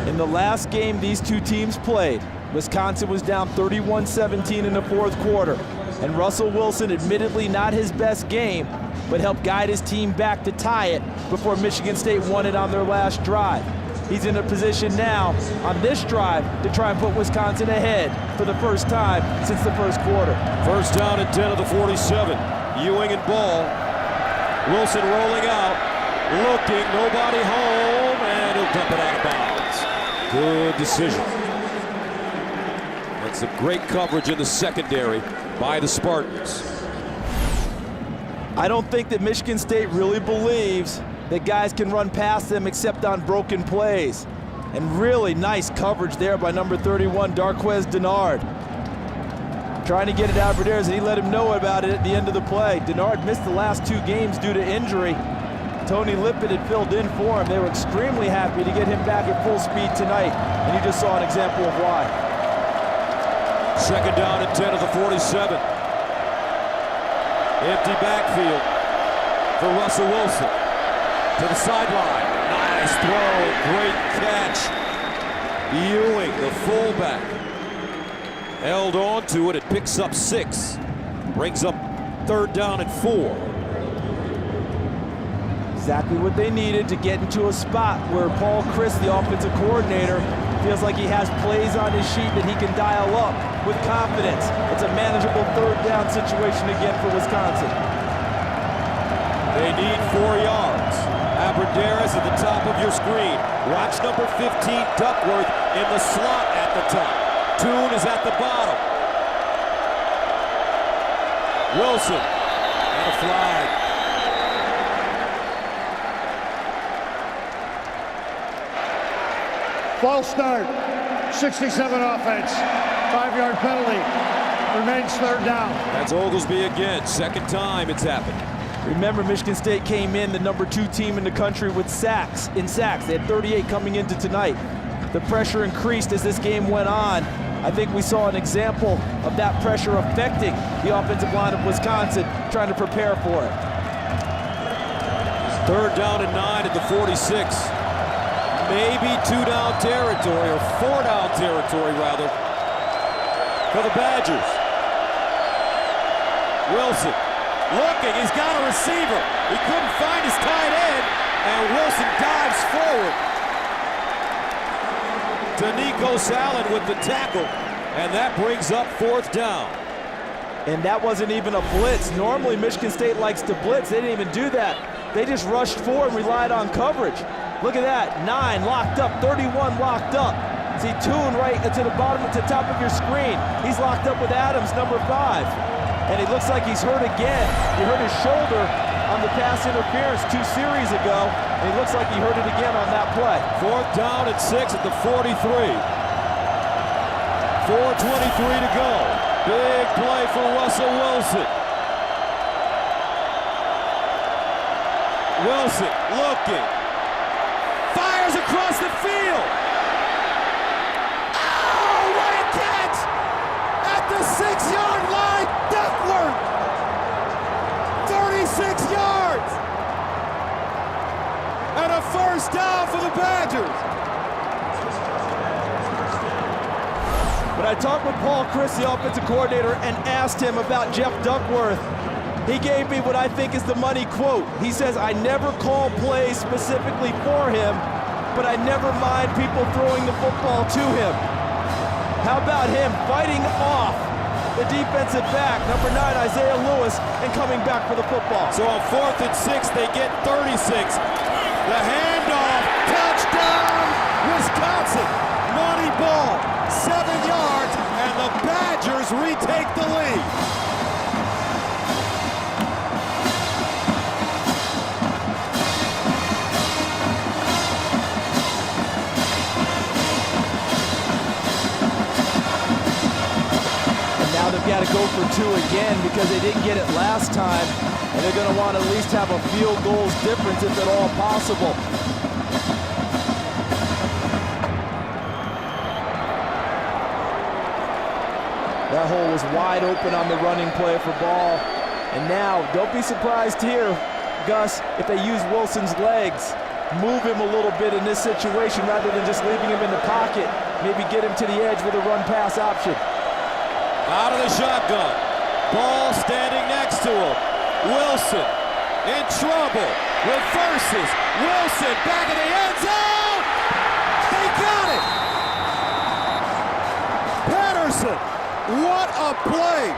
S3: In the last game these two teams played, Wisconsin was down 31-17 in the 4th quarter, and Russell Wilson, admittedly not his best game, but helped guide his team back to tie it before Michigan State won it on their last drive. He's in a position now on this drive to try and put Wisconsin ahead for the first time since the 1st quarter.
S1: 1st down and 10 of the 47. Ewing and Ball. Wilson rolling out, looking, nobody home, and he'll dump it out of bounds. Good decision. That's some great coverage in the secondary by the Spartans.
S3: I don't think that Michigan State really believes that guys can run past them except on broken plays. And really nice coverage there by number 31, Darquez Denard. Trying to get it out for Abradaris, and he let him know about it at the end of the play. Denard missed the last 2 games due to injury. Tony Lippett had filled in for him. They were extremely happy to get him back at full speed tonight, and you just saw an example of why.
S1: 2nd down and 10 of the 47. Empty backfield for Russell Wilson. To the sideline. Nice throw. Great catch. Ewing, the fullback. Held on to it. It picks up 6. Brings up 3rd down and 4.
S3: Exactly what they needed to get into a spot where Paul Chryst, the offensive coordinator, feels like he has plays on his sheet that he can dial up with confidence. It's a manageable 3rd down situation again for Wisconsin.
S1: They need 4 yards. Abradaris at the top of your screen. Watch number 15, Duckworth, in the slot at the top. Toon is at the bottom. Wilson, and a flag.
S4: False start, 67 offense, 5-yard penalty, remains 3rd down.
S1: That's Oglesby again, 2nd time it's happened.
S3: Remember, Michigan State came in the number 2 team in the country with sacks. They had 38 coming into tonight. The pressure increased as this game went on. I think we saw an example of that pressure affecting the offensive line of Wisconsin, trying to prepare for it.
S1: 3rd down and 9 at the 46. Maybe 2-down territory, or 4-down territory rather, for the Badgers. Wilson looking, he's got a receiver. He couldn't find his tight end, and Wilson dives forward to Nico Allen with the tackle, and that brings up 4th down.
S3: And that wasn't even a blitz. Normally Michigan State likes to blitz. They didn't even do that. They just rushed forward and relied on coverage. Look at that, 9 locked up, 31 locked up. See Toon right to the bottom, to the top of your screen. He's locked up with Adams, number 5. And it looks like he's hurt again. He hurt his shoulder on the pass interference 2 series ago, and he looks like he hurt it again on that play.
S1: 4th down and 6 at the 43. 4:23 to go. Big play for Russell Wilson. Wilson looking. Fires across the field. Oh, what a catch! At the 6-yard line, Duckworth. 36 yards. And a 1st down for the Badgers.
S3: When I talked with Paul Chryst, the offensive coordinator, and asked him about Jeff Duckworth, he gave me what I think is the money quote. He says, I never call plays specifically for him, but I never mind people throwing the football to him. How about him fighting off the defensive back, number 9, Isaiah Lewis, and coming back for the football.
S1: So on 4th and 6, they get 36. The handoff, touchdown, Wisconsin. Monty Ball, 7 yards, and the Badgers retake the lead.
S3: They've got to go for 2 again because they didn't get it last time, and they're going to want to at least have a field goals difference if at all possible. That hole was wide open on the running play for Ball. And now, don't be surprised here, Gus, if they use Wilson's legs. Move him a little bit in this situation rather than just leaving him in the pocket. Maybe get him to the edge with a run-pass option.
S1: Out of the shotgun. Ball standing next to him. Wilson in trouble. Reverses. Wilson back in the end zone. They got it. Patterson. What a play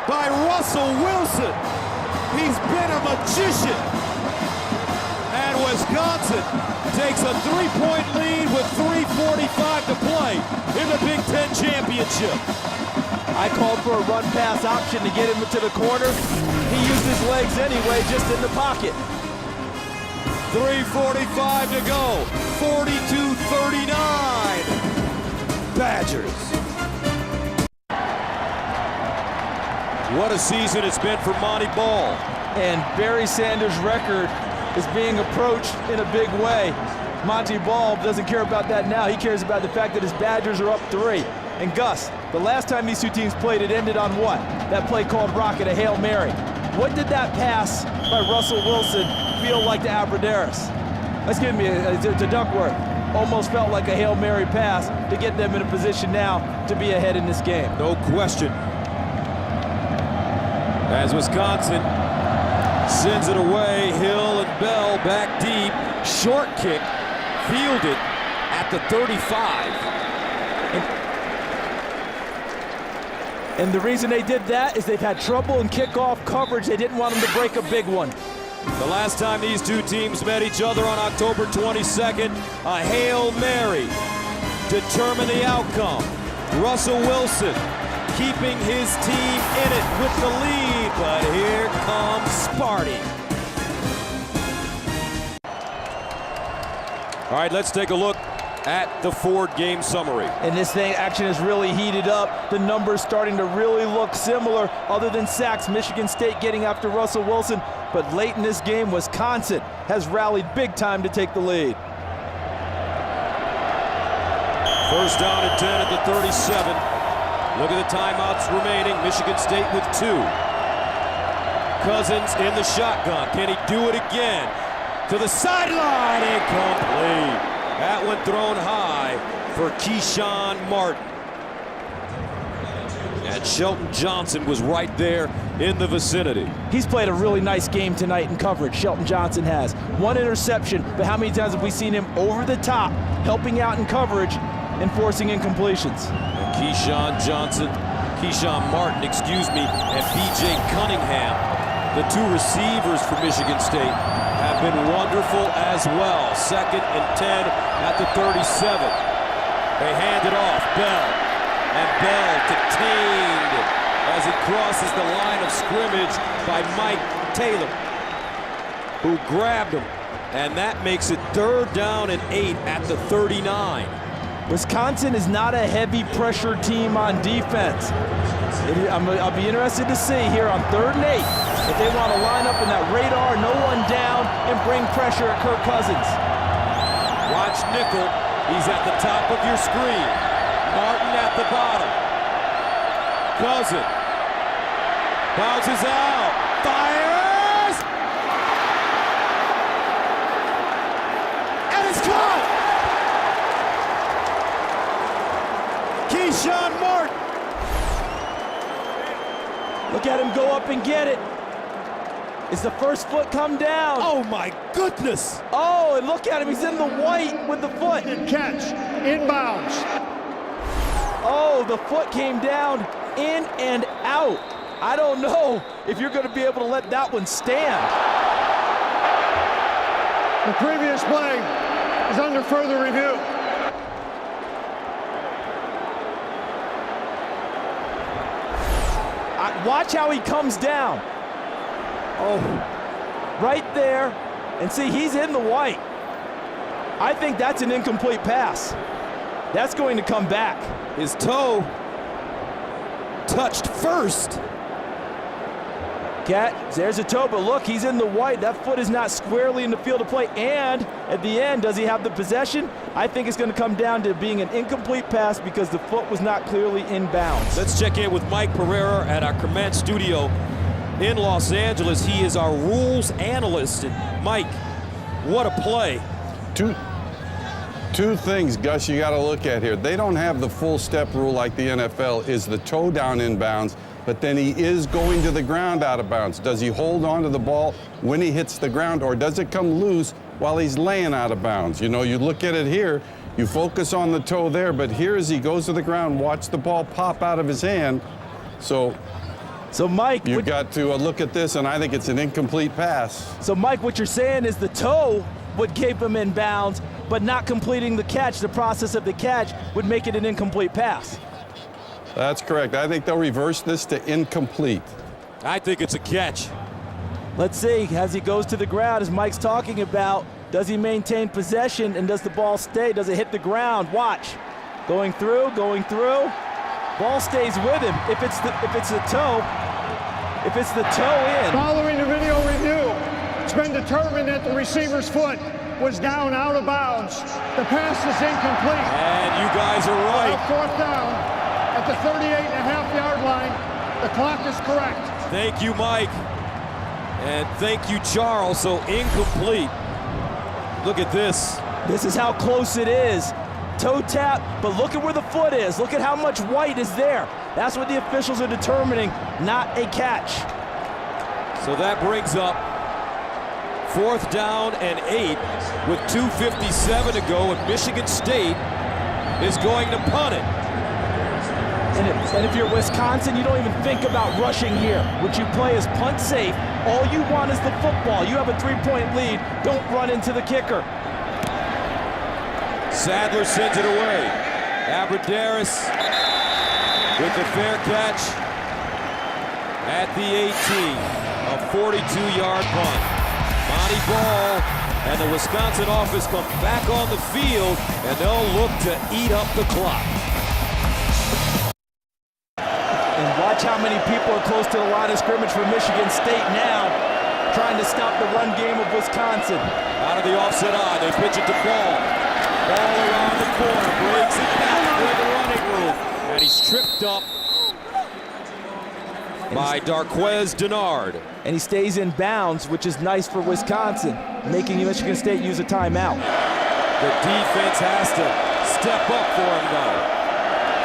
S1: by Russell Wilson. He's been a magician. And Wisconsin takes a 3-point lead with 3:45 to play in the Big Ten Championship.
S3: I called for a run-pass option to get him to the corner. He used his legs anyway, just in the pocket.
S1: 3:45 to go. 42-39. Badgers. What a season it's been for Monty Ball.
S3: And Barry Sanders' record is being approached in a big way. Monty Ball doesn't care about that now. He cares about the fact that his Badgers are up 3. And Gus, the last time these 2 teams played, it ended on what? That play called Rocket, a Hail Mary. What did that pass by Russell Wilson feel like to Abradaris? Excuse me, to Duckworth. almost felt like a Hail Mary pass to get them in a position now to be ahead in this game.
S1: No question. As Wisconsin sends it away, Hill and Bell back deep. Short kick, fielded at the 35.
S3: And the reason they did that is they've had trouble in kickoff coverage. They didn't want them to break a big one.
S1: The last time these two teams met each other on October 22nd, a Hail Mary determined the outcome. Russell Wilson keeping his team in it with the lead, but here comes Sparty. All right, let's take a look at the Ford game summary.
S3: And this thing action is really heated up. The numbers starting to really look similar, other than sacks. Michigan State getting after Russell Wilson, but late in this game, Wisconsin has rallied big time to take the lead.
S1: First down and 10 at the 37. Look at the timeouts remaining. Michigan State with 2. Cousins in the shotgun. Can he do it again? To the sideline, incomplete. That one thrown high for Keyshawn Martin. And Shelton Johnson was right there in the vicinity.
S3: He's played a really nice game tonight in coverage, Shelton Johnson has. 1 interception, but how many times have we seen him over the top, helping out in coverage and forcing incompletions?
S1: And Keyshawn Martin, and B.J. Cunningham, the 2 receivers for Michigan State, have been wonderful as well. 2nd and 10 at the 37. They hand it off, Bell. And Bell detained as he crosses the line of scrimmage by Mike Taylor, who grabbed him. And that makes it 3rd down and 8 at the 39.
S3: Wisconsin is not a heavy pressure team on defense. I'll be interested to see here on 3rd and 8 if they want to line up in that radar, no one down, and bring pressure at Kirk Cousins.
S1: Watch nickel. He's at the top of your screen. Martin at the bottom. Cousin bounces out. Fires! And it's caught! Keyshawn Martin.
S3: Look at him go up and get it. Is the first foot come down?
S1: Oh my goodness!
S3: Oh, and look at him, he's in the white with the foot.
S4: Catch, inbounds.
S3: Oh, the foot came down, in and out. I don't know if you're gonna be able to let that one stand.
S4: The previous play is under further review.
S3: Watch how he comes down. Oh, right there. And see, he's in the white. I think that's an incomplete pass. That's going to come back.
S1: His toe touched first.
S3: There's a toe, but look, he's in the white. That foot is not squarely in the field of play. And at the end, does he have the possession? I think it's going to come down to being an incomplete pass because the foot was not clearly in bounds.
S1: Let's check in with Mike Pereira at our command studio in Los Angeles. He is our rules analyst. And Mike, what a play.
S9: Two things, Gus, you got to look at here. They don't have the full step rule like the NFL. Is the toe down inbounds, but then he is going to the ground out of bounds. Does he hold on to the ball when he hits the ground, or does it come loose while he's laying out of bounds? You know, you look at it here, you focus on the toe there, but here as he goes to the ground, watch the ball pop out of his hand. So
S3: Mike,
S9: you've got to look at this, and I think it's an incomplete pass.
S3: So Mike, what you're saying is the toe would keep him in bounds, but not completing the catch, the process of the catch, would make it an incomplete pass.
S9: That's correct. I think they'll reverse this to incomplete.
S1: I think it's a catch.
S3: Let's see, as he goes to the ground, as Mike's talking about, does he maintain possession and does the ball stay? Does it hit the ground? Watch. Going through. Ball stays with him. If it's the toe in.
S4: Following the video review, it's been determined that the receiver's foot was down out of bounds. The pass is incomplete.
S1: And you guys are right.
S4: 4th down at the 38.5-yard line. The clock is correct.
S1: Thank you, Mike. And thank you, Charles. So incomplete. Look at this.
S3: This is how close it is. Toe tap, but look at where the foot is. Look at how much white is there. That's what the officials are determining, not a catch.
S1: So that brings up 4th down and 8 with 2:57 to go, and Michigan State is going to punt it.
S3: And if you're Wisconsin, you don't even think about rushing here. What you play is punt safe. All you want is the football. You have a 3-point lead. Don't run into the kicker.
S1: Sadler sends it away. Abradaris with the fair catch at the 18. A 42-yard punt. Monty Ball and the Wisconsin offense come back on the field, and they'll look to eat up the clock.
S3: And watch how many people are close to the line of scrimmage for Michigan State now, trying to stop the run game of Wisconsin.
S1: Out of the offset eye, they pitch it to Ball. Ball around the corner, breaks it back for the running room, and he's tripped up by Darquez Denard.
S3: And he stays in bounds, which is nice for Wisconsin, making Michigan State use a timeout.
S1: The defense has to step up for him, though.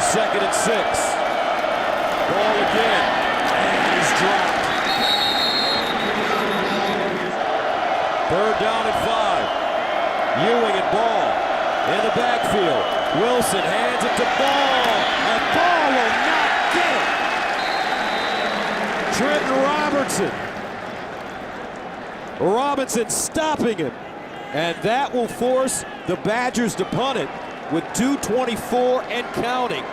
S1: 2nd and 6. Ball again, and he's dropped. 3rd down and 5. Ewing and Ball in the backfield. Wilson hands it to Ball, and Ball will not get it. Trenton Robinson stopping him, and that will force the Badgers to punt it with 2:24 and counting.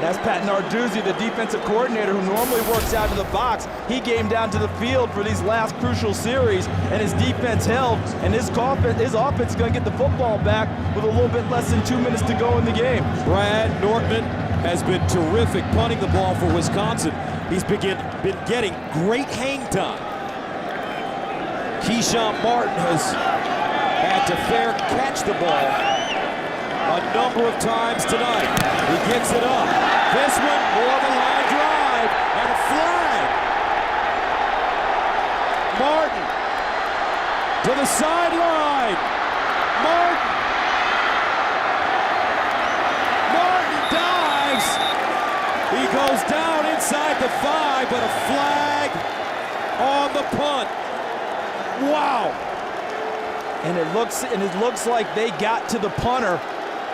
S3: That's Pat Narduzzi, the defensive coordinator, who normally works out of the box. He came down to the field for these last crucial series, and his defense held, and his offense is going to get the football back with a little bit less than 2 minutes to go in the game.
S1: Brad Nortman has been terrific punting the ball for Wisconsin. He's been getting great hang time. Keyshawn Martin has had to fair catch the ball a number of times tonight. He gets it up. This one, more of a line drive, and a flag. Martin to the sideline. Martin dives. He goes down inside the 5, but a flag on the punt. Wow.
S3: And it looks like they got to the punter.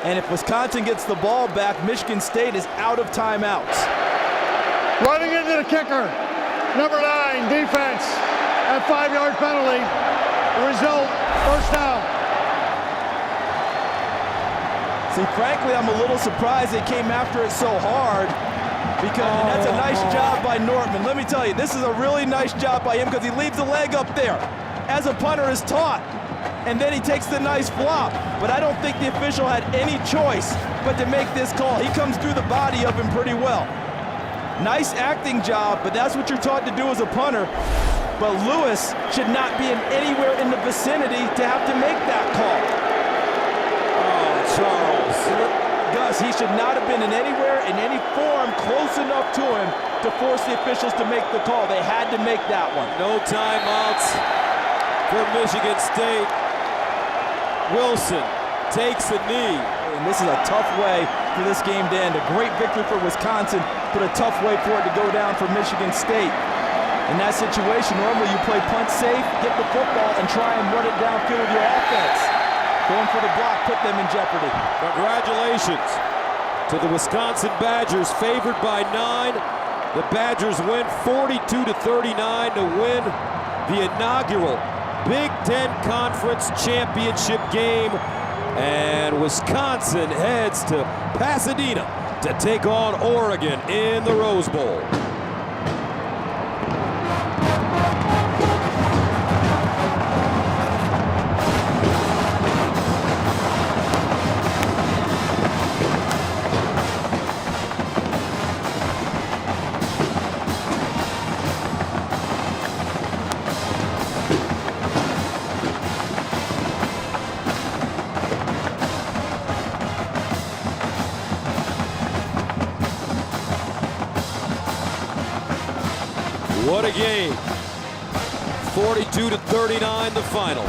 S3: And if Wisconsin gets the ball back, Michigan State is out of timeouts.
S4: Running into the kicker, number 9, defense, at 5-yard penalty. The result, 1st down.
S3: See, frankly, I'm a little surprised they came after it so hard, because and that's a nice job by Nortman. Let me tell you, this is a really nice job by him, because he leaves the leg up there, as a punter is taught. And then he takes the nice flop. But I don't think the official had any choice but to make this call. He comes through the body of him pretty well. Nice acting job, but that's what you're taught to do as a punter. But Lewis should not be anywhere in the vicinity to have to make that call.
S1: Oh, Charles.
S3: Gus, he should not have been in any form close enough to him to force the officials to make the call. They had to make that one.
S1: No timeouts for Michigan State. Wilson takes the knee.
S3: And this is a tough way for this game to end. A great victory for Wisconsin, but a tough way for it to go down for Michigan State. In that situation, normally you play punt safe, get the football, and try and run it downfield with your offense. Going for the block put them in jeopardy.
S1: Congratulations to the Wisconsin Badgers, favored by 9. The Badgers win 42-39 to win the inaugural Big Ten Conference Championship game, and Wisconsin heads to Pasadena to take on Oregon in the Rose Bowl. What a game. 42-39 the final.